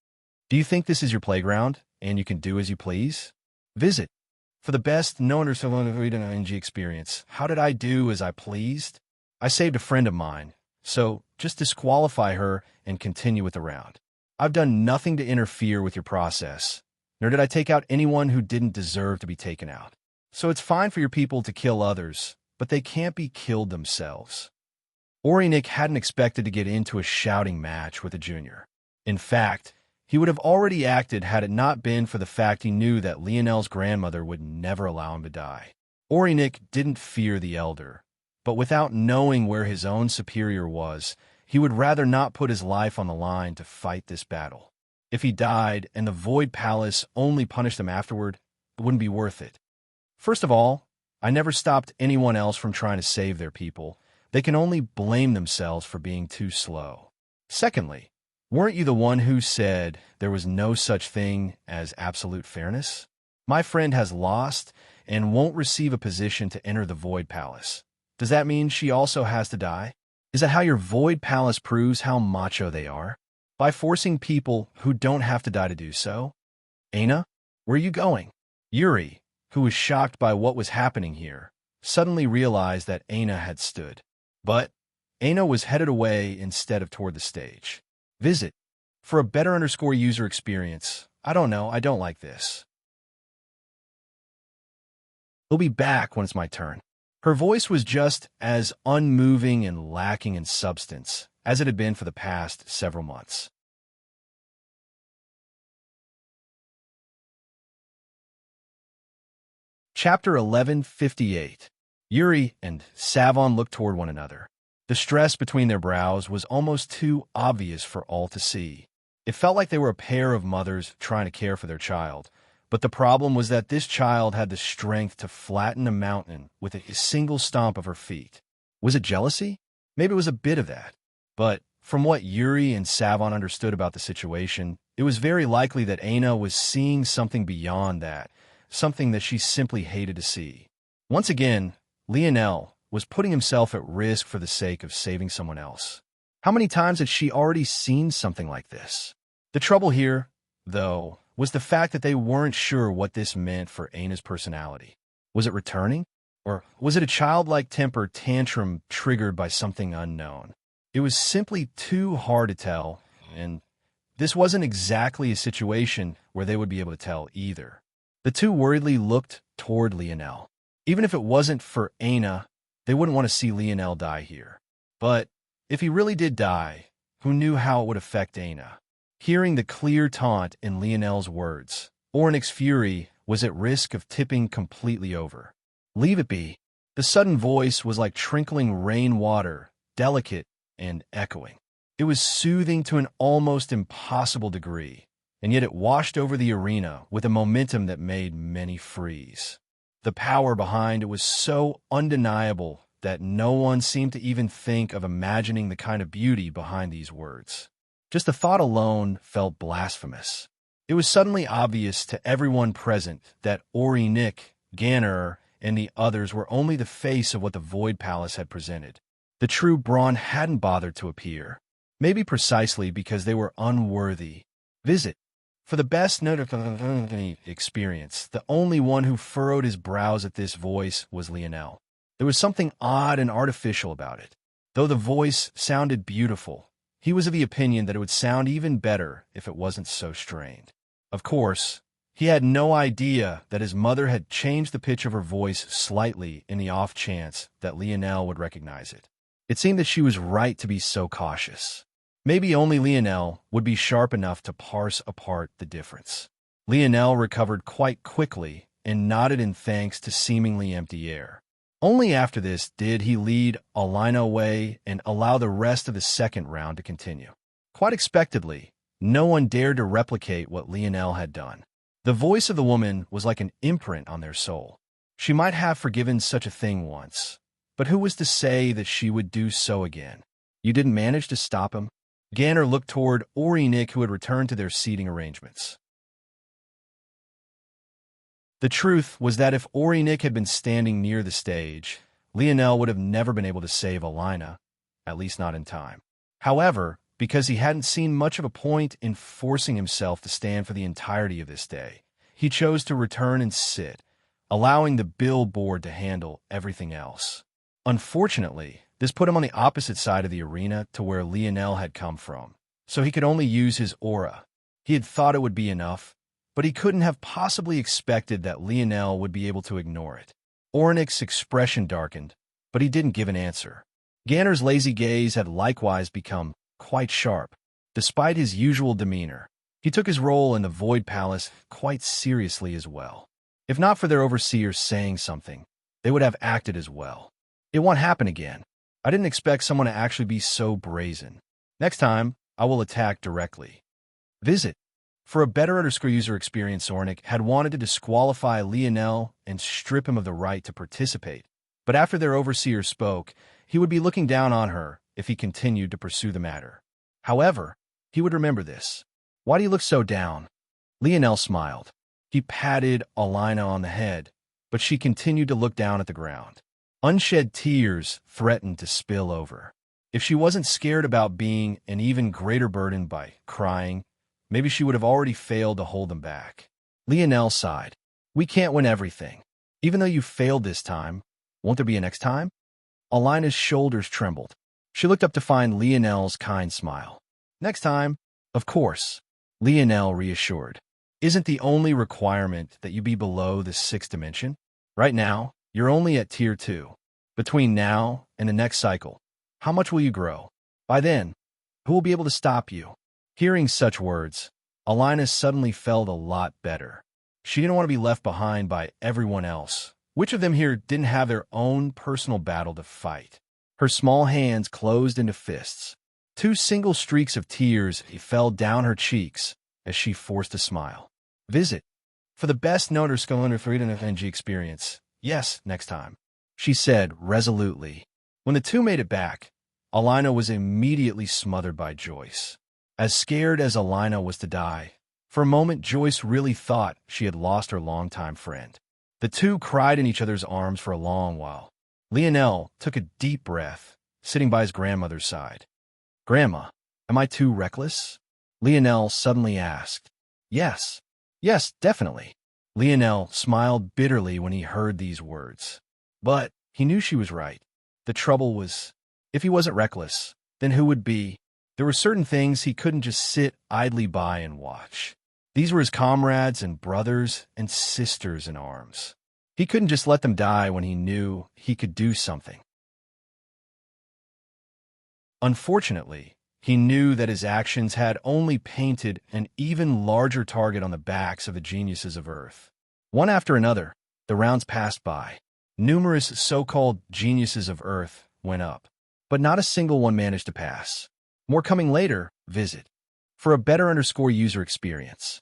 Speaker 1: "Do you think this is your playground, and you can do as you please? Visit. For the best no-NG experience, how did I do as I pleased? I saved a friend of mine, so just disqualify her and continue with the round. I've done nothing to interfere with your process, nor did I take out anyone who didn't deserve to be taken out. So it's fine for your people to kill others, but they can't be killed themselves." Ornyx hadn't expected to get into a shouting match with a junior. In fact, he would have already acted had it not been for the fact he knew that Lionel's grandmother would never allow him to die. Ornyx didn't fear the elder, but without knowing where his own superior was, he would rather not put his life on the line to fight this battle. If he died and the Void Palace only punished him afterward, it wouldn't be worth it. First of all, I never stopped anyone else from trying to save their people. They can only blame themselves for being too slow. Secondly, Weren't you the one who said there was no such thing as absolute fairness? My friend has lost and won't receive a position to enter the Void Palace. Does that mean she also has to die? Is that how your Void Palace proves how macho they are? By forcing people who don't have to die to do so? Aina, where are you going? Yuri, who was shocked by what was happening here, suddenly realized that Aina had stood. But Aina was headed away instead of toward the stage. Visit. For a better user experience. I don't know, I don't like this. He'll be back when it's my turn. Her voice was just as unmoving and lacking in substance as it had been for the past several months. Chapter 1158. Yuri and Savon looked toward one another. The stress between their brows was almost too obvious for all to see. It felt like they were a pair of mothers trying to care for their child. But the problem was that this child had the strength to flatten a mountain with a single stomp of her feet. Was it jealousy? Maybe it was a bit of that. But from what Yuri and Savon understood about the situation, it was very likely that Aina was seeing something beyond that, something that she simply hated to see. Once again, Lionel was putting himself at risk for the sake of saving someone else. How many times had she already seen something like this? The trouble here, though, was the fact that they weren't sure what this meant for Aina's personality. Was it returning? Or was it a childlike temper tantrum triggered by something unknown? It was simply too hard to tell, and this wasn't exactly a situation where they would be able to tell either. The two worriedly looked toward Lionel. Even if it wasn't for Aina, they wouldn't want to see Lionel die here. But if he really did die, who knew how it would affect Aina? Hearing the clear taunt in Lionel's words, Ornik's fury was at risk of tipping completely over. Leave it be. The sudden voice was like trickling rainwater, delicate and echoing. It was soothing to an almost impossible degree, and yet it washed over the arena with a momentum that made many freeze. The power behind it was so undeniable that no one seemed to even think of imagining the kind of beauty behind these words. Just the thought alone felt blasphemous. It was suddenly obvious to everyone present that Nick, Ganner, and the others were only the face of what the Void Palace had presented. The true Brawn hadn't bothered to appear, maybe precisely because they were unworthy. Visit. For the best experience, the only one who furrowed his brows at this voice was Lionel. There was something odd and artificial about it. Though the voice sounded beautiful, he was of the opinion that it would sound even better if it wasn't so strained. Of course, he had no idea that his mother had changed the pitch of her voice slightly in the off chance that Lionel would recognize it. It seemed that she was right to be so cautious. Maybe only Lionel would be sharp enough to parse apart the difference. Lionel recovered quite quickly and nodded in thanks to seemingly empty air. Only after this did he lead Alina away and allow the rest of the second round to continue. Quite expectedly, no one dared to replicate what Lionel had done. The voice of the woman was like an imprint on their soul. She might have forgiven such a thing once, but who was to say that she would do so again? You didn't manage to stop him? Ganner looked toward Nick, who had returned to their seating arrangements. The truth was that if Nick had been standing near the stage, Lionel would have never been able to save Alina, at least not in time. However, because he hadn't seen much of a point in forcing himself to stand for the entirety of this day, he chose to return and sit, allowing the billboard to handle everything else. Unfortunately, this put him on the opposite side of the arena to where Lionel had come from, so he could only use his aura. He had thought it would be enough, but he couldn't have possibly expected that Lionel would be able to ignore it. Ornik's expression darkened, but he didn't give an answer. Ganner's lazy gaze had likewise become quite sharp. Despite his usual demeanor, he took his role in the Void Palace quite seriously as well. If not for their overseers saying something, they would have acted as well. It won't happen again. I didn't expect someone to actually be so brazen. Next time, I will attack directly. Visit. For a better user experience, Ornik had wanted to disqualify Lionel and strip him of the right to participate. But after their overseer spoke, he would be looking down on her if he continued to pursue the matter. However, He would remember this. Why do you look so down? Lionel smiled. He patted Alina on the head, but she continued to look down at the ground. Unshed tears threatened to spill over. If she wasn't scared about being an even greater burden by crying, maybe she would have already failed to hold them back. Lionel sighed. We can't win everything. Even though you failed this time, won't there be a next time? Alina's shoulders trembled. She looked up to find Lionel's kind smile. Next time, of course, Lionel reassured. Isn't the only requirement that you be below the sixth dimension? Right now, you're only at tier 2. Between now and the next cycle, how much will you grow? By then, who will be able to stop you? Hearing such words, Alina suddenly felt a lot better. She didn't want to be left behind by everyone else. Which of them here didn't have their own personal battle to fight? Her small hands closed into fists. 2 single streaks of tears fell down her cheeks as she forced a smile. Visit. For the best known scholar freedom of NG experience. Yes, next time, she said resolutely. When the two made it back, Alina was immediately smothered by Joyce. As scared as Alina was to die, for a moment Joyce really thought she had lost her longtime friend. The two cried in each other's arms for a long while. Lionel took a deep breath, sitting by his grandmother's side. Grandma, am I too reckless? Lionel suddenly asked. Yes, definitely. Lionel smiled bitterly when he heard these words. But he knew she was right. The trouble was, if he wasn't reckless, then who would be? There were certain things he couldn't just sit idly by and watch. These were his comrades and brothers and sisters in arms. He couldn't just let them die when he knew he could do something. Unfortunately, he knew that his actions had only painted an even larger target on the backs of the geniuses of Earth. One after another, the rounds passed by. Numerous so-called geniuses of Earth went up, but not a single one managed to pass. More coming later, visit. For a better user experience.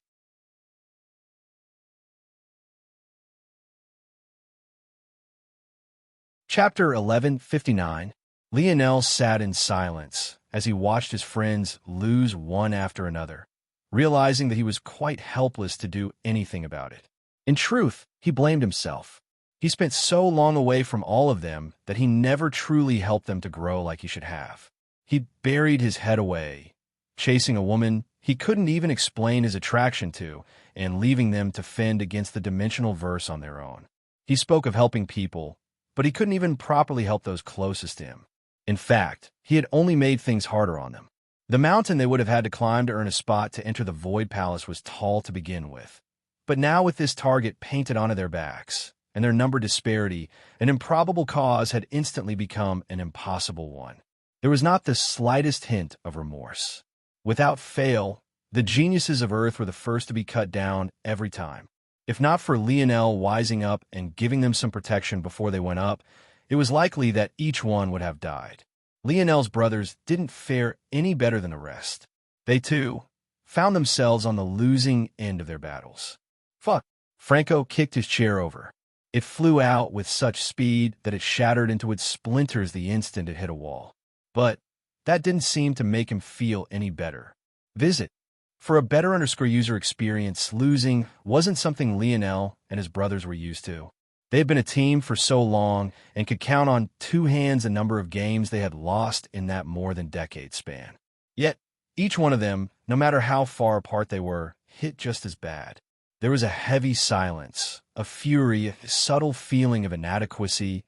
Speaker 1: Chapter 1159. Lionel sat in silence as he watched his friends lose one after another, realizing that he was quite helpless to do anything about it. In truth, he blamed himself. He spent so long away from all of them that he never truly helped them to grow like he should have. He buried his head away, chasing a woman he couldn't even explain his attraction to, and leaving them to fend against the dimensional verse on their own. He spoke of helping people, but he couldn't even properly help those closest to him. In fact, he had only made things harder on them. The mountain they would have had to climb to earn a spot to enter the Void Palace was tall to begin with. But now with this target painted onto their backs, and their number disparity, an improbable cause had instantly become an impossible one. There was not the slightest hint of remorse. Without fail, the geniuses of Earth were the first to be cut down every time. If not for Lionel wising up and giving them some protection before they went up, it was likely that each one would have died. Lionel's brothers didn't fare any better than the rest. They, too, found themselves on the losing end of their battles. Fuck! Franco kicked his chair over. It flew out with such speed that it shattered into its splinters the instant it hit a wall. But that didn't seem to make him feel any better. Visit. For a better user experience, losing wasn't something Lionel and his brothers were used to. They had been a team for so long and could count on 2 hands the number of games they had lost in that more than decade span. Yet, each one of them, no matter how far apart they were, hit just as bad. There was a heavy silence, a fury, a subtle feeling of inadequacy.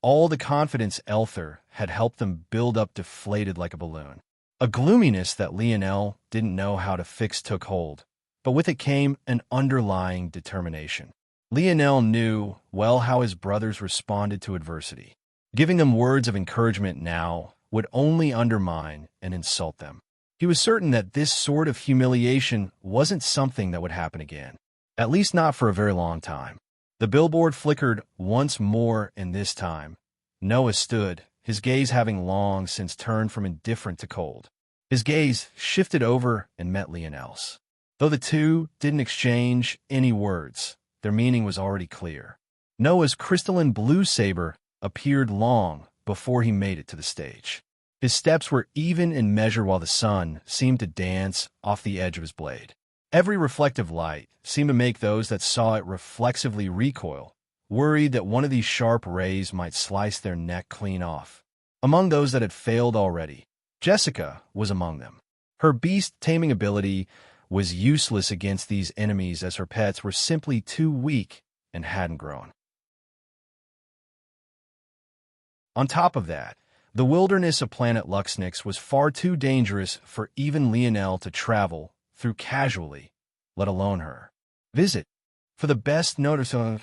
Speaker 1: All the confidence Elther had helped them build up deflated like a balloon. A gloominess that Lionel didn't know how to fix took hold, but with it came an underlying determination. Lionel knew well how his brothers responded to adversity. Giving them words of encouragement now would only undermine and insult them. He was certain that this sort of humiliation wasn't something that would happen again, at least not for a very long time. The billboard flickered once more, and this time, Noah stood, his gaze having long since turned from indifferent to cold. His gaze shifted over and met Lionel's. Though the two didn't exchange any words, their meaning was already clear. Noah's crystalline blue saber appeared long before he made it to the stage. His steps were even and measured while the sun seemed to dance off the edge of his blade. Every reflective light seemed to make those that saw it reflexively recoil, worried that one of these sharp rays might slice their neck clean off. Among those that had failed already, Jessica was among them. Her beast-taming ability was useless against these enemies as her pets were simply too weak and hadn't grown. On top of that, the wilderness of planet Luxnix was far too dangerous for even Lionel to travel through casually, let alone her. Visit. For the best noticeable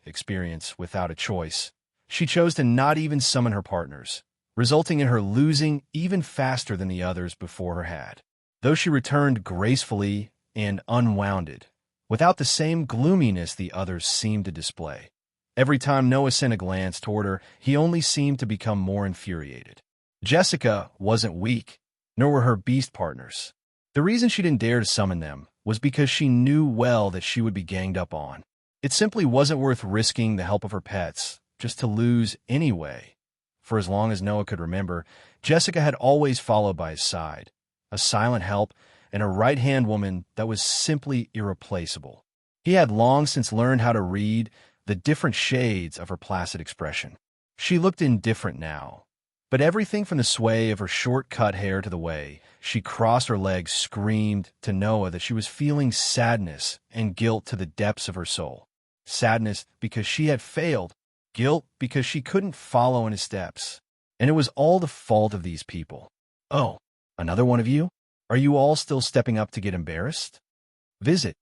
Speaker 1: experience without a choice, she chose to not even summon her partners, resulting in her losing even faster than the others before her had. Though she returned gracefully and unwounded, without the same gloominess the others seemed to display. Every time Noah sent a glance toward her, he only seemed to become more infuriated. Jessica wasn't weak, nor were her beast partners. The reason she didn't dare to summon them was because she knew well that she would be ganged up on. It simply wasn't worth risking the help of her pets, just to lose anyway. For as long as Noah could remember, Jessica had always followed by his side, a silent help and a right-hand woman that was simply irreplaceable. He had long since learned how to read the different shades of her placid expression. She looked indifferent now, but everything from the sway of her short-cut hair to the way she crossed her legs screamed to Noah that she was feeling sadness and guilt to the depths of her soul. Sadness because she had failed, guilt because she couldn't follow in his steps. And it was all the fault of these people. Oh, another one of you? Are you all still stepping up to get embarrassed? Visit.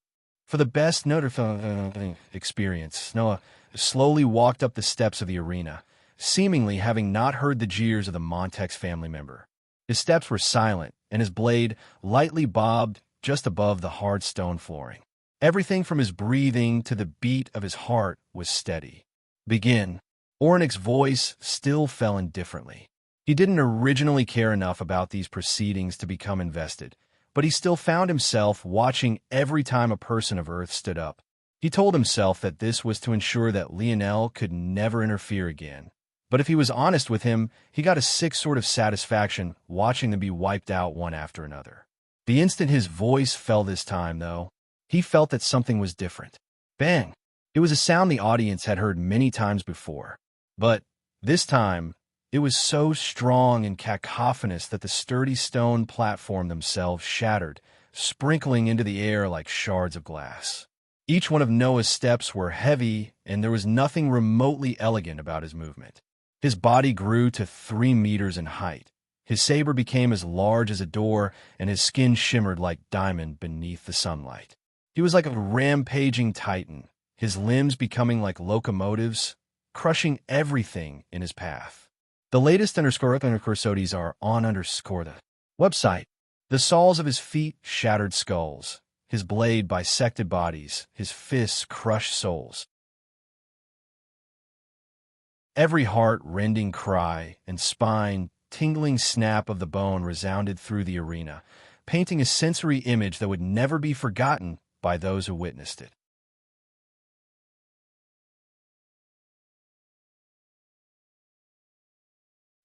Speaker 1: For the best notification experience, Noah slowly walked up the steps of the arena, seemingly having not heard the jeers of the Montex family member. His steps were silent, and his blade lightly bobbed just above the hard stone flooring. Everything from his breathing to the beat of his heart was steady. Begin. Ornik's voice still fell indifferently. He didn't originally care enough about these proceedings to become invested, but he still found himself watching every time a person of Earth stood up. He told himself that this was to ensure that Lionel could never interfere again. But if he was honest with him, he got a sick sort of satisfaction watching them be wiped out one after another. The instant his voice fell this time, though, he felt that something was different. Bang! It was a sound the audience had heard many times before. But this time, it was so strong and cacophonous that the sturdy stone platform themselves shattered, sprinkling into the air like shards of glass. Each one of Noah's steps were heavy, and there was nothing remotely elegant about his movement. His body grew to 3 meters in height. His saber became as large as a door, and his skin shimmered like diamond beneath the sunlight. He was like a rampaging titan, his limbs becoming like locomotives, crushing everything in his path. The latest underscores are on the website. The soles of his feet shattered skulls, his blade bisected bodies, his fists crushed souls. Every heart-rending cry and spine-tingling snap of the bone resounded through the arena, painting a sensory image that would never be forgotten by those who witnessed it.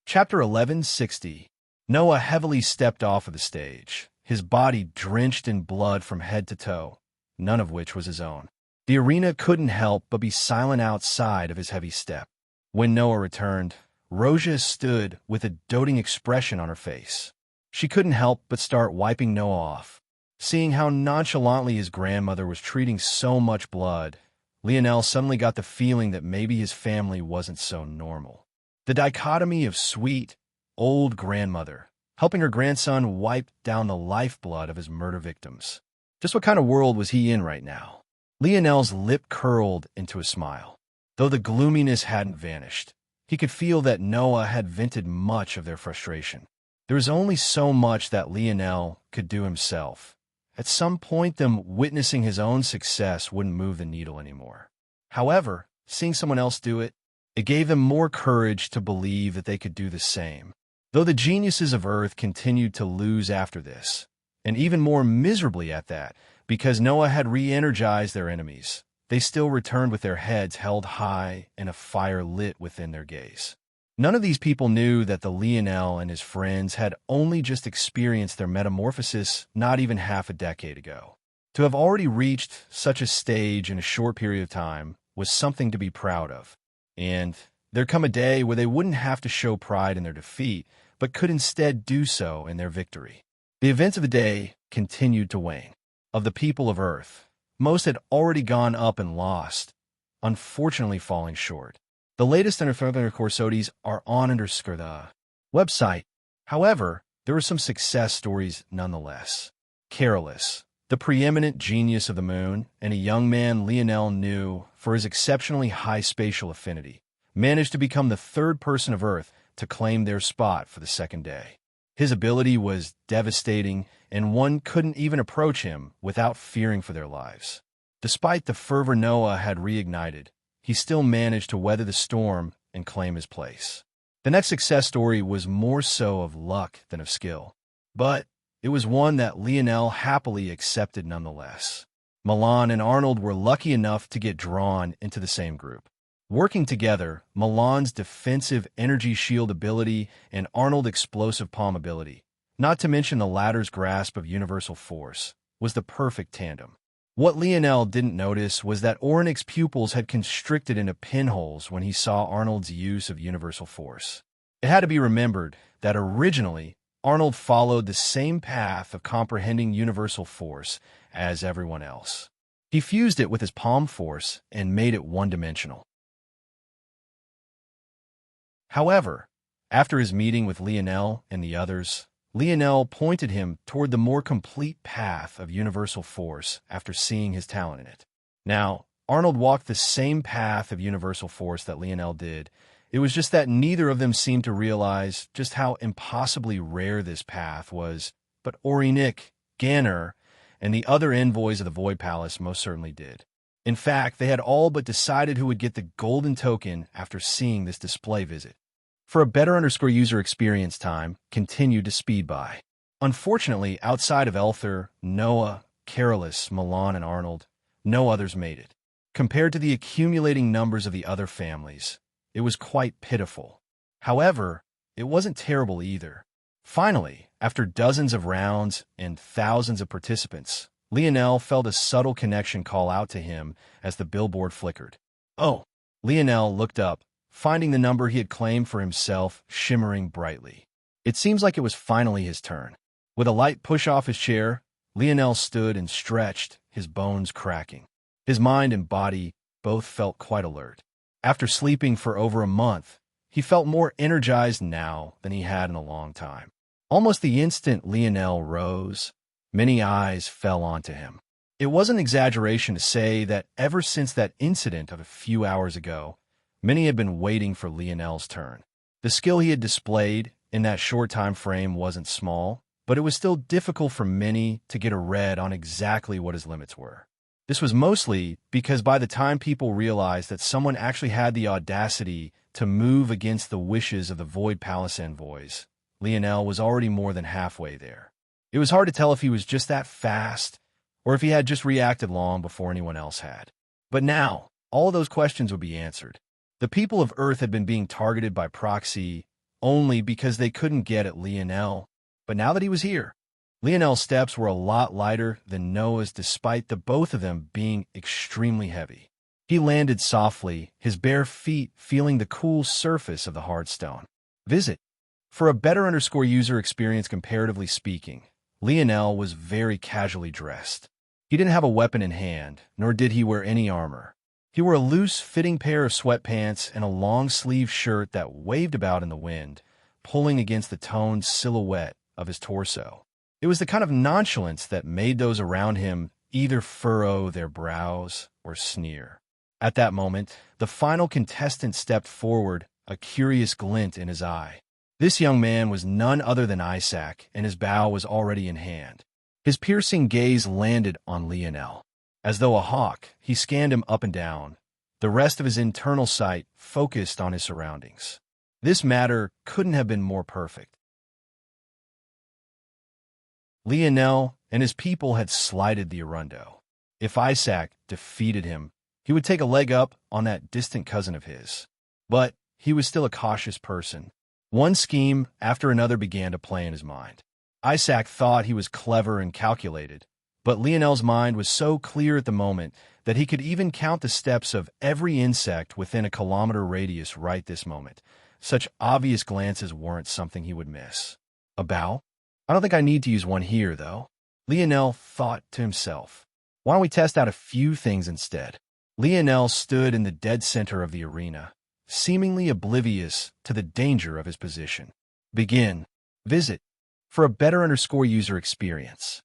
Speaker 1: Chapter 1160. Noah heavily stepped off of the stage, his body drenched in blood from head to toe, none of which was his own. The arena couldn't help but be silent outside of his heavy step. When Noah returned, Roja stood with a doting expression on her face. She couldn't help but start wiping Noah off. Seeing how nonchalantly his grandmother was treating so much blood, Lionel suddenly got the feeling that maybe his family wasn't so normal. The dichotomy of sweet, old grandmother, helping her grandson wipe down the lifeblood of his murder victims. Just what kind of world was he in right now? Lionel's lip curled into a smile. Though the gloominess hadn't vanished, he could feel that Noah had vented much of their frustration. There was only so much that Lionel could do himself. At some point, them witnessing his own success wouldn't move the needle anymore. However, seeing someone else do it, it gave them more courage to believe that they could do the same. Though the geniuses of Earth continued to lose after this, and even more miserably at that, because Noah had re-energized their enemies, they still returned with their heads held high and a fire lit within their gaze. None of these people knew that the Lionel and his friends had only just experienced their metamorphosis not even half a decade ago. To have already reached such a stage in a short period of time was something to be proud of. And there'd come a day where they wouldn't have to show pride in their defeat, but could instead do so in their victory. The events of the day continued to wane. Of the people of Earth, most had already gone up and lost, unfortunately falling short. The latest and further corsodies are on the website. However, there were some success stories nonetheless. Carolus, the preeminent genius of the moon, and a young man Lionel knew for his exceptionally high spatial affinity, managed to become the third person of Earth to claim their spot for the second day. His ability was devastating, and one couldn't even approach him without fearing for their lives. Despite the fervor Noah had reignited, he still managed to weather the storm and claim his place. The next success story was more so of luck than of skill, but it was one that Lionel happily accepted nonetheless. Milan and Arnold were lucky enough to get drawn into the same group. Working together, Milan's defensive energy shield ability and Arnold's explosive palm ability, not to mention the latter's grasp of universal force, was the perfect tandem. What Lionel didn't notice was that Ornik's pupils had constricted into pinholes when he saw Arnold's use of universal force. It had to be remembered that originally, Arnold followed the same path of comprehending universal force as everyone else. He fused it with his palm force and made it one-dimensional. However, after his meeting with Lionel and the others, Lionel pointed him toward the more complete path of universal force after seeing his talent in it. Now, Arnold walked the same path of universal force that Lionel did. It was just that neither of them seemed to realize just how impossibly rare this path was, but Orinik, Ganner, and the other envoys of the Void Palace most certainly did. In fact, they had all but decided who would get the golden token after seeing this display visit. For a better user experience time continued to speed by. Unfortunately, outside of Elther, Noah, Carolus, Milan, and Arnold, no others made it. Compared to the accumulating numbers of the other families, it was quite pitiful. However, it wasn't terrible either. Finally, after dozens of rounds and thousands of participants, Lionel felt a subtle connection call out to him as the billboard flickered. Oh! Lionel looked up, finding the number he had claimed for himself shimmering brightly. It seems like it was finally his turn. With a light push off his chair, Lionel stood and stretched, his bones cracking. His mind and body both felt quite alert. After sleeping for over a month, he felt more energized now than he had in a long time. Almost the instant Lionel rose, many eyes fell onto him. It wasn't exaggeration to say that ever since that incident of a few hours ago, many had been waiting for Lionel's turn. The skill he had displayed in that short time frame wasn't small, but it was still difficult for many to get a read on exactly what his limits were. This was mostly because by the time people realized that someone actually had the audacity to move against the wishes of the Void Palace envoys, Lionel was already more than halfway there. It was hard to tell if he was just that fast, or if he had just reacted long before anyone else had. But now, all those questions would be answered. The people of Earth had been being targeted by proxy only because they couldn't get at Lionel. But now that he was here, Lionel's steps were a lot lighter than Noah's despite the both of them being extremely heavy. He landed softly, his bare feet feeling the cool surface of the hard stone. Visit. For a better user experience comparatively speaking, Lionel was very casually dressed. He didn't have a weapon in hand, nor did he wear any armor. He wore a loose-fitting pair of sweatpants and a long-sleeved shirt that waved about in the wind, pulling against the toned silhouette of his torso. It was the kind of nonchalance that made those around him either furrow their brows or sneer. At that moment, the final contestant stepped forward, a curious glint in his eye. This young man was none other than Isaac, and his bow was already in hand. His piercing gaze landed on Lionel. As though a hawk, he scanned him up and down, the rest of his internal sight focused on his surroundings. This matter couldn't have been more perfect. Lionel and his people had slighted the Arundo. If Isaac defeated him, he would take a leg up on that distant cousin of his. But he was still a cautious person. One scheme after another began to play in his mind. Isaac thought he was clever and calculated, but Lionel's mind was so clear at the moment that he could even count the steps of every insect within a kilometer radius right this moment. Such obvious glances weren't something he would miss. A bow? I don't think I need to use one here, though. Lionel thought to himself. Why don't we test out a few things instead? Lionel stood in the dead center of the arena, seemingly oblivious to the danger of his position. Begin. Visit. For a better user experience.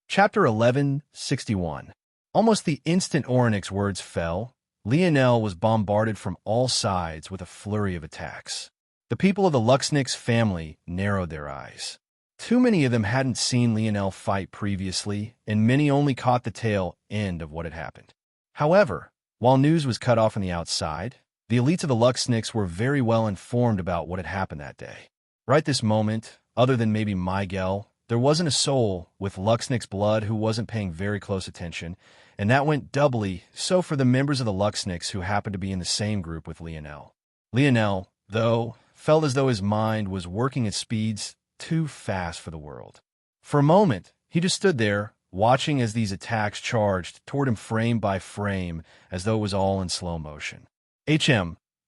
Speaker 1: Chapter 1161. Almost the instant Orynyx's words fell, Lionel was bombarded from all sides with a flurry of attacks. The people of the Luxnix family narrowed their eyes. Too many of them hadn't seen Lionel fight previously, and many only caught the tail end of what had happened. However, while news was cut off on the outside, the elites of the Luxnix were very well informed about what had happened that day. Right this moment, other than maybe Miguel, there wasn't a soul with Luxnix blood who wasn't paying very close attention, and that went doubly so for the members of the Luxnix who happened to be in the same group with Lionel. Lionel, though, felt as though his mind was working at speeds too fast for the world. For a moment, he just stood there, watching as these attacks charged toward him frame by frame, as though it was all in slow motion.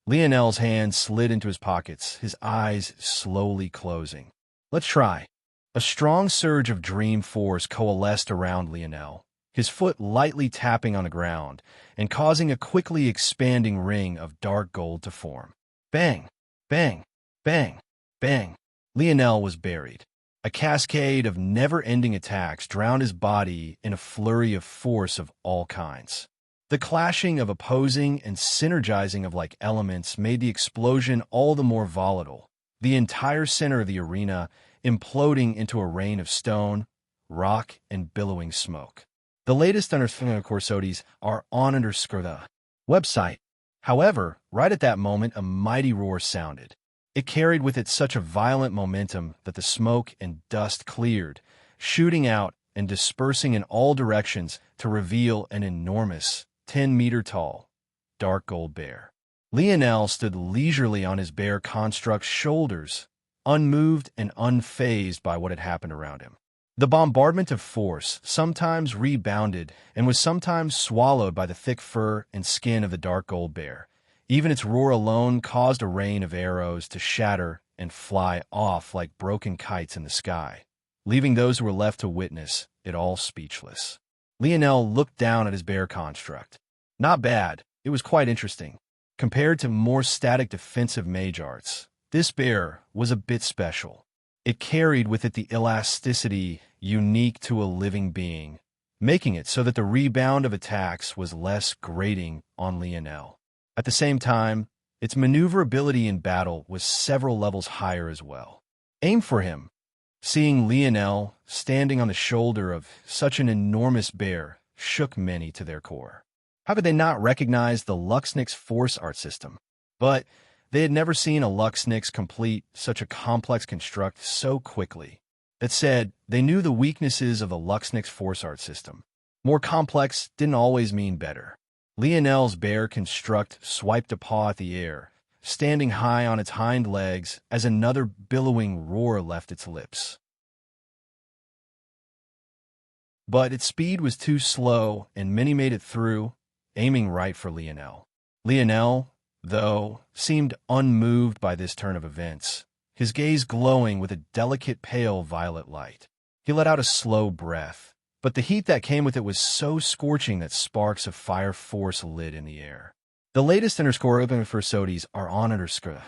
Speaker 1: Lionel's hands slid into his pockets, his eyes slowly closing. Let's try. A strong surge of dream force coalesced around Lionel, his foot lightly tapping on the ground and causing a quickly expanding ring of dark gold to form. Bang! Bang! Bang! Bang! Lionel was buried. A cascade of never-ending attacks drowned his body in a flurry of force of all kinds. The clashing of opposing and synergizing of like elements made the explosion all the more volatile, the entire center of the arena imploding into a rain of stone, rock, and billowing smoke. The latest courses are on the website. However, right at that moment, a mighty roar sounded. It carried with it such a violent momentum that the smoke and dust cleared, shooting out and dispersing in all directions to reveal an enormous, 10-meter-tall, dark gold bear. Lionel stood leisurely on his bear construct's shoulders, unmoved and unfazed by what had happened around him. The bombardment of force sometimes rebounded and was sometimes swallowed by the thick fur and skin of the dark gold bear. Even its roar alone caused a rain of arrows to shatter and fly off like broken kites in the sky, leaving those who were left to witness it all speechless. Lionel looked down at his bear construct. Not bad, it was quite interesting. Compared to more static defensive mage arts, this bear was a bit special. It carried with it the elasticity unique to a living being, making it so that the rebound of attacks was less grating on Lionel. At the same time, its maneuverability in battle was several levels higher as well. Aim for him. Seeing Lionel standing on the shoulder of such an enormous bear shook many to their core. How could they not recognize the Luxnix force art system? But they had never seen a Luxnix complete such a complex construct so quickly. That said, they knew the weaknesses of the Luxnix force art system. More complex didn't always mean better. Lionel's bear construct swiped a paw at the air, standing high on its hind legs as another billowing roar left its lips. But its speed was too slow, and many made it through, aiming right for Lionel. Lionel, though, seemed unmoved by this turn of events, his gaze glowing with a delicate pale violet light. He let out a slow breath, but the heat that came with it was so scorching that sparks of fire force lit in the air. The latest courses are on the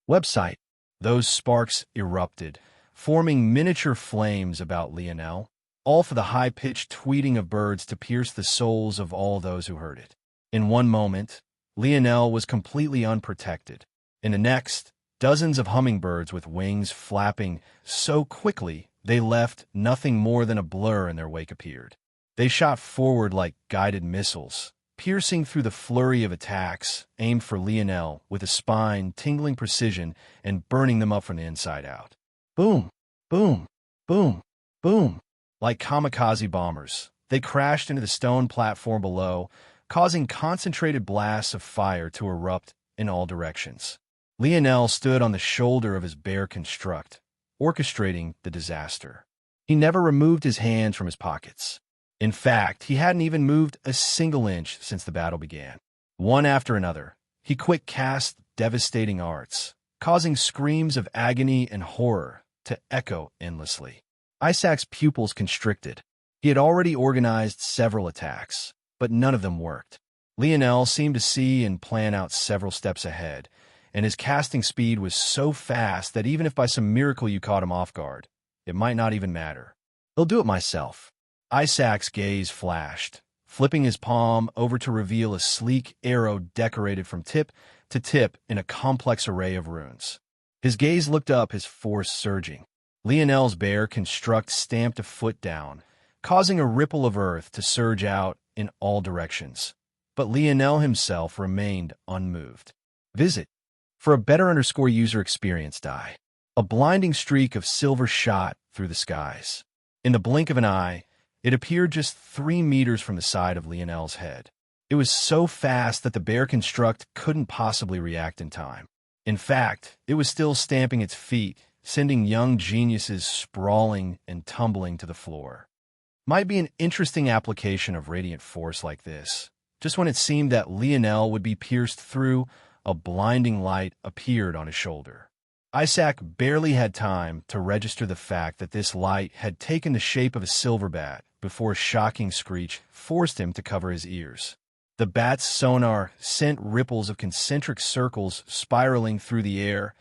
Speaker 1: website. Those sparks erupted, forming miniature flames about Lionel, all for the high-pitched tweeting of birds to pierce the souls of all those who heard it. In one moment, Lionel was completely unprotected. In the next, dozens of hummingbirds with wings flapping so quickly they left nothing more than a blur in their wake appeared. They shot forward like guided missiles, piercing through the flurry of attacks aimed for Lionel with a spine-tingling precision and burning them up from the inside out. Boom! Boom! Boom! Boom! Like kamikaze bombers, They crashed into the stone platform below, causing concentrated blasts of fire to erupt in all directions. Lionel stood on the shoulder of his bear construct, orchestrating the disaster. He never removed his hands from his pockets. In fact, he hadn't even moved a single inch since the battle began. One after another, he quick cast devastating arts, causing screams of agony and horror to echo endlessly. Isaac's pupils constricted. He had already organized several attacks, but none of them worked. Lionel seemed to see and plan out several steps ahead, and his casting speed was so fast that even if by some miracle you caught him off guard, it might not even matter. "I'll do it myself." Isaac's gaze flashed, flipping his palm over to reveal a sleek arrow decorated from tip to tip in a complex array of runes. His gaze looked up, his force surging. Lionel's bear construct stamped a foot down, causing a ripple of earth to surge out in all directions. But Lionel himself remained unmoved. Visit for a better user experience die. A blinding streak of silver shot through the skies. In the blink of an eye, it appeared just 3 meters from the side of Lionel's head. It was so fast that the bear construct couldn't possibly react in time. In fact, it was still stamping its feet, sending young geniuses sprawling and tumbling to the floor. Might be an interesting application of radiant force like this. Just when it seemed that Lionel would be pierced through, a blinding light appeared on his shoulder. Isaac barely had time to register the fact that this light had taken the shape of a silver bat before a shocking screech forced him to cover his ears. The bat's sonar sent ripples of concentric circles spiraling through the air,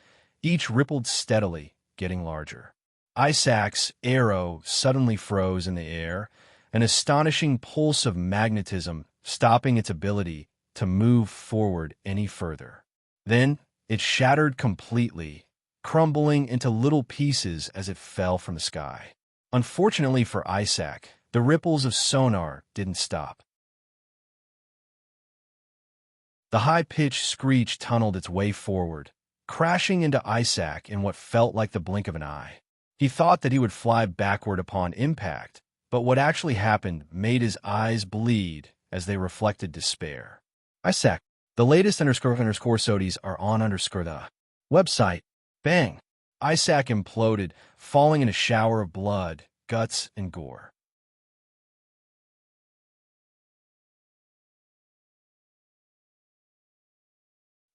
Speaker 1: each rippled steadily, getting larger. Isaac's arrow suddenly froze in the air, an astonishing pulse of magnetism stopping its ability to move forward any further. Then it shattered completely, crumbling into little pieces as it fell from the sky. Unfortunately for Isaac, the ripples of sonar didn't stop. The high-pitched screech tunneled its way forward, crashing into Isaac in what felt like the blink of an eye. He thought that he would fly backward upon impact, but what actually happened made his eyes bleed as they reflected despair. Isaac, the latest __sodies are on the website. Bang! Isaac imploded, falling in a shower of blood, guts, and gore.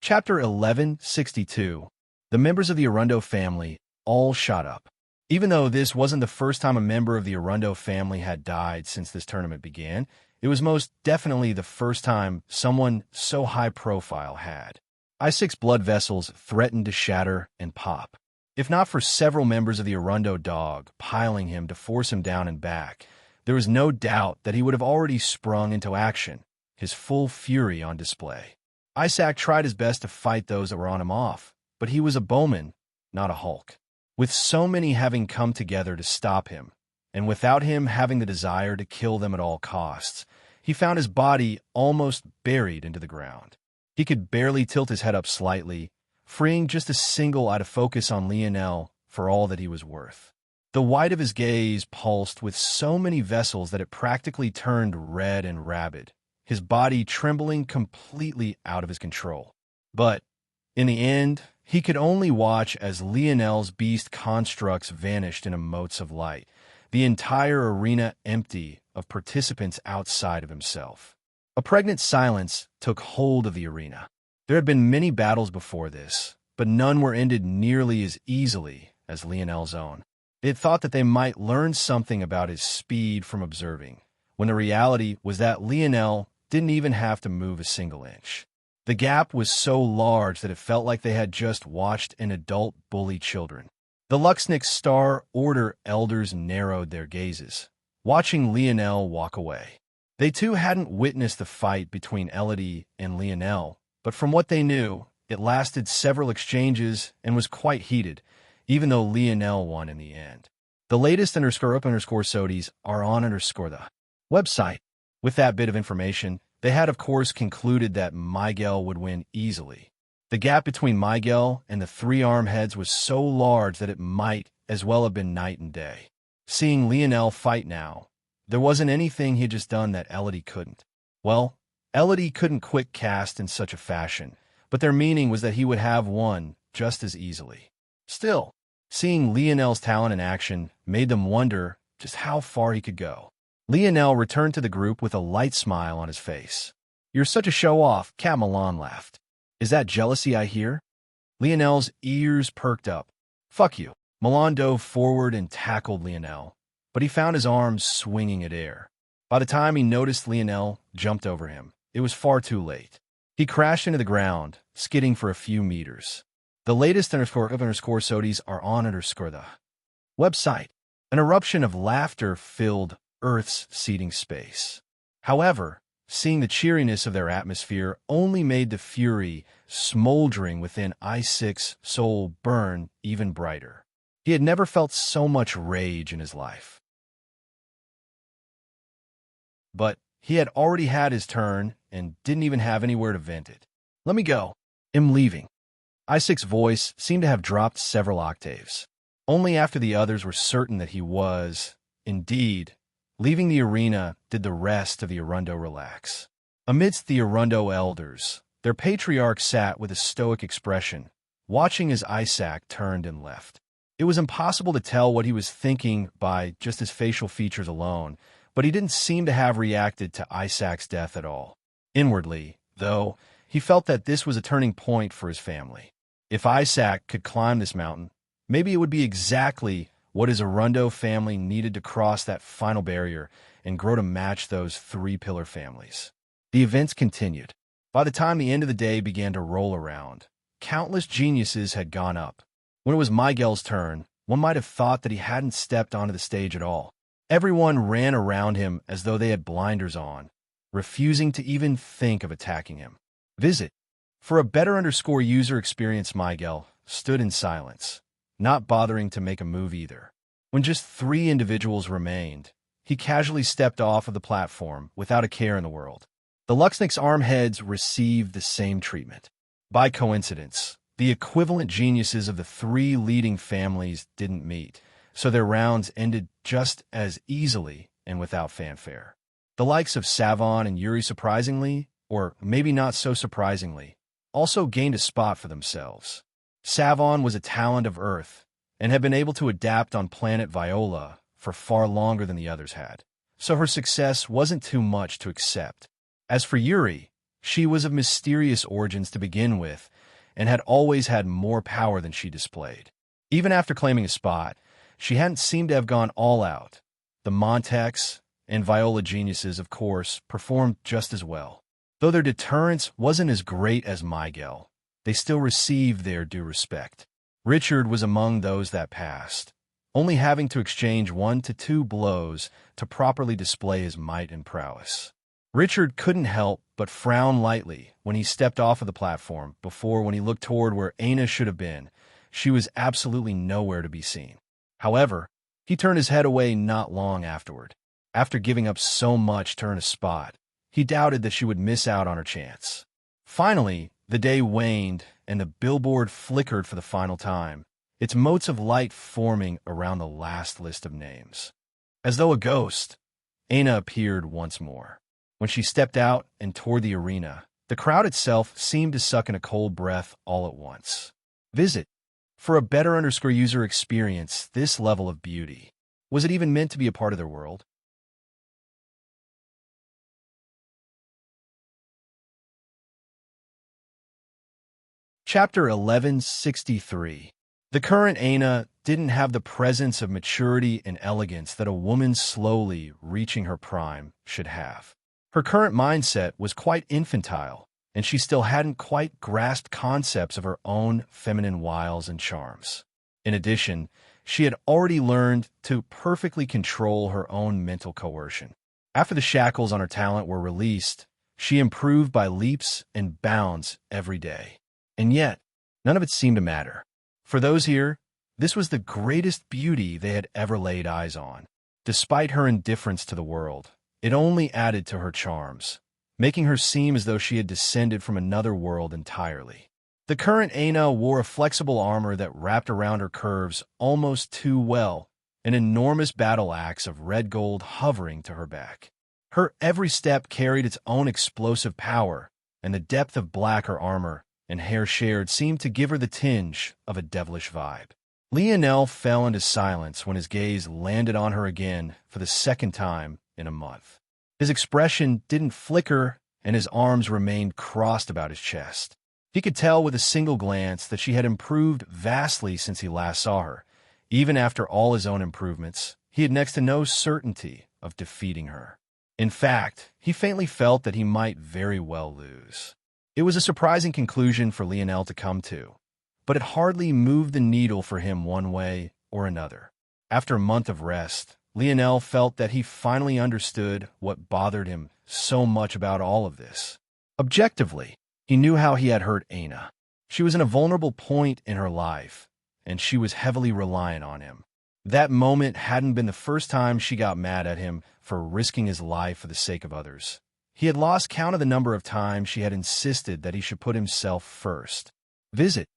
Speaker 1: Chapter 1162. The members of the Arundo family all shot up. Even though this wasn't the first time a member of the Arundo family had died since this tournament began, it was most definitely the first time someone so high-profile had. Isaac's blood vessels threatened to shatter and pop. If not for several members of the Arundo dog piling him to force him down and back, there was no doubt that he would have already sprung into action, his full fury on display. Isaac tried his best to fight those that were on him off, but he was a bowman, not a Hulk. With so many having come together to stop him, and without him having the desire to kill them at all costs, he found his body almost buried into the ground. He could barely tilt his head up slightly, freeing just a single eye to focus on Lionel for all that he was worth. The white of his gaze pulsed with so many vessels that it practically turned red and rabid, his body trembling completely out of his control. But, in the end, he could only watch as Lionel's beast constructs vanished in motes of light, the entire arena empty of participants outside of himself. A pregnant silence took hold of the arena. There had been many battles before this, but none were ended nearly as easily as Lionel's own. They had thought that they might learn something about his speed from observing, when the reality was that Lionel didn't even have to move a single inch. The gap was so large that it felt like they had just watched an adult bully children. The Luxnick Star Order elders narrowed their gazes, watching Lionel walk away. They too hadn't witnessed the fight between Elodie and Lionel, but from what they knew, it lasted several exchanges and was quite heated, even though Lionel won in the end. The latest _sodies are on the website. With that bit of information, they had of course concluded that Miguel would win easily. The gap between Miguel and the 3 armheads was so large that it might as well have been night and day. Seeing Lionel fight now, There wasn't anything he had just done that Elodie couldn't. Well, Elodie couldn't quick cast in such a fashion, but their meaning was that he would have won just as easily. Still, seeing Lionel's talent in action made them wonder just how far he could go. Lionel returned to the group with a light smile on his face. "You're such a show-off," Cat Milan laughed. "Is that jealousy I hear?" Lionel's ears perked up. "Fuck you." Milan dove forward and tackled Lionel, but he found his arms swinging at air. By the time he noticed Lionel jumped over him, it was far too late. He crashed into the ground, skidding for a few meters. The latest _sodies are on the website. An eruption of laughter filled Earth's seating space. However, seeing the cheeriness of their atmosphere only made the fury smoldering within Isaac's soul burn even brighter. He had never felt so much rage in his life. But he had already had his turn and didn't even have anywhere to vent it. "Let me go. I'm leaving." Isaac's voice seemed to have dropped several octaves. Only after the others were certain that he was, indeed, leaving the arena did the rest of the Arundo relax. Amidst the Arundo elders, their patriarch sat with a stoic expression, watching as Isaac turned and left. It was impossible to tell what he was thinking by just his facial features alone, but he didn't seem to have reacted to Isaac's death at all. Inwardly, though, he felt that this was a turning point for his family. If Isaac could climb this mountain, maybe it would be exactly what his Arundo family needed to cross that final barrier and grow to match those three-pillar families. The events continued. By the time the end of the day began to roll around, countless geniuses had gone up. When it was Miguel's turn, one might have thought that he hadn't stepped onto the stage at all. Everyone ran around him as though they had blinders on, refusing to even think of attacking him. Visit. For a better user experience, Miguel stood in silence, not bothering to make a move either. When just 3 individuals remained, he casually stepped off of the platform without a care in the world. The Luxnick's armheads received the same treatment. By coincidence, the equivalent geniuses of the 3 leading families didn't meet, so their rounds ended just as easily and without fanfare. The likes of Savon and Yuri surprisingly, or maybe not so surprisingly, also gained a spot for themselves. Savon was a talent of Earth and had been able to adapt on planet Viola for far longer than the others had, so her success wasn't too much to accept. As for Yuri, she was of mysterious origins to begin with and had always had more power than she displayed. Even after claiming a spot, she hadn't seemed to have gone all out. The Montex and Viola geniuses, of course, performed just as well. Though their deterrence wasn't as great as Miguel, they still received their due respect. Richard was among those that passed, only having to exchange 1 to 2 blows to properly display his might and prowess. Richard couldn't help but frown lightly when he stepped off of the platform when he looked toward where Aina should have been. She was absolutely nowhere to be seen. However, he turned his head away not long afterward. After giving up so much to earn a spot, he doubted that she would miss out on her chance. Finally, the day waned and the billboard flickered for the final time, its motes of light forming around the last list of names. As though a ghost, Aina appeared once more. When she stepped out and toward the arena, the crowd itself seemed to suck in a cold breath all at once. Visit. For a better user experience this level of beauty. Was it even meant to be a part of their world? Chapter 1163. The current Aina didn't have the presence of maturity and elegance that a woman slowly reaching her prime should have. Her current mindset was quite infantile, and she still hadn't quite grasped concepts of her own feminine wiles and charms. In addition, she had already learned to perfectly control her own mental coercion. After the shackles on her talent were released, she improved by leaps and bounds every day. And yet, none of it seemed to matter. For those here, this was the greatest beauty they had ever laid eyes on. Despite her indifference to the world, it only added to her charms, making her seem as though she had descended from another world entirely. The current Aina wore a flexible armor that wrapped around her curves almost too well, an enormous battle axe of red gold hovering to her back. Her every step carried its own explosive power, and the depth of black her armor and hair shared seemed to give her the tinge of a devilish vibe. Lionel fell into silence when his gaze landed on her again for the second time in a month. His expression didn't flicker, and his arms remained crossed about his chest. He could tell with a single glance that she had improved vastly since he last saw her. Even after all his own improvements, he had next to no certainty of defeating her. In fact, he faintly felt that he might very well lose. It was a surprising conclusion for Lionel to come to, but it hardly moved the needle for him one way or another. After a month of rest, Lionel felt that he finally understood what bothered him so much about all of this. Objectively, he knew how he had hurt Aina. She was in a vulnerable point in her life, and she was heavily reliant on him. That moment hadn't been the first time she got mad at him for risking his life for the sake of others. He had lost count of the number of times she had insisted that he should put himself first. Visit.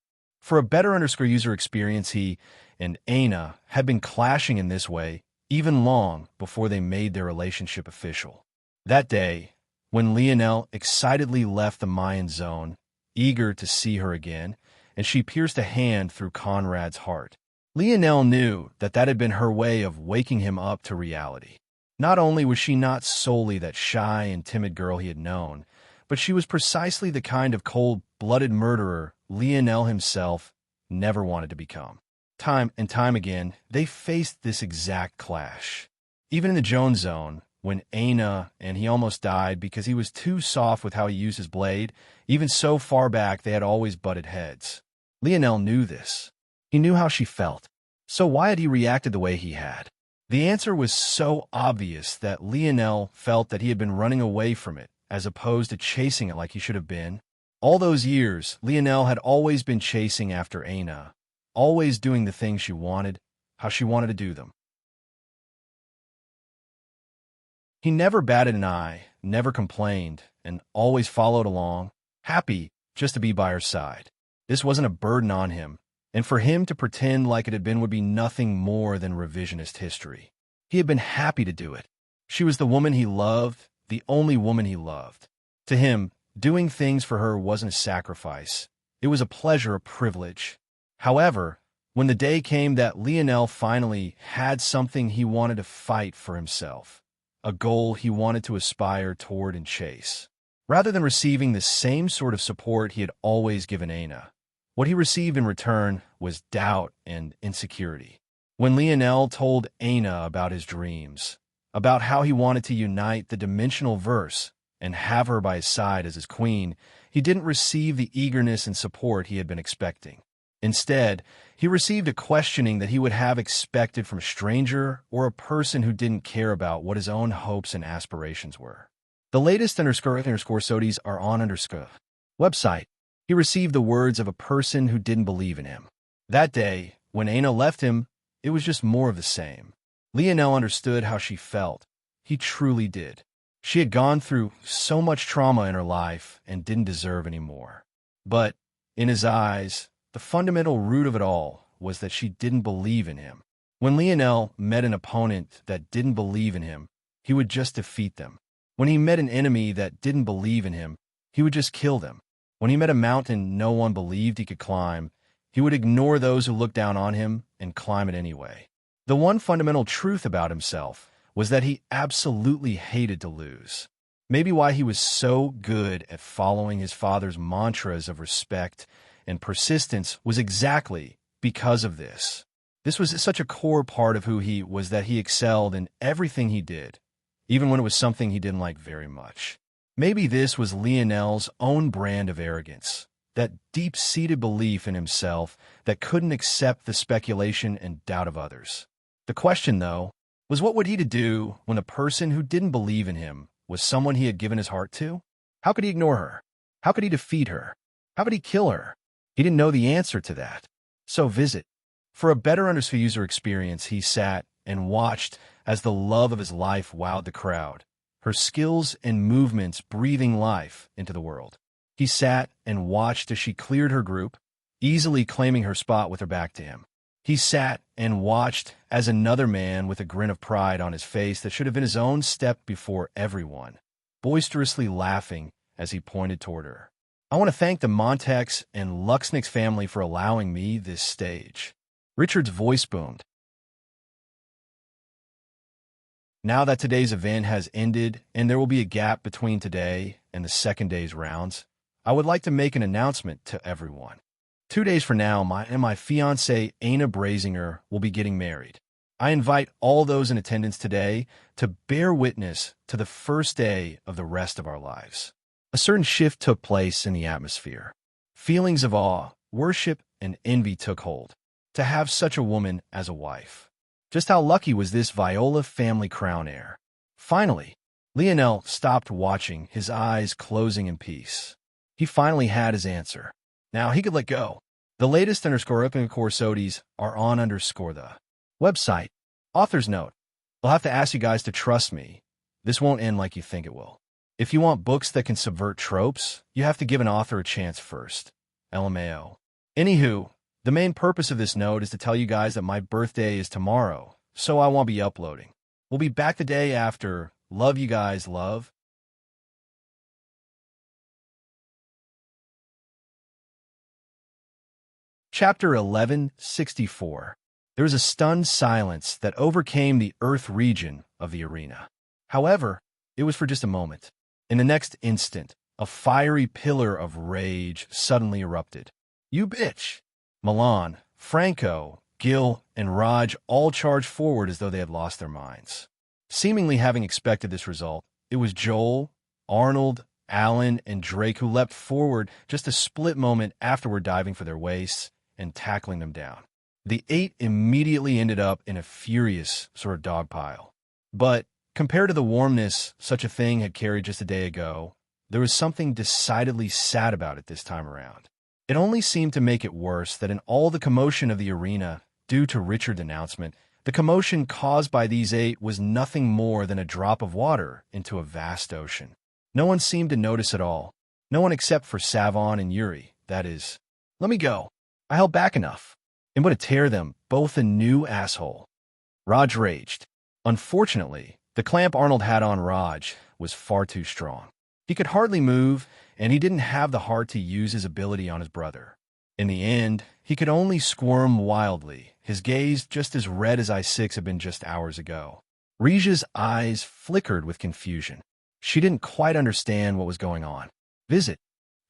Speaker 1: For a better user experience, he and Aina had been clashing in this way even long before they made their relationship official. That day, when Lionel excitedly left the Mayan zone, eager to see her again, and she pierced a hand through Conrad's heart, Lionel knew that that had been her way of waking him up to reality. Not only was she not solely that shy and timid girl he had known, but she was precisely the kind of cold-blooded murderer Lionel himself never wanted to become. Time and time again, they faced this exact clash. Even in the Jones Zone, when Aina and he almost died because he was too soft with how he used his blade, even so far back they had always butted heads. Lionel knew this. He knew how she felt. So why had he reacted the way he had? The answer was so obvious that Lionel felt that he had been running away from it, as opposed to chasing it like he should have been. All those years, Lionel had always been chasing after Aina, always doing the things she wanted, how she wanted to do them. He never batted an eye, never complained, and always followed along, happy just to be by her side. This wasn't a burden on him, and for him to pretend like it had been would be nothing more than revisionist history. He had been happy to do it. She was the woman he loved, the only woman he loved. To him, doing things for her wasn't a sacrifice. It was a pleasure, a privilege. However, when the day came that Lionel finally had something he wanted to fight for himself, a goal he wanted to aspire toward and chase, rather than receiving the same sort of support he had always given Aina, what he received in return was doubt and insecurity. When Lionel told Aina about his dreams, about how he wanted to unite the dimensional verse and have her by his side as his queen, he didn't receive the eagerness and support he had been expecting. Instead, he received a questioning that he would have expected from a stranger or a person who didn't care about what his own hopes and aspirations were. The latest __Sodies are on website. He received the words of a person who didn't believe in him. That day, when Aina left him, it was just more of the same. Lionel understood how she felt. He truly did. She had gone through so much trauma in her life and didn't deserve any more. But, in his eyes, the fundamental root of it all was that she didn't believe in him. When Lionel met an opponent that didn't believe in him, he would just defeat them. When he met an enemy that didn't believe in him, he would just kill them. When he met a mountain no one believed he could climb, he would ignore those who looked down on him and climb it anyway. The one fundamental truth about himself was that he absolutely hated to lose. Maybe why he was so good at following his father's mantras of respect and persistence was exactly because of this. This was such a core part of who he was that he excelled in everything he did, even when it was something he didn't like very much. Maybe this was Lionel's own brand of arrogance, that deep-seated belief in himself that couldn't accept the speculation and doubt of others. The question, though, was what would he do when the person who didn't believe in him was someone he had given his heart to? How could he ignore her? How could he defeat her? How could he kill her? He didn't know the answer to that. So visit. For a better user experience, he sat and watched as the love of his life wowed the crowd, her skills and movements breathing life into the world. He sat and watched as she cleared her group, easily claiming her spot with her back to him. He sat and watched as another man with a grin of pride on his face that should have been his own stepped before everyone, boisterously laughing as he pointed toward her. I want to thank the Montex and Luxnix family for allowing me this stage. Richard's voice boomed. Now that today's event has ended and there will be a gap between today and the second day's rounds, I would like to make an announcement to everyone. 2 days from now, my fiancée, Aina Brazinger, will be getting married. I invite all those in attendance today to bear witness to the first day of the rest of our lives. A certain shift took place in the atmosphere. Feelings of awe, worship, and envy took hold. To have such a woman as a wife. Just how lucky was this Viola family crown heir? Finally, Lionel stopped watching, his eyes closing in peace. He finally had his answer. Now he could let go. The latest _sodies are on _the website. Author's note. I'll have to ask you guys to trust me. This won't end like you think it will. If you want books that can subvert tropes, you have to give an author a chance first. LMAO. Anywho, the main purpose of this note is to tell you guys that my birthday is tomorrow, so I won't be uploading. We'll be back the day after. Love you guys, love. Chapter 1164. There was a stunned silence that overcame the earth region of the arena. However, it was for just a moment. In the next instant, a fiery pillar of rage suddenly erupted. You bitch! Milan, Franco, Gil, and Raj all charged forward as though they had lost their minds. Seemingly having expected this result, it was Joel, Arnold, Alan, and Drake who leapt forward just a split moment afterward, diving for their waists and tackling them down. The 8 immediately ended up in a furious sort of dogpile. But compared to the warmness such a thing had carried just a day ago, there was something decidedly sad about it this time around. It only seemed to make it worse that in all the commotion of the arena, due to Richard's announcement, the commotion caused by these 8 was nothing more than a drop of water into a vast ocean. No one seemed to notice at all. No one except for Savon and Yuri, that is. Let me go. I held back enough. And would tear them both a new asshole. Raj raged. Unfortunately, the clamp Arnold had on Raj was far too strong. He could hardly move, and he didn't have the heart to use his ability on his brother. In the end, he could only squirm wildly, his gaze just as red as I-6 had been just hours ago. Rija's eyes flickered with confusion. She didn't quite understand what was going on. Visit.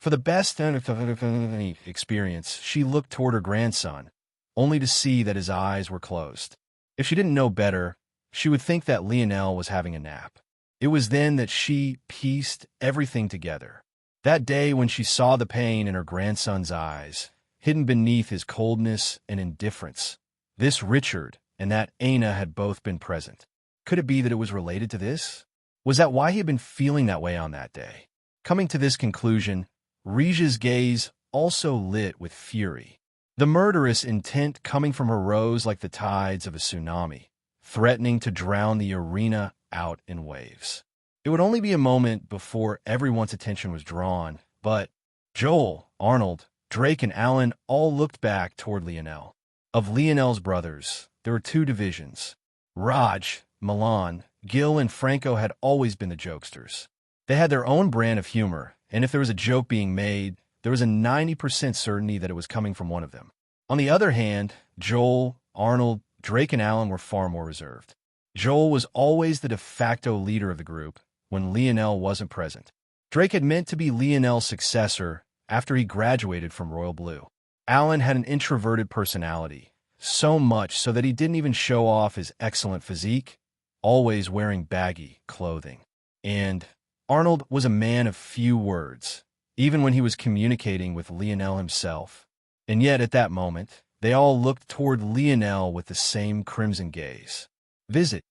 Speaker 1: For the best experience, she looked toward her grandson, only to see that his eyes were closed. If she didn't know better, she would think that Lionel was having a nap. It was then that she pieced everything together. That day when she saw the pain in her grandson's eyes, hidden beneath his coldness and indifference. This Richard and that Aina had both been present. Could it be that it was related to this? Was that why he had been feeling that way on that day? Coming to this conclusion, Rija's gaze also lit with fury. The murderous intent coming from her rose like the tides of a tsunami, threatening to drown the arena out in waves. It would only be a moment before everyone's attention was drawn, but Joel, Arnold, Drake, and Alan all looked back toward Lionel. Of Lionel's brothers, there were 2 divisions. Raj, Milan, Gil, and Franco had always been the jokesters. They had their own brand of humor, and if there was a joke being made, there was a 90% certainty that it was coming from one of them. On the other hand, Joel, Arnold, Drake, and Alan were far more reserved. Joel was always the de facto leader of the group when Lionel wasn't present. Drake had meant to be Lionel's successor after he graduated from Royal Blue. Alan had an introverted personality, so much so that he didn't even show off his excellent physique, always wearing baggy clothing. And Arnold was a man of few words, even when he was communicating with Lionel himself. And yet, at that moment, they all looked toward Lionel with the same crimson gaze. Visit.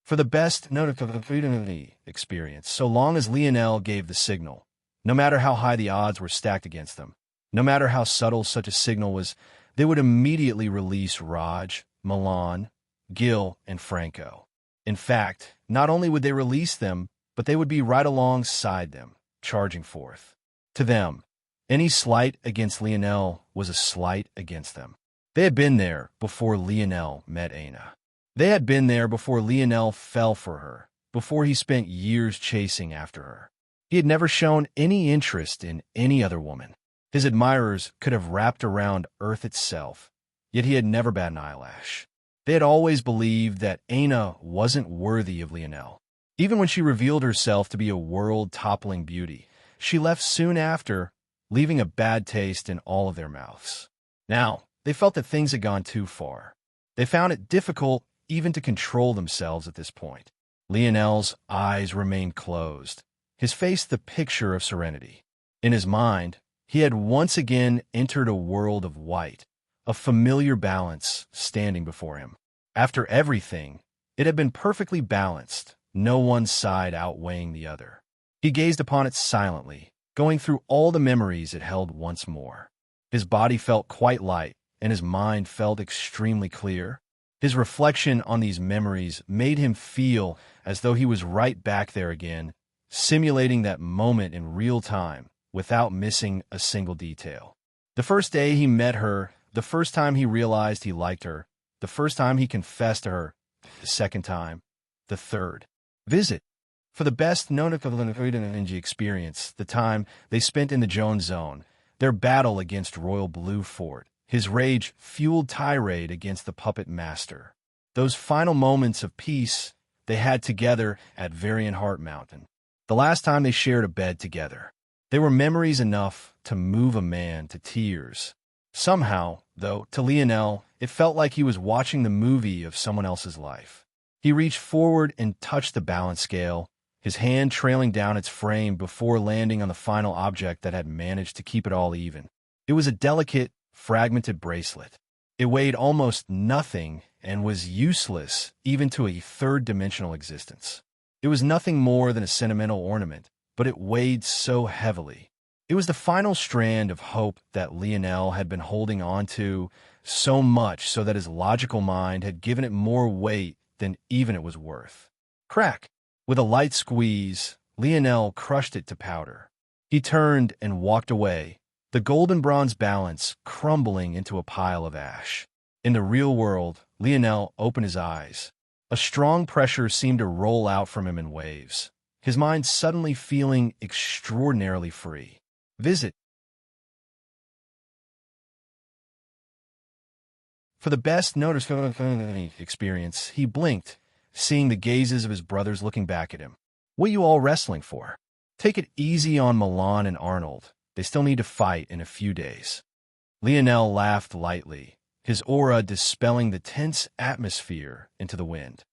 Speaker 1: For the best notification experience, so long as Lionel gave the signal, no matter how high the odds were stacked against them, no matter how subtle such a signal was, they would immediately release Raj, Milan, Gil, and Franco. In fact, not only would they release them, but they would be right alongside them, charging forth. To them, Any slight against Lionel was a slight against them. They had been there before Lionel met Aina. They had been there before Lionel fell for her, before he spent years chasing after her. He had never shown any interest in any other woman. His admirers could have wrapped around Earth itself, yet he had never bat an eyelash. They had always believed that Aina wasn't worthy of Lionel. Even when she revealed herself to be a world-toppling beauty, she left soon after, leaving a bad taste in all of their mouths. Now, they felt that things had gone too far. They found it difficult even to control themselves at this point. Lionel's eyes remained closed, his face the picture of serenity. In his mind, he had once again entered a world of white, a familiar balance standing before him. After everything, it had been perfectly balanced, no one side outweighing the other. He gazed upon it silently, going through all the memories it held once more. His body felt quite light, and his mind felt extremely clear. His reflection on these memories made him feel as though he was right back there again, simulating that moment in real time without missing a single detail. The first day he met her, the first time he realized he liked her, the first time he confessed to her, the second time, the third visit. For the best known experience, the time they spent in the Jones Zone, their battle against Royal Blue Fort, his rage-fueled tirade against the puppet master. Those final moments of peace they had together at Varian Heart Mountain. The last time they shared a bed together. They were memories enough to move a man to tears. Somehow, though, to Lionel, it felt like he was watching the movie of someone else's life. He reached forward and touched the balance scale, his hand trailing down its frame before landing on the final object that had managed to keep it all even. It was a delicate, fragmented bracelet. It weighed almost nothing and was useless even to a third-dimensional existence. It was nothing more than a sentimental ornament, but it weighed so heavily. It was the final strand of hope that Lionel had been holding on to, so much so that his logical mind had given it more weight than even it was worth. Crack! With a light squeeze, Lionel crushed it to powder. He turned and walked away, the golden-bronze balance crumbling into a pile of ash. In the real world, Lionel opened his eyes. A strong pressure seemed to roll out from him in waves, his mind suddenly feeling extraordinarily free. Visit. For the best noticeable experience, he blinked, seeing the gazes of his brothers looking back at him. What are you all wrestling for? Take it easy on Milan and Arnold. They still need to fight in a few days. Lionel laughed lightly, his aura dispelling the tense atmosphere into the wind.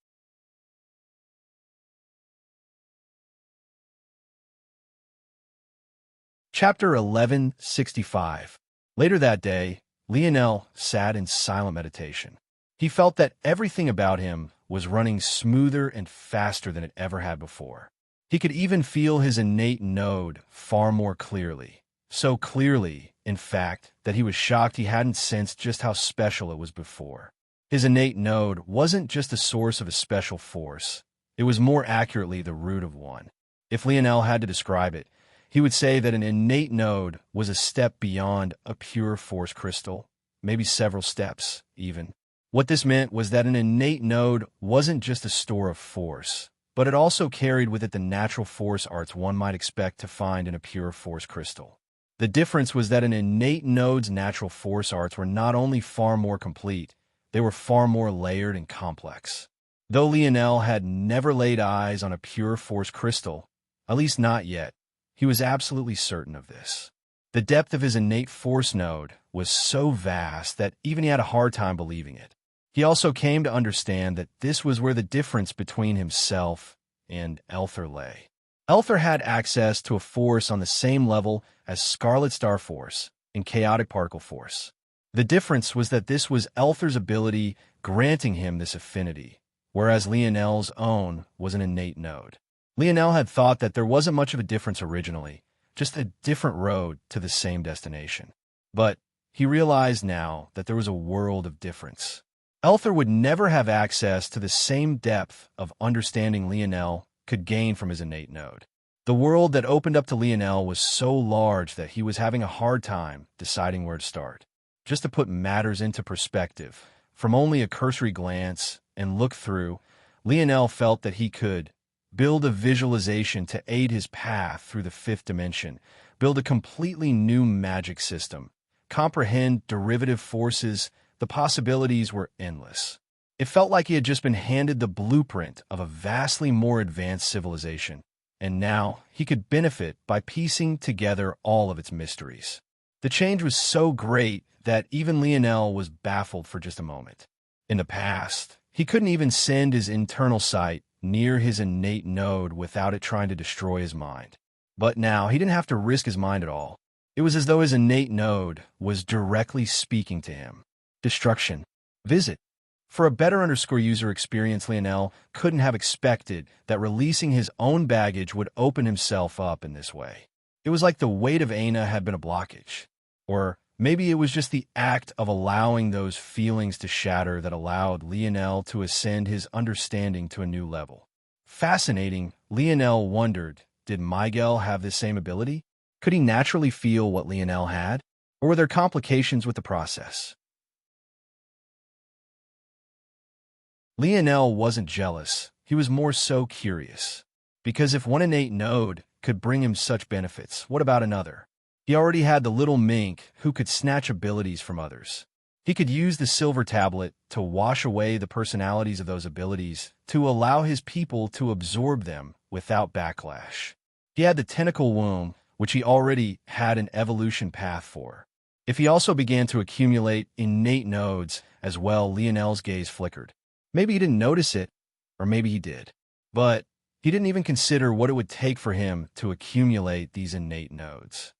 Speaker 1: Chapter 1165. Later that day, Lionel sat in silent meditation. He felt that everything about him was running smoother and faster than it ever had before. He could even feel his innate node far more clearly. So clearly, in fact, that he was shocked he hadn't sensed just how special it was before. His innate node wasn't just the source of a special force. It was more accurately the root of one. If Lionel had to describe it, he would say that an innate node was a step beyond a pure force crystal, maybe several steps, even. What this meant was that an innate node wasn't just a store of force, but it also carried with it the natural force arts one might expect to find in a pure force crystal. The difference was that an innate node's natural force arts were not only far more complete, they were far more layered and complex. Though Lionel had never laid eyes on a pure force crystal, at least not yet, he was absolutely certain of this. The depth of his innate force node was so vast that even he had a hard time believing it. He also came to understand that this was where the difference between himself and Elther lay. Elther had access to a force on the same level as Scarlet Star Force and Chaotic Particle Force. The difference was that this was Elther's ability granting him this affinity, whereas Lionel's own was an innate node. Lionel had thought that there wasn't much of a difference originally, just a different road to the same destination. But he realized now that there was a world of difference. Elther would never have access to the same depth of understanding Lionel could gain from his innate node. The world that opened up to Lionel was so large that he was having a hard time deciding where to start. Just to put matters into perspective, from only a cursory glance and look through, Lionel felt that he could build a visualization to aid his path through the fifth dimension, build a completely new magic system, comprehend derivative forces. The possibilities were endless. It felt like he had just been handed the blueprint of a vastly more advanced civilization, and now he could benefit by piecing together all of its mysteries. The change was so great that even Lionel was baffled for just a moment. In the past, he couldn't even send his internal sight near his innate node without it trying to destroy his mind. But now he didn't have to risk his mind at all. It was as though his innate node was directly speaking to him. Destruction. Visit. For a better user experience, Lionel couldn't have expected that releasing his own baggage would open himself up in this way. It was like the weight of Aina had been a blockage. Or maybe it was just the act of allowing those feelings to shatter that allowed Lionel to ascend his understanding to a new level. Fascinating, Lionel wondered, did Miguel have this same ability? Could he naturally feel what Lionel had? Or were there complications with the process? Lionel wasn't jealous, he was more so curious. Because if one innate node could bring him such benefits, what about another? He already had the little mink who could snatch abilities from others. He could use the silver tablet to wash away the personalities of those abilities, to allow his people to absorb them without backlash. He had the tentacle womb, which he already had an evolution path for. If he also began to accumulate innate nodes as well, Lionel's gaze flickered. Maybe he didn't notice it, or maybe he did. But he didn't even consider what it would take for him to accumulate these innate nodes.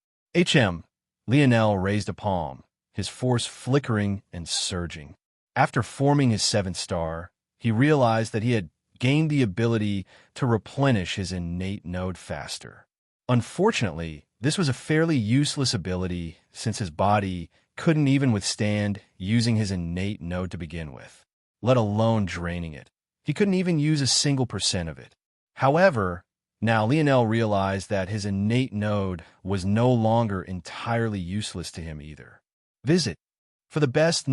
Speaker 1: Lionel raised a palm, his force flickering and surging. After forming his seventh star, he realized that he had gained the ability to replenish his innate node faster. Unfortunately, this was a fairly useless ability since his body couldn't even withstand using his innate node to begin with, let alone draining it. He couldn't even use a single % of it. However, now Lionel realized that his innate node was no longer entirely useless to him either. Visit. For the best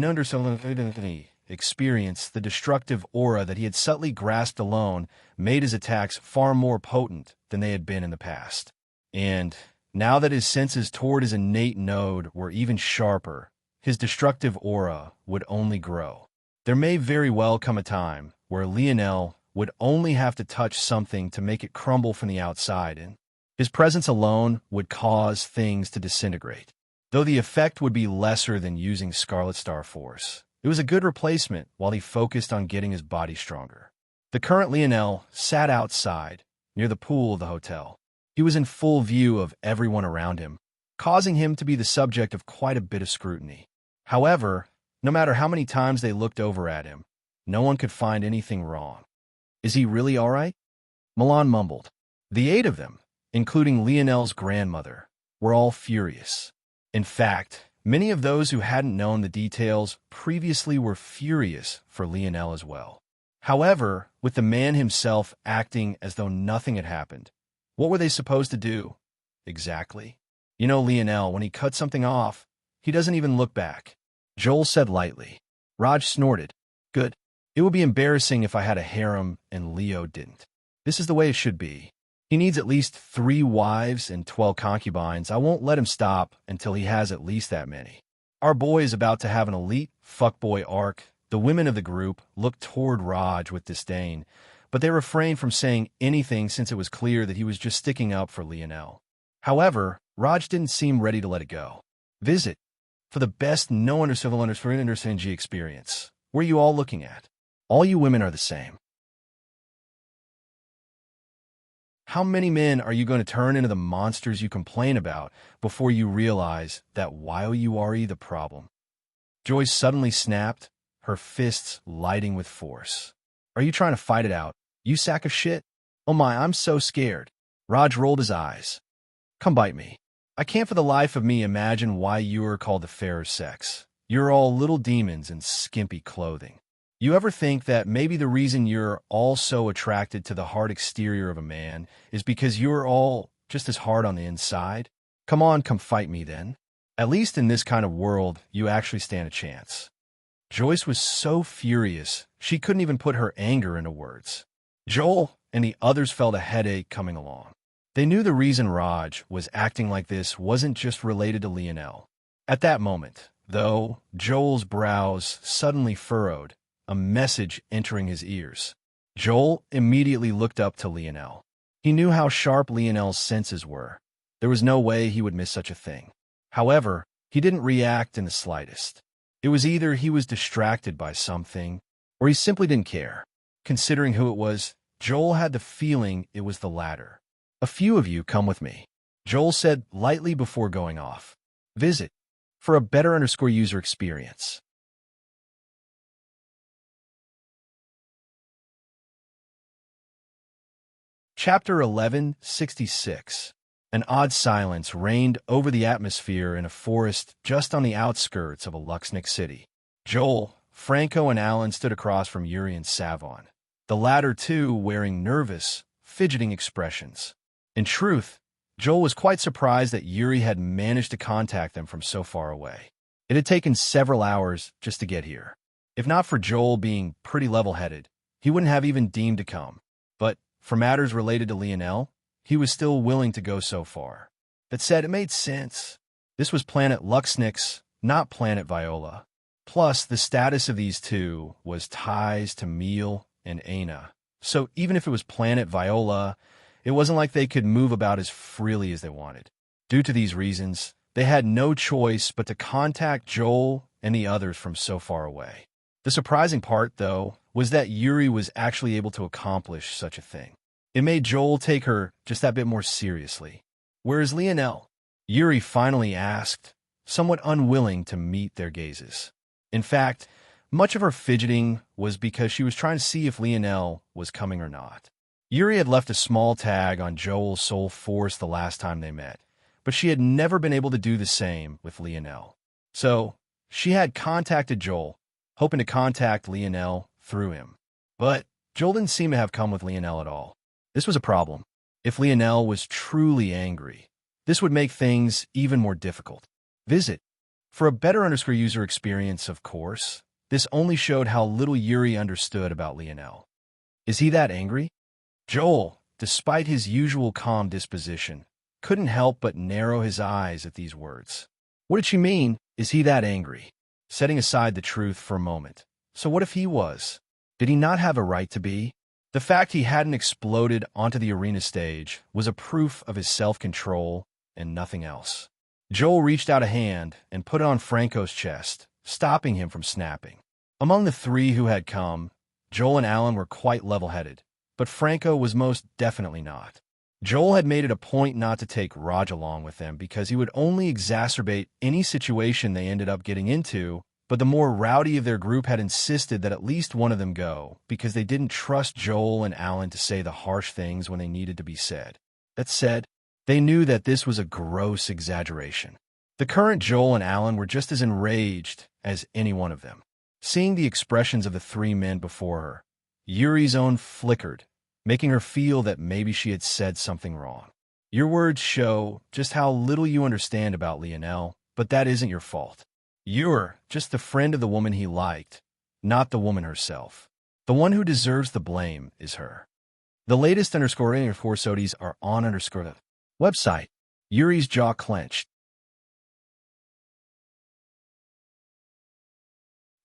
Speaker 1: experience, the destructive aura that he had subtly grasped alone made his attacks far more potent than they had been in the past. And now that his senses toward his innate node were even sharper, his destructive aura would only grow. There may very well come a time where Lionel would only have to touch something to make it crumble from the outside, and his presence alone would cause things to disintegrate. Though the effect would be lesser than using Scarlet Star Force, it was a good replacement while he focused on getting his body stronger. The current Lionel sat outside, near the pool of the hotel. He was in full view of everyone around him, causing him to be the subject of quite a bit of scrutiny. However, no matter how many times they looked over at him, no one could find anything wrong. Is he really all right? Milan mumbled. The 8 of them, including Lionel's grandmother, were all furious. In fact, many of those who hadn't known the details previously were furious for Lionel as well. However, with the man himself acting as though nothing had happened, what were they supposed to do? Exactly. You know Lionel, when he cuts something off, he doesn't even look back. Joel said lightly. Raj snorted. Good. It would be embarrassing if I had a harem and Leo didn't. This is the way it should be. He needs at least 3 wives and 12 concubines. I won't let him stop until he has at least that many. Our boy is about to have an elite fuckboy arc. The women of the group looked toward Raj with disdain, but they refrained from saying anything since it was clear that he was just sticking up for Lionel. However, Raj didn't seem ready to let it go. Visit. For the best no-undercivil-understanding experience. Where are you all looking at? All you women are the same. How many men are you going to turn into the monsters you complain about before you realize that while you are the problem? Joyce suddenly snapped, her fists lighting with force. Are you trying to fight it out, you sack of shit? Oh my, I'm so scared. Raj rolled his eyes. Come bite me. I can't for the life of me imagine why you are called the fairer sex. You're all little demons in skimpy clothing. You ever think that maybe the reason you're all so attracted to the hard exterior of a man is because you're all just as hard on the inside? Come on, come fight me then. At least in this kind of world, you actually stand a chance. Joyce was so furious, she couldn't even put her anger into words. Joel and the others felt a headache coming along. They knew the reason Raj was acting like this wasn't just related to Lionel. At that moment, though, Joel's brows suddenly furrowed, a message entering his ears. Joel immediately looked up to Lionel. He knew how sharp Lionel's senses were. There was no way he would miss such a thing. However, he didn't react in the slightest. It was either he was distracted by something, or he simply didn't care. Considering who it was, Joel had the feeling it was the latter. A few of you come with me, Joel said lightly before going off. Visit for a better user experience. Chapter 1166. An odd silence reigned over the atmosphere in a forest just on the outskirts of a Luxnick city. Joel, Franco, and Alan stood across from Yuri and Savon, the latter two wearing nervous, fidgeting expressions. In truth, Joel was quite surprised that Yuri had managed to contact them from so far away. It had taken several hours just to get here. If not for Joel being pretty level-headed, he wouldn't have even deemed to come. But for matters related to Lionel, he was still willing to go so far. That said, it made sense. This was Planet Luxnick's, not Planet Viola. Plus, the status of these two was ties to Meal and Aina. So even if it was Planet Viola, it wasn't like they could move about as freely as they wanted. Due to these reasons, they had no choice but to contact Joel and the others from so far away. The surprising part, though, was that Yuri was actually able to accomplish such a thing. It made Joel take her just that bit more seriously. "Where is Lionel?" Yuri finally asked, somewhat unwilling to meet their gazes. In fact, much of her fidgeting was because she was trying to see if Lionel was coming or not. Yuri had left a small tag on Joel's soul force the last time they met, but she had never been able to do the same with Lionel. So, she had contacted Joel, hoping to contact Lionel through him. But Joel didn't seem to have come with Lionel at all. This was a problem. If Lionel was truly angry, this would make things even more difficult. Visit for a better user experience, of course. This only showed how little Yuri understood about Lionel. Is he that angry? Joel, despite his usual calm disposition, couldn't help but narrow his eyes at these words. What did she mean, is he that angry? Setting aside the truth for a moment. So what if he was? Did he not have a right to be? The fact he hadn't exploded onto the arena stage was a proof of his self-control and nothing else. Joel reached out a hand and put it on Franco's chest, stopping him from snapping. Among the three who had come, Joel and Alan were quite level-headed, but Franco was most definitely not. Joel had made it a point not to take Raj along with them because he would only exacerbate any situation they ended up getting into, but the more rowdy of their group had insisted that at least one of them go because they didn't trust Joel and Alan to say the harsh things when they needed to be said. That said, they knew that this was a gross exaggeration. The current Joel and Alan were just as enraged as any one of them. Seeing the expressions of the three men before her, Yuri's own flickered, making her feel that maybe she had said something wrong. Your words show just how little you understand about Lionel, but that isn't your fault. You're just the friend of the woman he liked, not the woman herself. The one who deserves the blame is her. The latest _SODs are on _ website. Yuri's jaw clenched.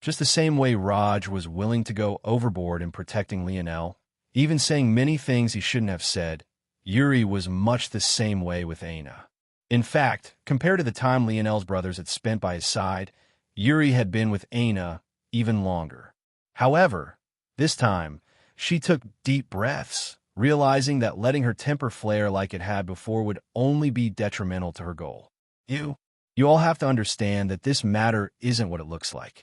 Speaker 1: Just the same way Raj was willing to go overboard in protecting Lionel, even saying many things he shouldn't have said, Yuri was much the same way with Aina. In fact, compared to the time Lionel's brothers had spent by his side, Yuri had been with Aina even longer. However, this time, she took deep breaths, realizing that letting her temper flare like it had before would only be detrimental to her goal. You all have to understand that this matter isn't what it looks like.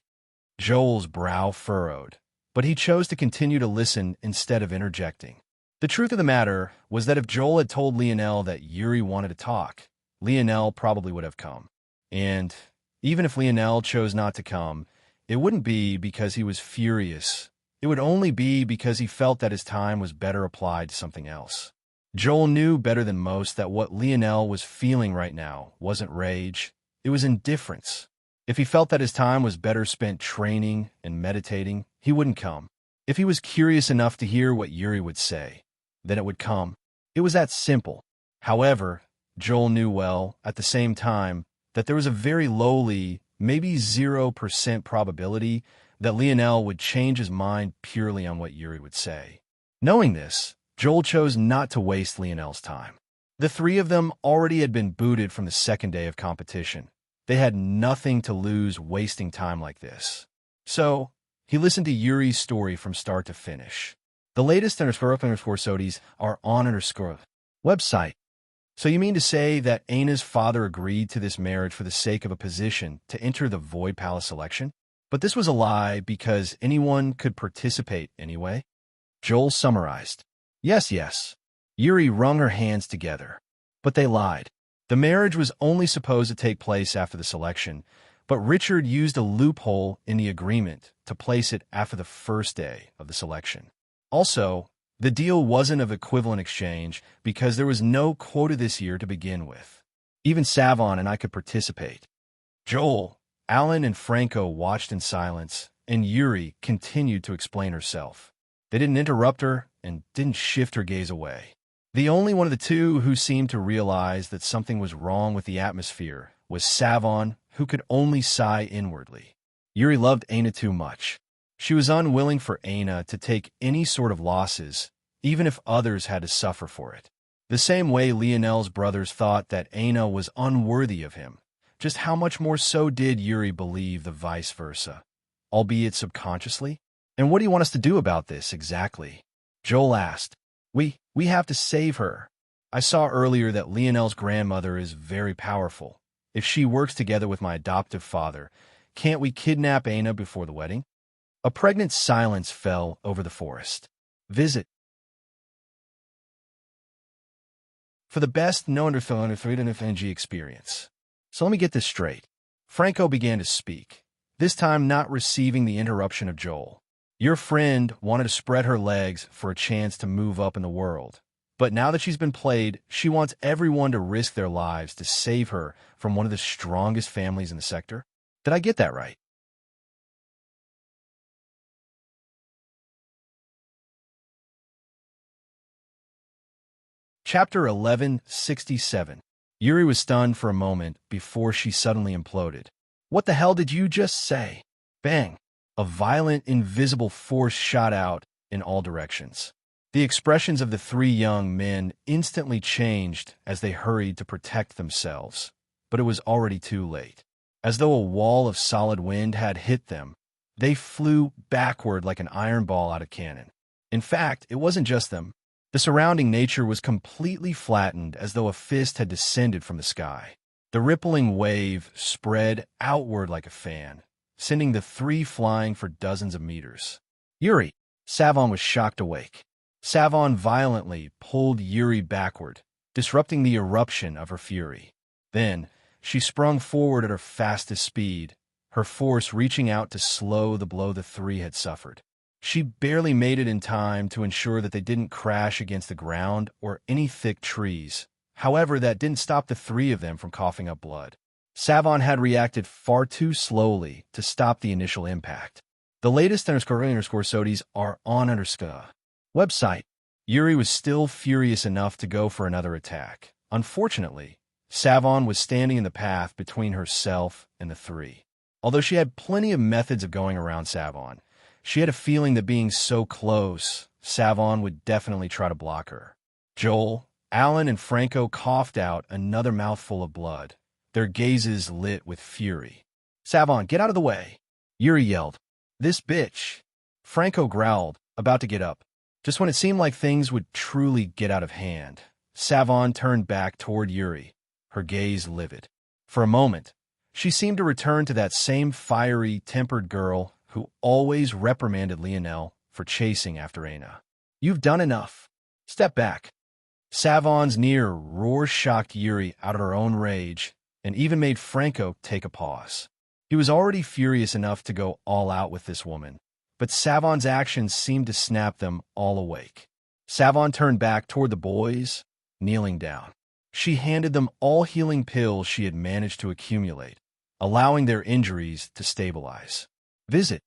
Speaker 1: Joel's brow furrowed, but he chose to continue to listen instead of interjecting. The truth of the matter was that if Joel had told Lionel that Yuri wanted to talk, Lionel probably would have come. And even if Lionel chose not to come, it wouldn't be because he was furious. It would only be because he felt that his time was better applied to something else. Joel knew better than most that what Lionel was feeling right now wasn't rage, it was indifference. If he felt that his time was better spent training and meditating, he wouldn't come. If he was curious enough to hear what Yuri would say, then it would come. It was that simple. However, Joel knew well, at the same time, that there was a very lowly, maybe 0% probability that Lionel would change his mind purely on what Yuri would say. Knowing this, Joel chose not to waste Lionel's time. The three of them already had been booted from the second day of competition. They had nothing to lose wasting time like this. So, he listened to Yuri's story from start to finish. The latest _up_SODIes are on website. So you mean to say that Aina's father agreed to this marriage for the sake of a position to enter the Void Palace selection? But this was a lie because anyone could participate anyway? Joel summarized. Yes. Yuri wrung her hands together. But they lied. The marriage was only supposed to take place after the selection, but Richard used a loophole in the agreement to place it after the first day of the selection. Also, the deal wasn't of equivalent exchange because there was no quota this year to begin with. Even Savon and I could participate. Joel, Alan, and Franco watched in silence, and Yuri continued to explain herself. They didn't interrupt her and didn't shift her gaze away. The only one of the two who seemed to realize that something was wrong with the atmosphere was Savon, who could only sigh inwardly. Yuri loved Aina too much. She was unwilling for Aina to take any sort of losses, even if others had to suffer for it. The same way Lionel's brothers thought that Aina was unworthy of him, just how much more so did Yuri believe the vice versa, albeit subconsciously? And what do you want us to do about this, exactly? Joel asked. We have to save her. I saw earlier that Lionel's grandmother is very powerful. If she works together with my adoptive father, can't we kidnap Aina before the wedding? A pregnant silence fell over the forest. Visit. For the best no-NG experience. So let me get this straight. Franco began to speak, this time not receiving the interruption of Joel. Your friend wanted to spread her legs for a chance to move up in the world. But now that she's been played, she wants everyone to risk their lives to save her from one of the strongest families in the sector? Did I get that right? Chapter 1167. Yuri was stunned for a moment before she suddenly imploded. What the hell did you just say? Bang! A violent, invisible force shot out in all directions. The expressions of the three young men instantly changed as they hurried to protect themselves, but it was already too late. As though a wall of solid wind had hit them, they flew backward like an iron ball out of cannon. In fact, it wasn't just them. The surrounding nature was completely flattened as though a fist had descended from the sky. The rippling wave spread outward like a fan, sending the three flying for dozens of meters. Yuri! Savon was shocked awake. Savon violently pulled Yuri backward, disrupting the eruption of her fury. Then, she sprung forward at her fastest speed, her force reaching out to slow the blow the three had suffered. She barely made it in time to ensure that they didn't crash against the ground or any thick trees. However, that didn't stop the three of them from coughing up blood. Savon had reacted far too slowly to stop the initial impact. The latest _SODIes are on website. Yuri was still furious enough to go for another attack. Unfortunately, Savon was standing in the path between herself and the three. Although she had plenty of methods of going around Savon, she had a feeling that being so close, Savon would definitely try to block her. Joel, Alan, and Franco coughed out another mouthful of blood, their gazes lit with fury. Savon, get out of the way! Yuri yelled. This bitch! Franco growled, about to get up. Just when it seemed like things would truly get out of hand, Savon turned back toward Yuri, her gaze livid. For a moment, she seemed to return to that same fiery, tempered girl who always reprimanded Lionel for chasing after Aina. You've done enough. Step back. Savon's near roar shocked Yuri out of her own rage and even made Franco take a pause. He was already furious enough to go all out with this woman, but Savon's actions seemed to snap them all awake. Savon turned back toward the boys, kneeling down. She handed them all healing pills she had managed to accumulate, allowing their injuries to stabilize. Visit.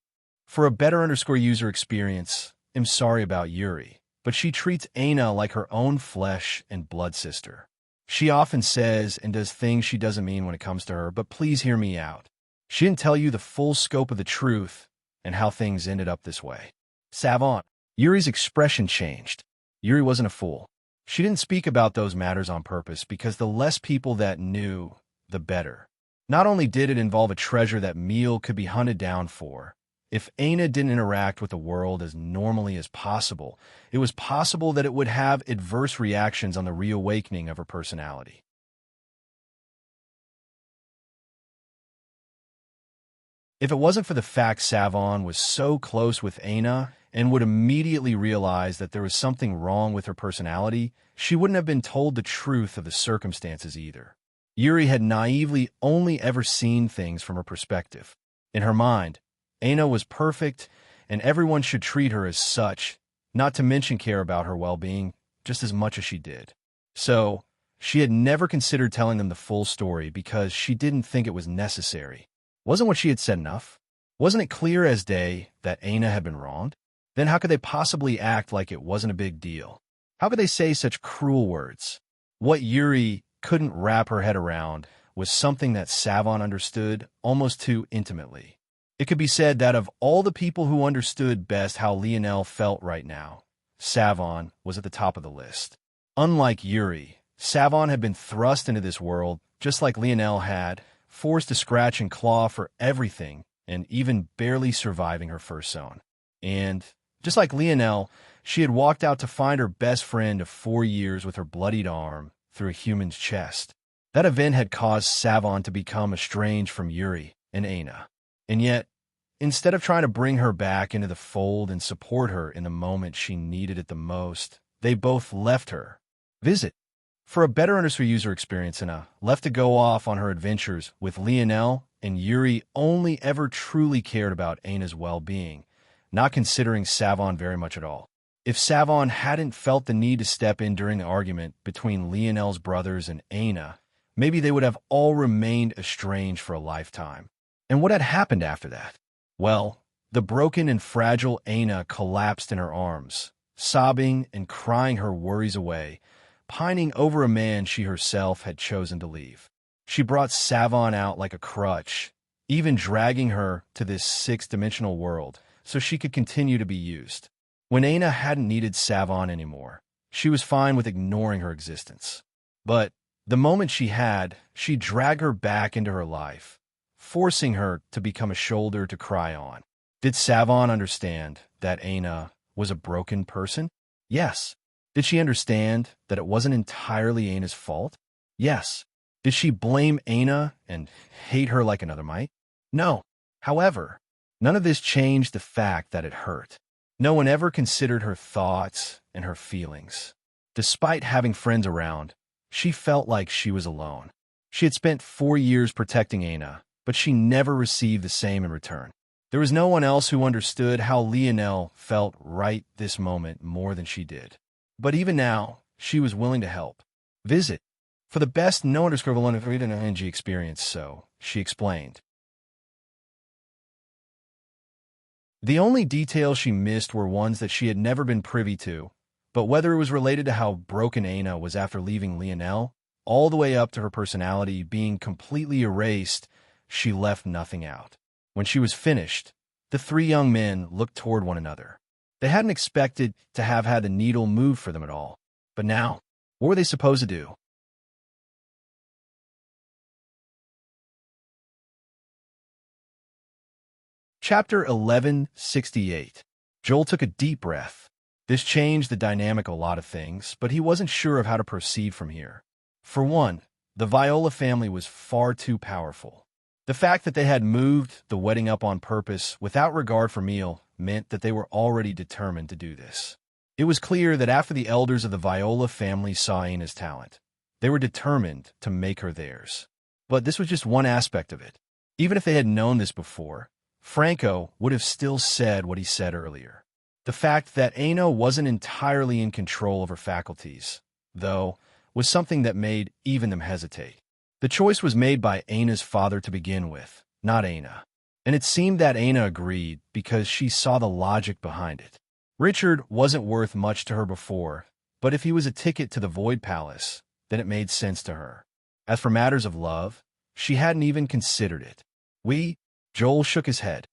Speaker 1: For a better user experience, I'm sorry about Yuri, but she treats Aina like her own flesh and blood sister. She often says and does things she doesn't mean when it comes to her, but please hear me out. She didn't tell you the full scope of the truth and how things ended up this way. Savon. Yuri's expression changed. Yuri wasn't a fool. She didn't speak about those matters on purpose because the less people that knew, the better. Not only did it involve a treasure that Meal could be hunted down for, if Aina didn't interact with the world as normally as possible, it was possible that it would have adverse reactions on the reawakening of her personality. If it wasn't for the fact Savon was so close with Aina and would immediately realize that there was something wrong with her personality, she wouldn't have been told the truth of the circumstances either. Yuri had naively only ever seen things from her perspective. In her mind, Aina was perfect, and everyone should treat her as such, not to mention care about her well-being just as much as she did. So, she had never considered telling them the full story because she didn't think it was necessary. Wasn't what she had said enough? Wasn't it clear as day that Aina had been wronged? Then how could they possibly act like it wasn't a big deal? How could they say such cruel words? What Yuri couldn't wrap her head around was something that Savon understood almost too intimately. It could be said that of all the people who understood best how Lionel felt right now, Savon was at the top of the list. Unlike Yuri, Savon had been thrust into this world just like Lionel had, forced to scratch and claw for everything and even barely surviving her first zone. And, just like Lionel, she had walked out to find her best friend of 4 years with her bloodied arm through a human's chest. That event had caused Savon to become estranged from Yuri and Aina. And yet, instead of trying to bring her back into the fold and support her in the moment she needed it the most, they both left her. Visit. For a better user experience, Aina left to go off on her adventures with Lionel, and Yuri only ever truly cared about Aina's well-being, not considering Savon very much at all. If Savon hadn't felt the need to step in during the argument between Lionel's brothers and Aina, maybe they would have all remained estranged for a lifetime. And what had happened after that? Well, the broken and fragile Aina collapsed in her arms, sobbing and crying her worries away, pining over a man she herself had chosen to leave. She brought Savon out like a crutch, even dragging her to this sixth-dimensional world so she could continue to be used. When Aina hadn't needed Savon anymore, she was fine with ignoring her existence. But the moment she had, she dragged her back into her life, forcing her to become a shoulder to cry on. Did Savon understand that Aina was a broken person? Yes. Did she understand that it wasn't entirely Aina's fault? Yes. Did she blame Aina and hate her like another might? No. However, none of this changed the fact that it hurt. No one ever considered her thoughts and her feelings. Despite having friends around, she felt like she was alone. She had spent 4 years protecting Aina, but she never received the same in return. There was no one else who understood how Lionel felt right this moment more than she did. But even now, she was willing to help. Visit. For the best no_energy experience, so, she explained. The only details she missed were ones that she had never been privy to, but whether it was related to how broken Aina was after leaving Lionel, all the way up to her personality being completely erased, she left nothing out. When she was finished, the 3 young men looked toward one another. They hadn't expected to have had the needle move for them at all. But now, what were they supposed to do? Chapter 1168. Joel took a deep breath. This changed the dynamic of a lot of things, but he wasn't sure of how to proceed from here. For one, the Viola family was far too powerful. The fact that they had moved the wedding up on purpose without regard for Meal meant that they were already determined to do this. It was clear that after the elders of the Viola family saw Aina's talent, they were determined to make her theirs. But this was just one aspect of it. Even if they had known this before, Franco would have still said what he said earlier. The fact that Aina wasn't entirely in control of her faculties, though, was something that made even them hesitate. The choice was made by Aina's father to begin with, not Aina. And it seemed that Aina agreed because she saw the logic behind it. Richard wasn't worth much to her before, but if he was a ticket to the Void Palace, then it made sense to her. As for matters of love, she hadn't even considered it. Joel shook his head.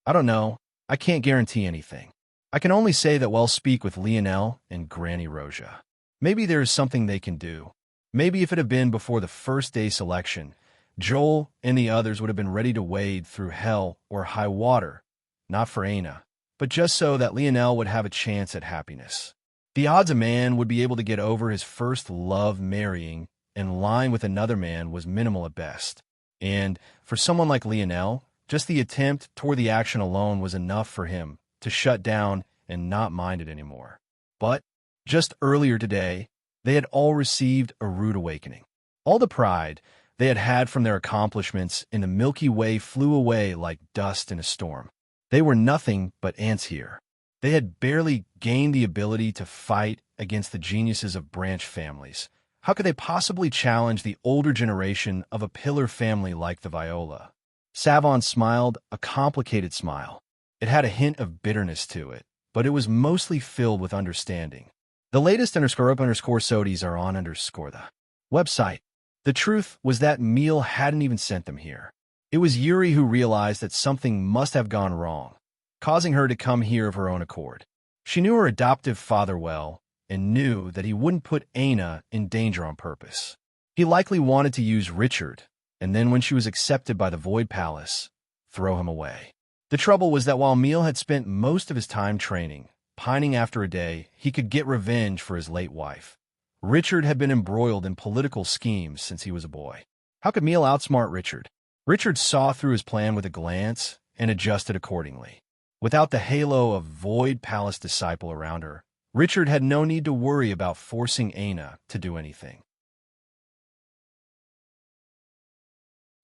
Speaker 1: I don't know. I can't guarantee anything. I can only say that we'll speak with Lionel and Granny Roja. Maybe there is something they can do. Maybe if it had been before the first day selection, Joel and the others would have been ready to wade through hell or high water, not for Aina, but just so that Lionel would have a chance at happiness. The odds a man would be able to get over his first love marrying in line with another man was minimal at best. And for someone like Lionel, just the attempt toward the action alone was enough for him to shut down and not mind it anymore. But just earlier today, they had all received a rude awakening. All the pride they had had from their accomplishments in the Milky Way flew away like dust in a storm. They were nothing but ants here. They had barely gained the ability to fight against the geniuses of branch families. How could they possibly challenge the older generation of a pillar family like the Viola? Savon smiled, a complicated smile. It had a hint of bitterness to it, but it was mostly filled with understanding. The latest _up_sodies are on _the website. The truth was that Meal hadn't even sent them here. It was Yuri who realized that something must have gone wrong, causing her to come here of her own accord. She knew her adoptive father well and knew that he wouldn't put Aina in danger on purpose. He likely wanted to use Richard, and then when she was accepted by the Void Palace, throw him away. The trouble was that while Meal had spent most of his time training, pining after a day he could get revenge for his late wife, Richard had been embroiled in political schemes since he was a boy. How could Meal outsmart Richard? Richard saw through his plan with a glance and adjusted accordingly. Without the halo of Void Palace disciple around her, Richard had no need to worry about forcing Aina to do anything.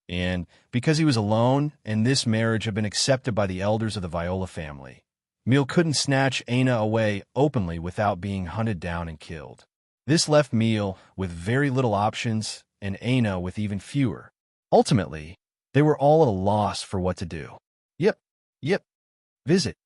Speaker 1: And because he was alone and this marriage had been accepted by the elders of the Viola family, Meal couldn't snatch Aina away openly without being hunted down and killed. This left Meal with very little options and Aina with even fewer. Ultimately, they were all at a loss for what to do. Yep. Visit.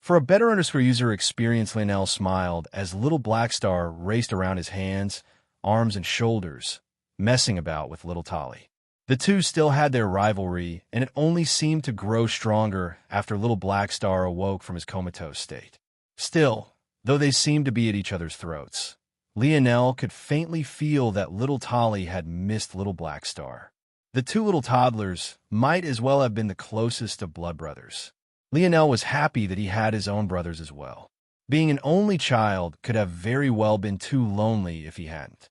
Speaker 1: For a better user experience, Lionel smiled as Little Black Star raced around his hands, arms, and shoulders, messing about with Little Tolly. The two still had their rivalry, and it only seemed to grow stronger after Little Black Star awoke from his comatose state. Still, though they seemed to be at each other's throats, Lionel could faintly feel that Little Tolly had missed Little Black Star. The two little toddlers might as well have been the closest of blood brothers. Lionel was happy that he had his own brothers as well. Being an only child could have very well been too lonely if he hadn't.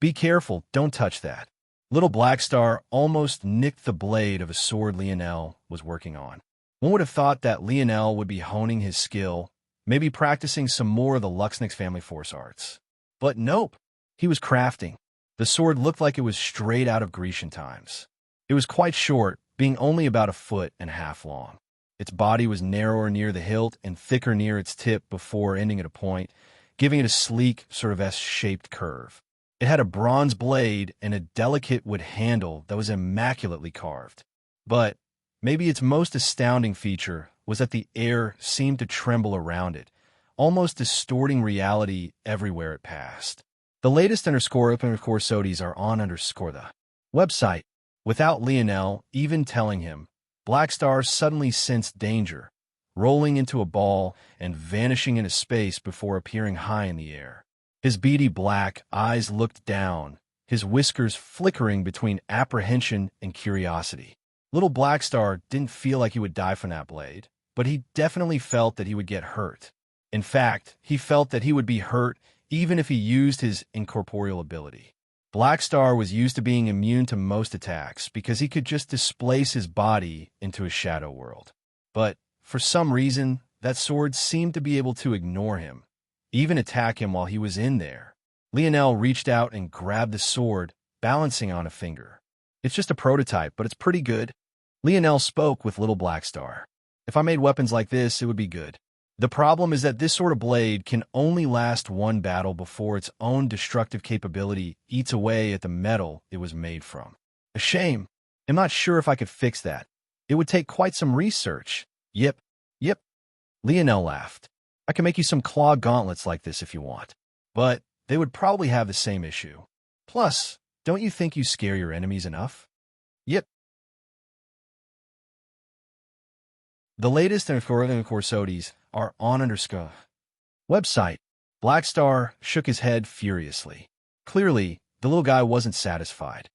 Speaker 1: Be careful, don't touch that. Little Black Star almost nicked the blade of a sword Lionel was working on. One would have thought that Lionel would be honing his skill, maybe practicing some more of the Luxnix family force arts. But nope, he was crafting. The sword looked like it was straight out of Grecian times. It was quite short, being only about 1.5 feet long. Its body was narrower near the hilt and thicker near its tip before ending at a point, giving it a sleek, sort of S-shaped curve. It had a bronze blade and a delicate wood handle that was immaculately carved. But maybe its most astounding feature was that the air seemed to tremble around it, almost distorting reality everywhere it passed. The latest _sodies are on _the website. Without Lionel even telling him, Black Star suddenly sensed danger, rolling into a ball and vanishing into space before appearing high in the air. His beady black eyes looked down, his whiskers flickering between apprehension and curiosity. Little Black Star didn't feel like he would die from that blade, but he definitely felt that he would get hurt. In fact, he felt that he would be hurt even if he used his incorporeal ability. Black Star was used to being immune to most attacks because he could just displace his body into a shadow world. But for some reason, that sword seemed to be able to ignore him, even attack him while he was in there. Lionel reached out and grabbed the sword, balancing on a finger. It's just a prototype, but it's pretty good. Lionel spoke with little Blackstar. If I made weapons like this, it would be good. The problem is that this sort of blade can only last one battle before its own destructive capability eats away at the metal it was made from. A shame. I'm not sure if I could fix that. It would take quite some research. Yep. Lionel laughed. I can make you some claw gauntlets like this if you want. But they would probably have the same issue. Plus, don't you think you scare your enemies enough? Yep. The latest in Corsodies are on underscore website. Blackstar shook his head furiously. Clearly, the little guy wasn't satisfied.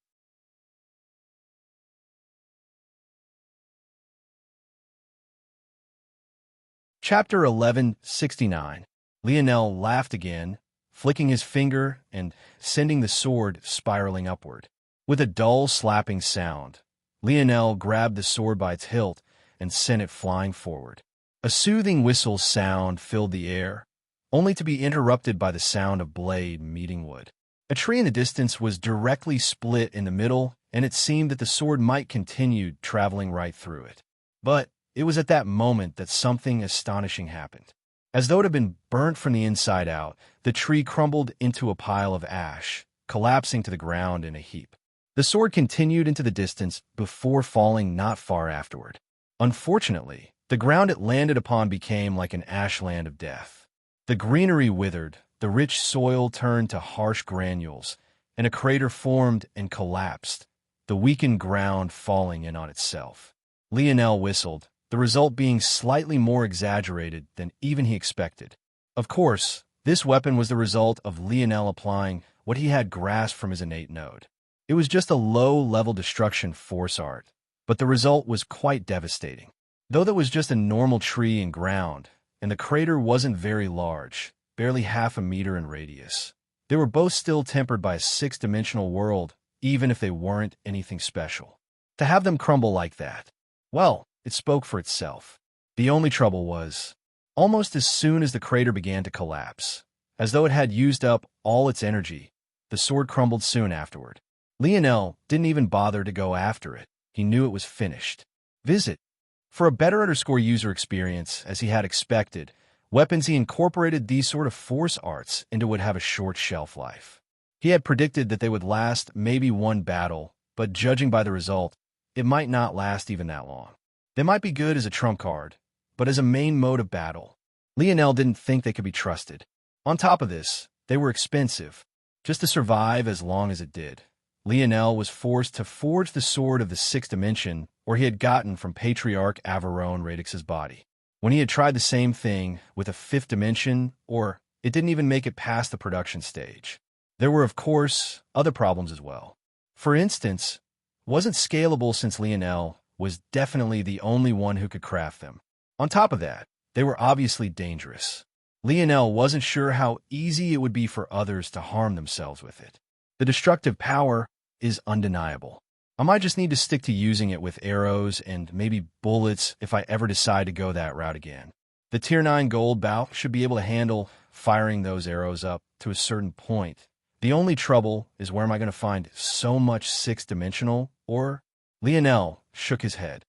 Speaker 1: Chapter 1169. Lionel laughed again, flicking his finger and sending the sword spiraling upward. With a dull slapping sound, Lionel grabbed the sword by its hilt and sent it flying forward. A soothing whistle sound filled the air, only to be interrupted by the sound of blade meeting wood. A tree in the distance was directly split in the middle, and it seemed that the sword might continue traveling right through it. But it was at that moment that something astonishing happened. As though it had been burnt from the inside out, the tree crumbled into a pile of ash, collapsing to the ground in a heap. The sword continued into the distance before falling not far afterward. Unfortunately, the ground it landed upon became like an ashland of death. The greenery withered, the rich soil turned to harsh granules, and a crater formed and collapsed, the weakened ground falling in on itself. Lionel whistled, the result being slightly more exaggerated than even he expected. Of course, this weapon was the result of Lionel applying what he had grasped from his innate node. It was just a low-level destruction force art, but the result was quite devastating. Though that was just a normal tree and ground, and the crater wasn't very large, barely half a meter in radius, they were both still tempered by a six-dimensional world, even if they weren't anything special. To have them crumble like that, well, it spoke for itself. The only trouble was, almost as soon as the crater began to collapse, as though it had used up all its energy, the sword crumbled soon afterward. Lionel didn't even bother to go after it. He knew it was finished. Visit. For a better user experience, as he had expected, weapons he incorporated these sort of force arts into would have a short shelf life. He had predicted that they would last maybe one battle, but judging by the result, it might not last even that long. They might be good as a trump card, but as a main mode of battle, Lionel didn't think they could be trusted. On top of this, they were expensive. Just to survive as long as it did, Lionel was forced to forge the sword of the sixth dimension, or he had gotten from Patriarch Averone Radix's body. When he had tried the same thing with a fifth dimension, or it didn't even make it past the production stage. There were, of course, other problems as well. For instance, wasn't scalable since Lionel was definitely the only one who could craft them. On top of that, they were obviously dangerous. Lionel wasn't sure how easy it would be for others to harm themselves with it. The destructive power is undeniable. I might just need to stick to using it with arrows and maybe bullets if I ever decide to go that route again. The Tier 9 gold bow should be able to handle firing those arrows up to a certain point. The only trouble is where am I going to find so much sixth-dimensional, or? Lionel shook his head.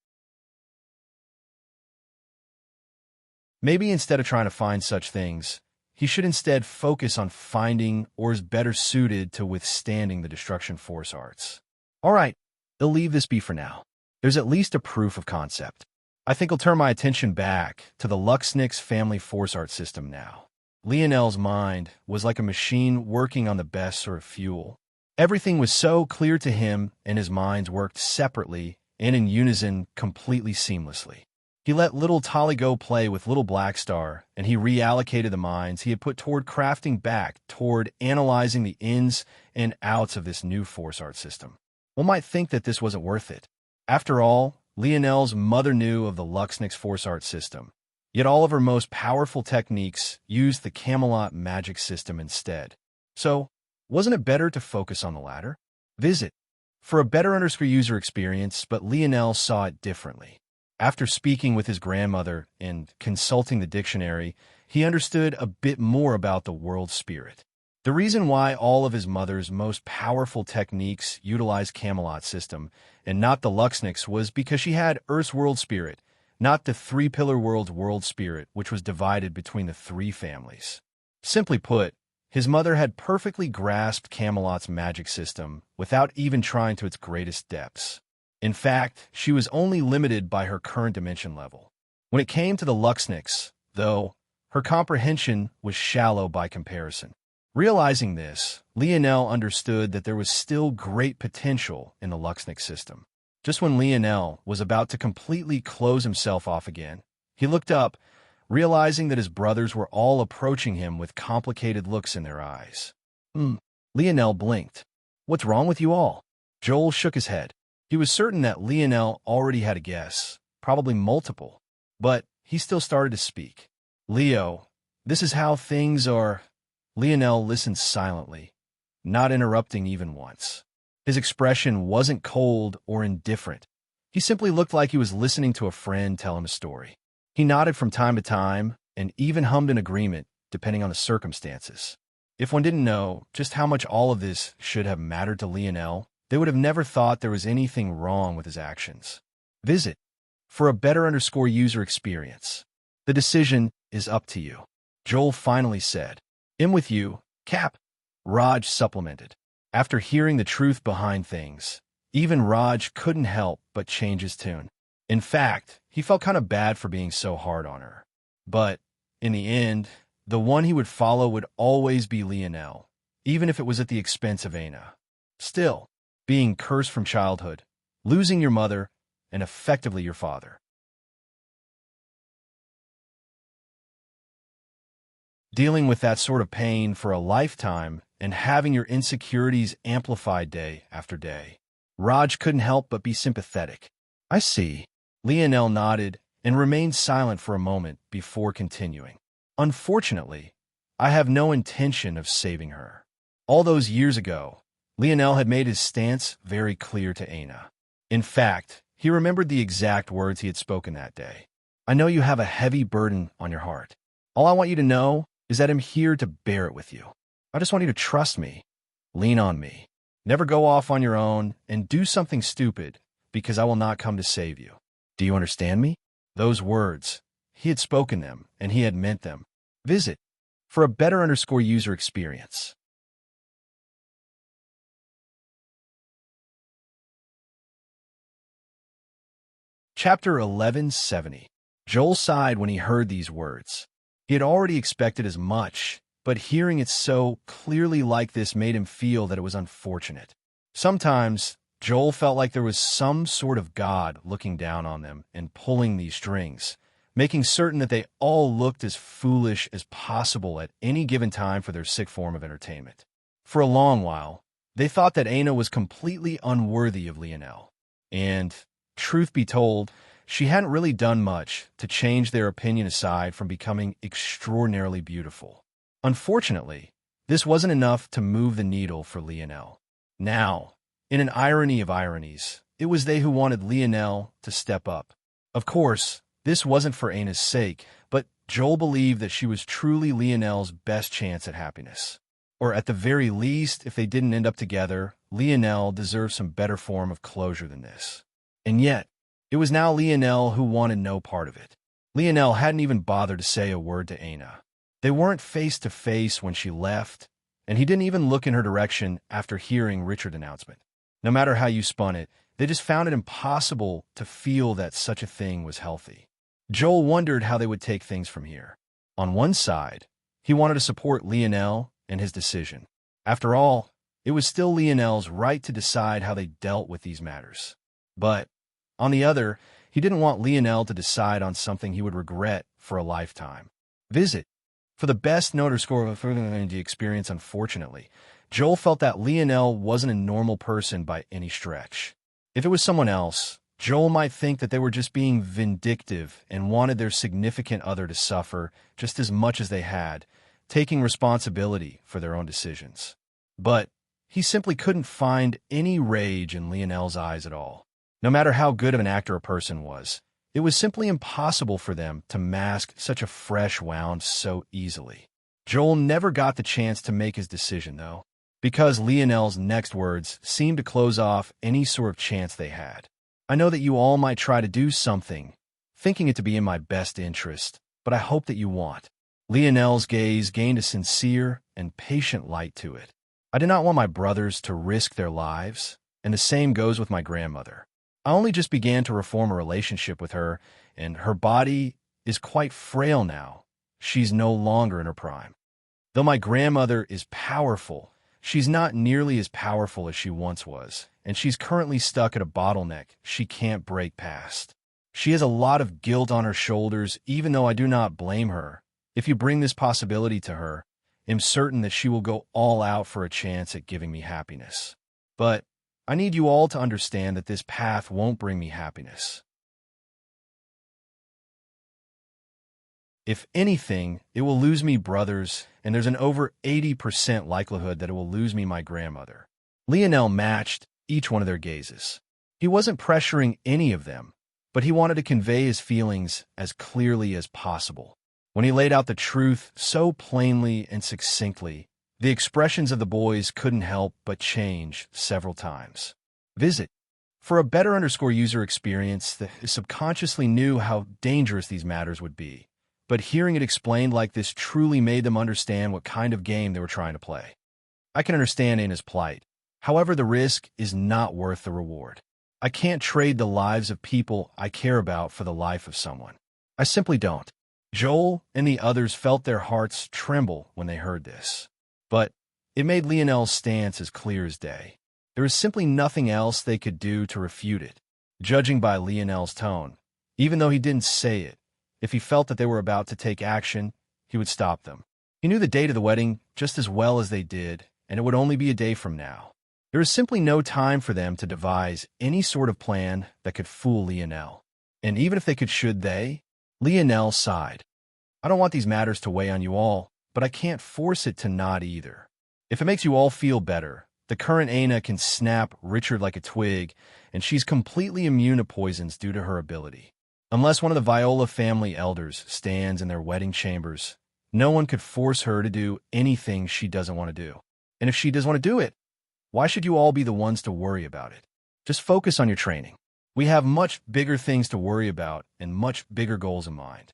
Speaker 1: Maybe instead of trying to find such things, he should instead focus on finding or is better suited to withstanding the destruction force arts. All right, I'll leave this be for now. There's at least a proof of concept. I think I'll turn my attention back to the Luxnix family force art system now. Lionel's mind was like a machine working on the best sort of fuel. Everything was so clear to him, and his minds worked separately and in unison completely seamlessly. He let little Tollygo play with little Blackstar, and he reallocated the minds he had put toward crafting back toward analyzing the ins and outs of this new force art system. One might think that this wasn't worth it. After all, Lionel's mother knew of the Luxnix force art system, yet all of her most powerful techniques used the Camelot magic system instead. So, wasn't it better to focus on the latter? Visit. For a better user experience, but Lionel saw it differently. After speaking with his grandmother and consulting the dictionary, he understood a bit more about the world spirit. The reason why all of his mother's most powerful techniques utilized Camelot's system and not the Luxnix was because she had Earth's world spirit, not the three-pillar world's world spirit, which was divided between the three families. Simply put, his mother had perfectly grasped Camelot's magic system without even trying to its greatest depths. In fact, she was only limited by her current dimension level. When it came to the Luxnix, though, her comprehension was shallow by comparison. Realizing this, Lionel understood that there was still great potential in the Luxnix system. Just when Lionel was about to completely close himself off again, he looked up, realizing that his brothers were all approaching him with complicated looks in their eyes. Lionel blinked. "What's wrong with you all?" Joel shook his head. He was certain that Lionel already had a guess, probably multiple, but he still started to speak. "Leo, this is how things are." Lionel listened silently, not interrupting even once. His expression wasn't cold or indifferent. He simply looked like he was listening to a friend tell him a story. He nodded from time to time and even hummed in agreement, depending on the circumstances. If one didn't know just how much all of this should have mattered to Lionel, they would have never thought there was anything wrong with his actions. Visit for a better_user experience. The decision is up to you, Joel finally said. "I'm with you, Cap," Raj supplemented. After hearing the truth behind things, even Raj couldn't help but change his tune. In fact, he felt kind of bad for being so hard on her. But, in the end, the one he would follow would always be Lionel, even if it was at the expense of Aina. Still, being cursed from childhood, losing your mother, and effectively your father. Dealing with that sort of pain for a lifetime and having your insecurities amplified day after day. Raj couldn't help but be sympathetic. "I see." Lionel nodded and remained silent for a moment before continuing. "Unfortunately, I have no intention of saving her." All those years ago, Lionel had made his stance very clear to Aina. In fact, he remembered the exact words he had spoken that day. "I know you have a heavy burden on your heart. All I want you to know is that I'm here to bear it with you. I just want you to trust me, lean on me, never go off on your own, and do something stupid, because I will not come to save you. Do you understand me?" Those words, he had spoken them, and he had meant them. Visit for a better_user experience. Chapter 1170. Joel sighed when he heard these words. He had already expected as much, but hearing it so clearly like this made him feel that it was unfortunate. Sometimes, Joel felt like there was some sort of God looking down on them and pulling these strings, making certain that they all looked as foolish as possible at any given time for their sick form of entertainment. For a long while, they thought that Aina was completely unworthy of Lionel. And, truth be told, she hadn't really done much to change their opinion aside from becoming extraordinarily beautiful. Unfortunately, this wasn't enough to move the needle for Lionel. Now, in an irony of ironies, it was they who wanted Lionel to step up. Of course, this wasn't for Aina's sake, but Joel believed that she was truly Lionel's best chance at happiness. Or at the very least, if they didn't end up together, Lionel deserved some better form of closure than this. And yet, it was now Lionel who wanted no part of it. Lionel hadn't even bothered to say a word to Aina. They weren't face to face when she left, and he didn't even look in her direction after hearing Richard's announcement. No matter how you spun it, they just found it impossible to feel that such a thing was healthy. Joel wondered how they would take things from here. On one side, he wanted to support Lionel and his decision. After all, it was still Lionel's right to decide how they dealt with these matters. But, on the other, he didn't want Lionel to decide on something he would regret for a lifetime. Visit for the best note or score of the experience. Unfortunately, Joel felt that Lionel wasn't a normal person by any stretch. If it was someone else, Joel might think that they were just being vindictive and wanted their significant other to suffer just as much as they had, taking responsibility for their own decisions. But he simply couldn't find any rage in Lionel's eyes at all. No matter how good of an actor a person was, it was simply impossible for them to mask such a fresh wound so easily. Joel never got the chance to make his decision, though, because Lionel's next words seemed to close off any sort of chance they had. I know that you all might try to do something, thinking it to be in my best interest, but I hope that you want. Lionel's gaze gained a sincere and patient light to it. I did not want my brothers to risk their lives, and the same goes with my grandmother. I only just began to reform a relationship with her, and her body is quite frail now. She's no longer in her prime. Though my grandmother is powerful, she's not nearly as powerful as she once was, and she's currently stuck at a bottleneck she can't break past. She has a lot of guilt on her shoulders, even though I do not blame her. If you bring this possibility to her, I'm certain that she will go all out for a chance at giving me happiness. But I need you all to understand that this path won't bring me happiness. If anything, it will lose me brothers, and there's an over 80% likelihood that it will lose me my grandmother. Lionel matched each one of their gazes. He wasn't pressuring any of them, but he wanted to convey his feelings as clearly as possible. When he laid out the truth so plainly and succinctly, the expressions of the boys couldn't help but change several times. Visit. For a better user experience, they subconsciously knew how dangerous these matters would be, but hearing it explained like this truly made them understand what kind of game they were trying to play. I can understand Anna's plight. However, the risk is not worth the reward. I can't trade the lives of people I care about for the life of someone. I simply don't. Joel and the others felt their hearts tremble when they heard this. But it made Lionel's stance as clear as day. There was simply nothing else they could do to refute it. Judging by Lionel's tone, even though he didn't say it, if he felt that they were about to take action, he would stop them. He knew the date of the wedding just as well as they did, and it would only be a day from now. There was simply no time for them to devise any sort of plan that could fool Lionel. And even if they could, should they? Lionel sighed. I don't want these matters to weigh on you all, but I can't force it to not either. If it makes you all feel better, the current Aina can snap Richard like a twig, and she's completely immune to poisons due to her ability. Unless one of the Viola family elders stands in their wedding chambers, no one could force her to do anything she doesn't want to do. And if she does want to do it, why should you all be the ones to worry about it? Just focus on your training. We have much bigger things to worry about and much bigger goals in mind.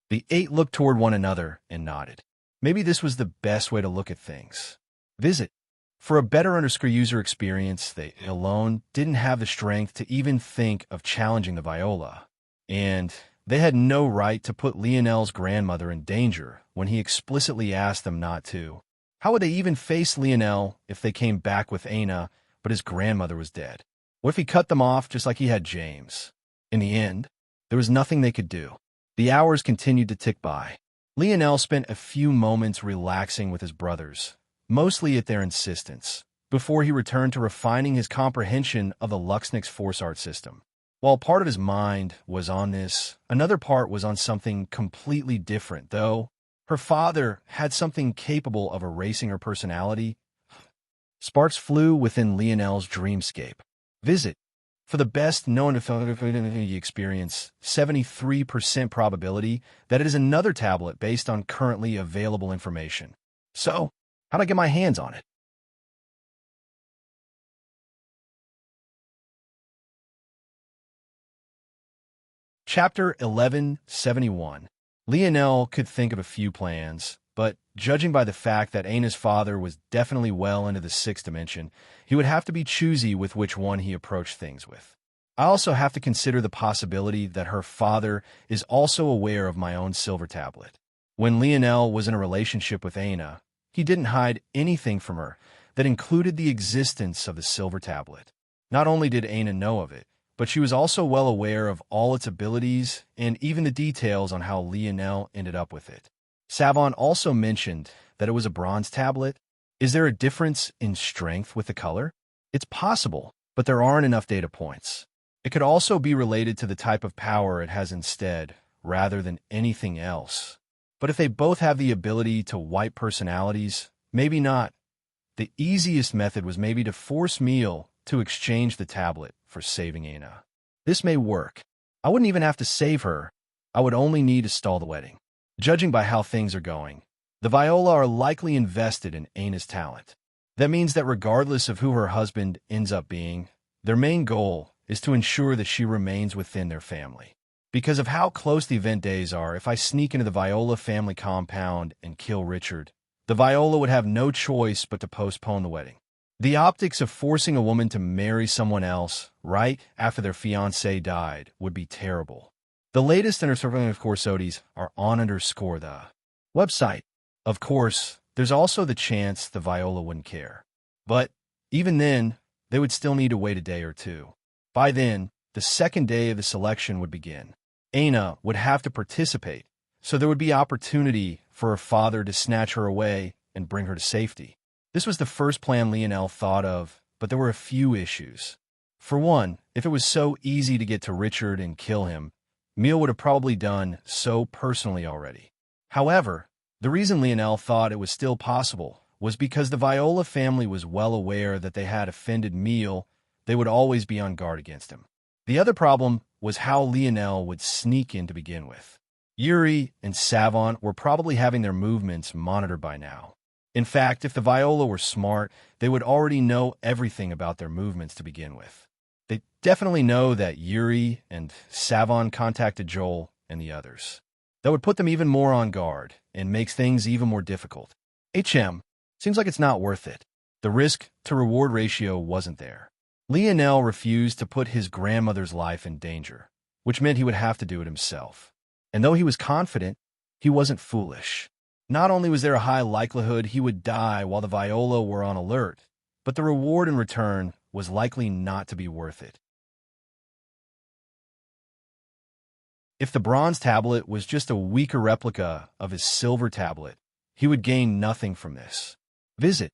Speaker 1: The 8 looked toward one another and nodded. Maybe this was the best way to look at things. Visit. For a better user experience, they alone didn't have the strength to even think of challenging the Viola. And they had no right to put Lionel's grandmother in danger when he explicitly asked them not to. How would they even face Lionel if they came back with Aina, but his grandmother was dead? What if he cut them off just like he had James? In the end, there was nothing they could do. The hours continued to tick by. Lionel spent a few moments relaxing with his brothers, mostly at their insistence, before he returned to refining his comprehension of the Luxnix Force Art system. While part of his mind was on this, another part was on something completely different, though. Her father had something capable of erasing her personality. Sparks flew within Lionel's dreamscape. Visit. For the best known experience, 73% probability that it is another tablet based on currently available information. So, how'd I get my hands on it? Chapter 1171. Lionel could think of a few plans, but judging by the fact that Aina's father was definitely well into the 6th dimension, he would have to be choosy with which one he approached things with. I also have to consider the possibility that her father is also aware of my own silver tablet. When Lionel was in a relationship with Aina, he didn't hide anything from her that included the existence of the silver tablet. Not only did Aina know of it, but she was also well aware of all its abilities and even the details on how Lionel ended up with it. Savon also mentioned that it was a bronze tablet. Is there a difference in strength with the color? It's possible, but there aren't enough data points. It could also be related to the type of power it has instead, rather than anything else. But if they both have the ability to wipe personalities, maybe not. The easiest method was maybe to force Meal to exchange the tablet for saving Aina. This may work. I wouldn't even have to save her. I would only need to stall the wedding. Judging by how things are going, The Viola are likely invested in Aina's talent. That means that regardless of who her husband ends up being, their main goal is to ensure that she remains within their family. Because of how close the event days are, if I sneak into the Viola family compound and kill Richard, the Viola would have no choice but to postpone the wedding. The optics of forcing a woman to marry someone else right after their fiancé died would be terrible. The latest in our survey of Corsodies are on the website. Of course, there's also the chance the Viola wouldn't care. But even then, they would still need to wait a day or two. By then, the second day of the selection would begin. Aina would have to participate, so there would be opportunity for her father to snatch her away and bring her to safety. This was the first plan Lionel thought of, but there were a few issues. For one, if it was so easy to get to Richard and kill him, Emile would have probably done so personally already. However, the reason Lionel thought it was still possible was because the Viola family was well aware that they had offended Emile. They would always be on guard against him. The other problem was how Lionel would sneak in to begin with. Yuri and Savant were probably having their movements monitored by now. In fact, if the Viola were smart, they would already know everything about their movements to begin with. They definitely know that Yuri and Savant contacted Joel and the others. That would put them even more on guard and makes things even more difficult. Seems like it's not worth it. The risk-to-reward ratio wasn't there. Lionel refused to put his grandmother's life in danger, which meant he would have to do it himself. And though he was confident, he wasn't foolish. Not only was there a high likelihood he would die while the Viola were on alert, but the reward in return was likely not to be worth it. If the bronze tablet was just a weaker replica of his silver tablet, he would gain nothing from this. Visit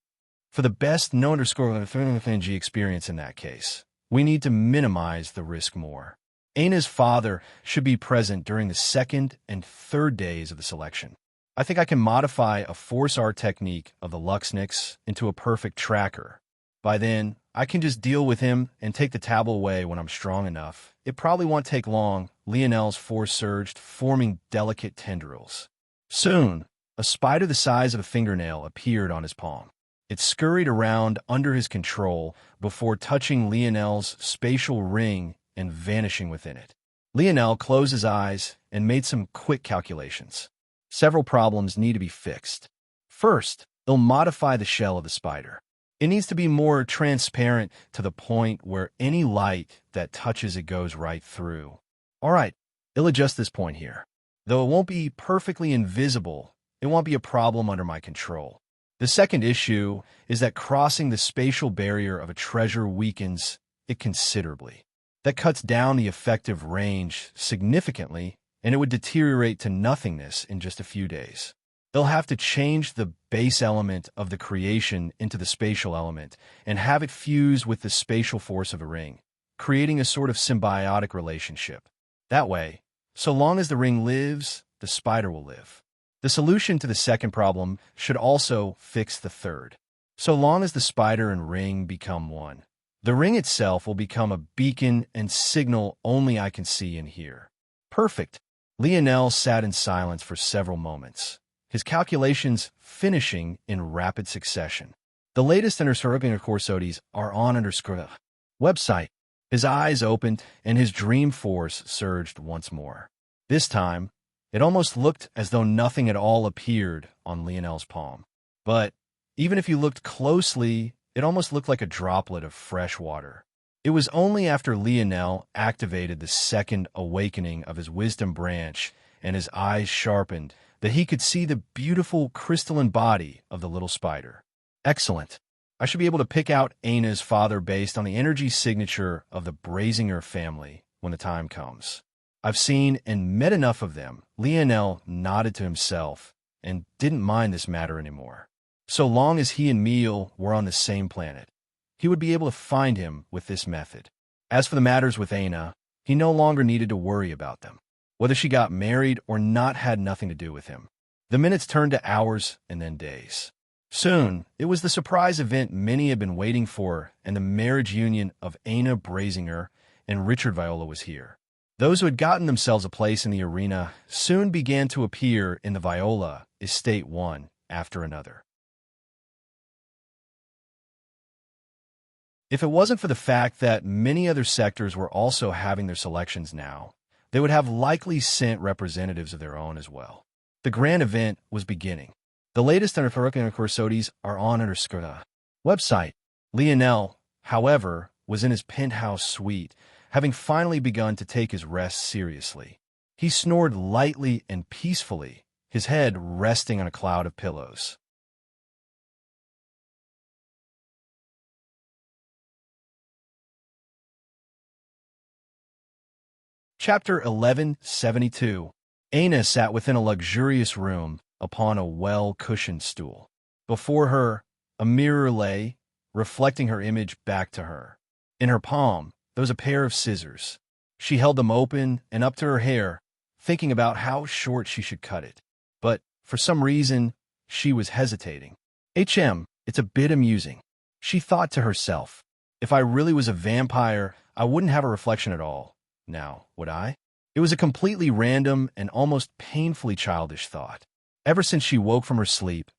Speaker 1: for the best no_FNG experience in that case. We need to minimize the risk more. Aina's father should be present during the second and third days of the selection. I think I can modify a force art technique of the Luxnix into a perfect tracker. By then, I can just deal with him and take the tablet away when I'm strong enough. It probably won't take long. Lionel's force surged, forming delicate tendrils. Soon, a spider the size of a fingernail appeared on his palm. It scurried around under his control before touching Lionel's spatial ring and vanishing within it. Lionel closed his eyes and made some quick calculations. Several problems need to be fixed. First, he'll modify the shell of the spider. It needs to be more transparent to the point where any light that touches it goes right through. All right, he'll adjust this point here. Though it won't be perfectly invisible, it won't be a problem under my control. The second issue is that crossing the spatial barrier of a treasure weakens it considerably. That cuts down the effective range significantly, and it would deteriorate to nothingness in just a few days. They'll have to change the base element of the creation into the spatial element and have it fuse with the spatial force of a ring, creating a sort of symbiotic relationship. That way, so long as the ring lives, the spider will live. The solution to the second problem should also fix the third. So long as the spider and ring become one, the ring itself will become a beacon and signal only I can see and hear. Perfect. Lionel sat in silence for several moments, his calculations finishing in rapid succession. The latest in our Corsodies are on website. His eyes opened and his dream force surged once more. This time, it almost looked as though nothing at all appeared on Lionel's palm. But even if you looked closely, it almost looked like a droplet of fresh water. It was only after Lionel activated the second awakening of his wisdom branch and his eyes sharpened that he could see the beautiful crystalline body of the little spider. Excellent. I should be able to pick out Aina's father based on the energy signature of the Brazinger family when the time comes. I've seen and met enough of them. Lionel nodded to himself and didn't mind this matter anymore. So long as he and Emile were on the same planet, he would be able to find him with this method. As for the matters with Aina, he no longer needed to worry about them. Whether she got married or not had nothing to do with him. The minutes turned to hours and then days. Soon, it was the surprise event many had been waiting for, and the marriage union of Aina Brazinger and Richard Viola was here. Those who had gotten themselves a place in the arena soon began to appear in the Viola Estate 1 after another. If it wasn't for the fact that many other sectors were also having their selections now, they would have likely sent representatives of their own as well. The grand event was beginning. The latest courses are on the website. Lionel, however, was in his penthouse suite, having finally begun to take his rest seriously. He snored lightly and peacefully, his head resting on a cloud of pillows. Chapter 1172. Aina sat within a luxurious room upon a well-cushioned stool. Before her, a mirror lay, reflecting her image back to her. In her palm, there was a pair of scissors. She held them open and up to her hair, thinking about how short she should cut it. But, for some reason, she was hesitating. It's a bit amusing. She thought to herself, if I really was a vampire, I wouldn't have a reflection at all. Now, would I? It was a completely random and almost painfully childish thought. Ever since she woke from her sleep,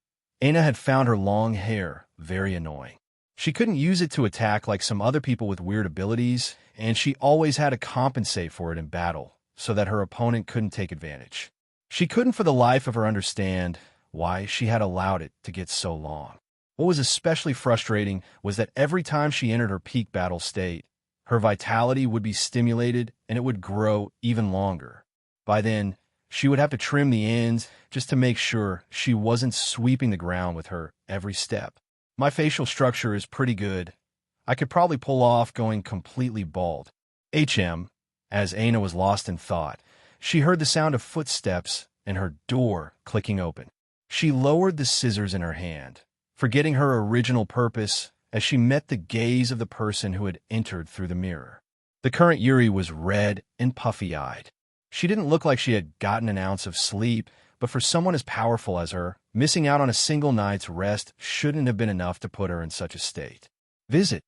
Speaker 1: Aina had found her long hair very annoying. She couldn't use it to attack like some other people with weird abilities, and she always had to compensate for it in battle so that her opponent couldn't take advantage. She couldn't for the life of her understand why she had allowed it to get so long. What was especially frustrating was that every time she entered her peak battle state, her vitality would be stimulated and it would grow even longer. By then, she would have to trim the ends just to make sure she wasn't sweeping the ground with her every step. My facial structure is pretty good. I could probably pull off going completely bald. As Aina was lost in thought, she heard the sound of footsteps and her door clicking open. She lowered the scissors in her hand, forgetting her original purpose as she met the gaze of the person who had entered through the mirror. The current Yuri was red and puffy-eyed. She didn't look like she had gotten an ounce of sleep, but for someone as powerful as her, missing out on a single night's rest shouldn't have been enough to put her in such a state. Visit.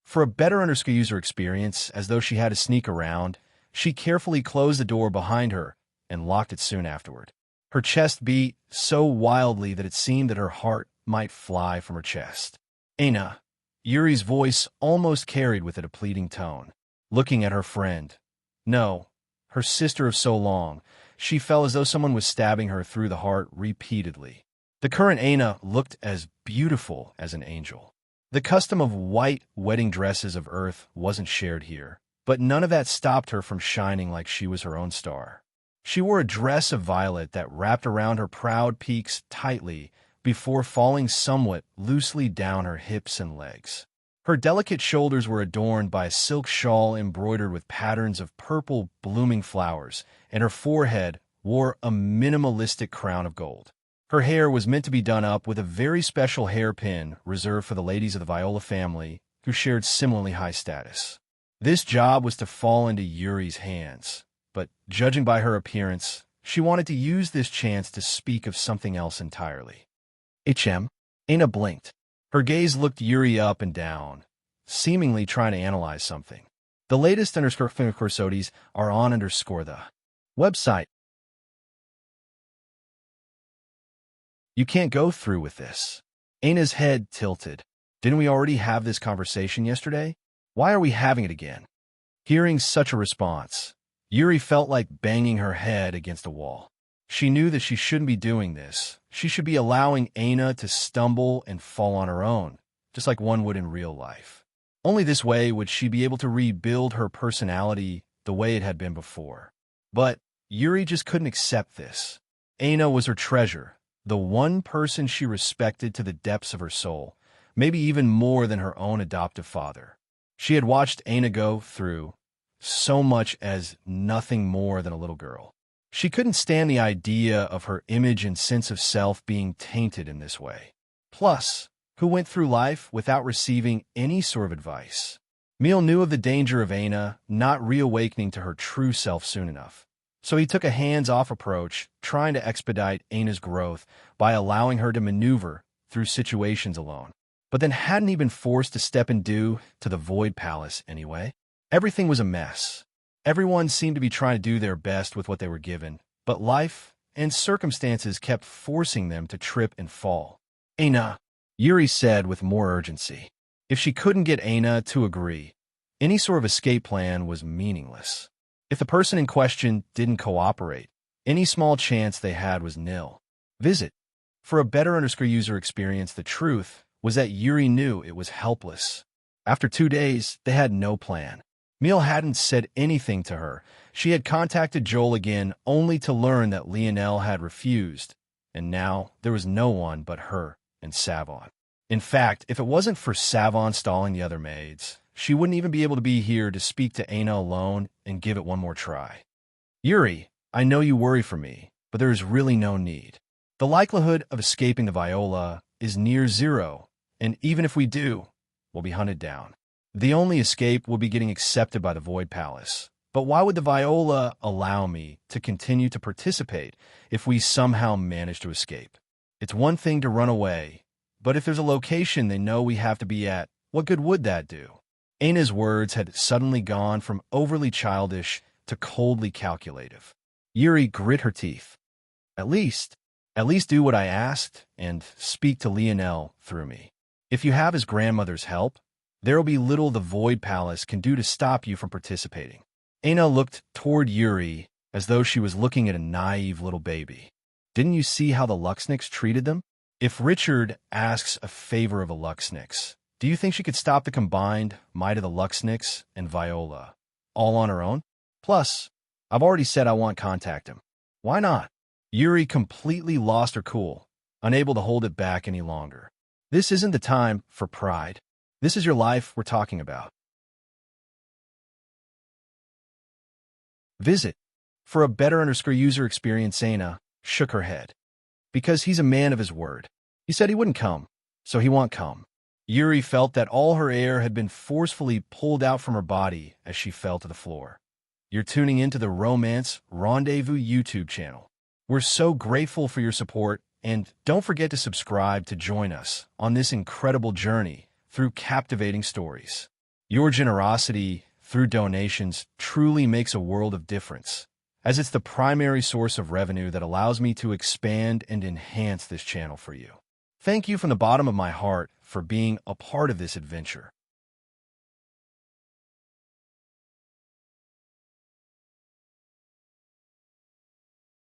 Speaker 1: For a better user experience, as though she had to sneak around, she carefully closed the door behind her and locked it soon afterward. Her chest beat so wildly that it seemed that her heart might fly from her chest. Aina. Yuri's voice almost carried with it a pleading tone. Looking at her friend. No, her sister of so long, she felt as though someone was stabbing her through the heart repeatedly. The current Aina looked as beautiful as an angel. The custom of white wedding dresses of earth wasn't shared here, but none of that stopped her from shining like she was her own star. She wore a dress of violet that wrapped around her proud peaks tightly before falling somewhat loosely down her hips and legs. Her delicate shoulders were adorned by a silk shawl embroidered with patterns of purple blooming flowers, and her forehead wore a minimalistic crown of gold. Her hair was meant to be done up with a very special hairpin reserved for the ladies of the Viola family who shared similarly high status. This job was to fall into Yuri's hands, but judging by her appearance, she wanted to use this chance to speak of something else entirely. Aina blinked. Her gaze looked Yuri up and down, seemingly trying to analyze something. The latest courses are on the website. You can't go through with this. Aina's head tilted. Didn't we already have this conversation yesterday? Why are we having it again? Hearing such a response, Yuri felt like banging her head against a wall. She knew that she shouldn't be doing this. She should be allowing Aina to stumble and fall on her own, just like one would in real life. Only this way would she be able to rebuild her personality the way it had been before. But Yuri just couldn't accept this. Aina was her treasure, the one person she respected to the depths of her soul, maybe even more than her own adoptive father. She had watched Aina go through so much as nothing more than a little girl. She couldn't stand the idea of her image and sense of self being tainted in this way. Plus, who went through life without receiving any sort of advice? Emil knew of the danger of Aina not reawakening to her true self soon enough. So he took a hands-off approach, trying to expedite Aina's growth by allowing her to maneuver through situations alone. But then hadn't he been forced to step into the Void Palace anyway? Everything was a mess. Everyone seemed to be trying to do their best with what they were given, but life and circumstances kept forcing them to trip and fall. Aina, Yuri said with more urgency. If she couldn't get Aina to agree, any sort of escape plan was meaningless. If the person in question didn't cooperate, any small chance they had was nil. Visit. For a better user experience, the truth was that Yuri knew it was helpless. After 2 days, they had no plan. Emil hadn't said anything to her. She had contacted Joel again only to learn that Lionel had refused, and now there was no one but her and Savon. In fact, if it wasn't for Savon stalling the other maids, she wouldn't even be able to be here to speak to Aina alone and give it one more try. Yuri, I know you worry for me, but there is really no need. The likelihood of escaping the Viola is near zero, and even if we do, we'll be hunted down. The only escape will be getting accepted by the Void Palace. But why would the Viola allow me to continue to participate if we somehow manage to escape? It's one thing to run away, but if there's a location they know we have to be at, what good would that do? Aina's words had suddenly gone from overly childish to coldly calculative. Yuri grit her teeth. At least do what I asked and speak to Lionel through me. If you have his grandmother's help, there will be little the Void Palace can do to stop you from participating. Aina looked toward Yuri as though she was looking at a naive little baby. Didn't you see how the Luxniks treated them? If Richard asks a favor of a Luxnix, do you think she could stop the combined might of the Luxniks and Viola, all on her own? Plus, I've already said I want to contact him. Why not? Yuri completely lost her cool, unable to hold it back any longer. This isn't the time for pride. This is your life we're talking about. Visit. For a better user experience, Aina shook her head. Because he's a man of his word. He said he wouldn't come, so he won't come. Yuri felt that all her air had been forcefully pulled out from her body as she fell to the floor. You're tuning into the Romance Rendezvous YouTube channel. We're so grateful for your support, and don't forget to subscribe to join us on this incredible journey through captivating stories. Your generosity through donations truly makes a world of difference, as it's the primary source of revenue that allows me to expand and enhance this channel for you. Thank you from the bottom of my heart for being a part of this adventure.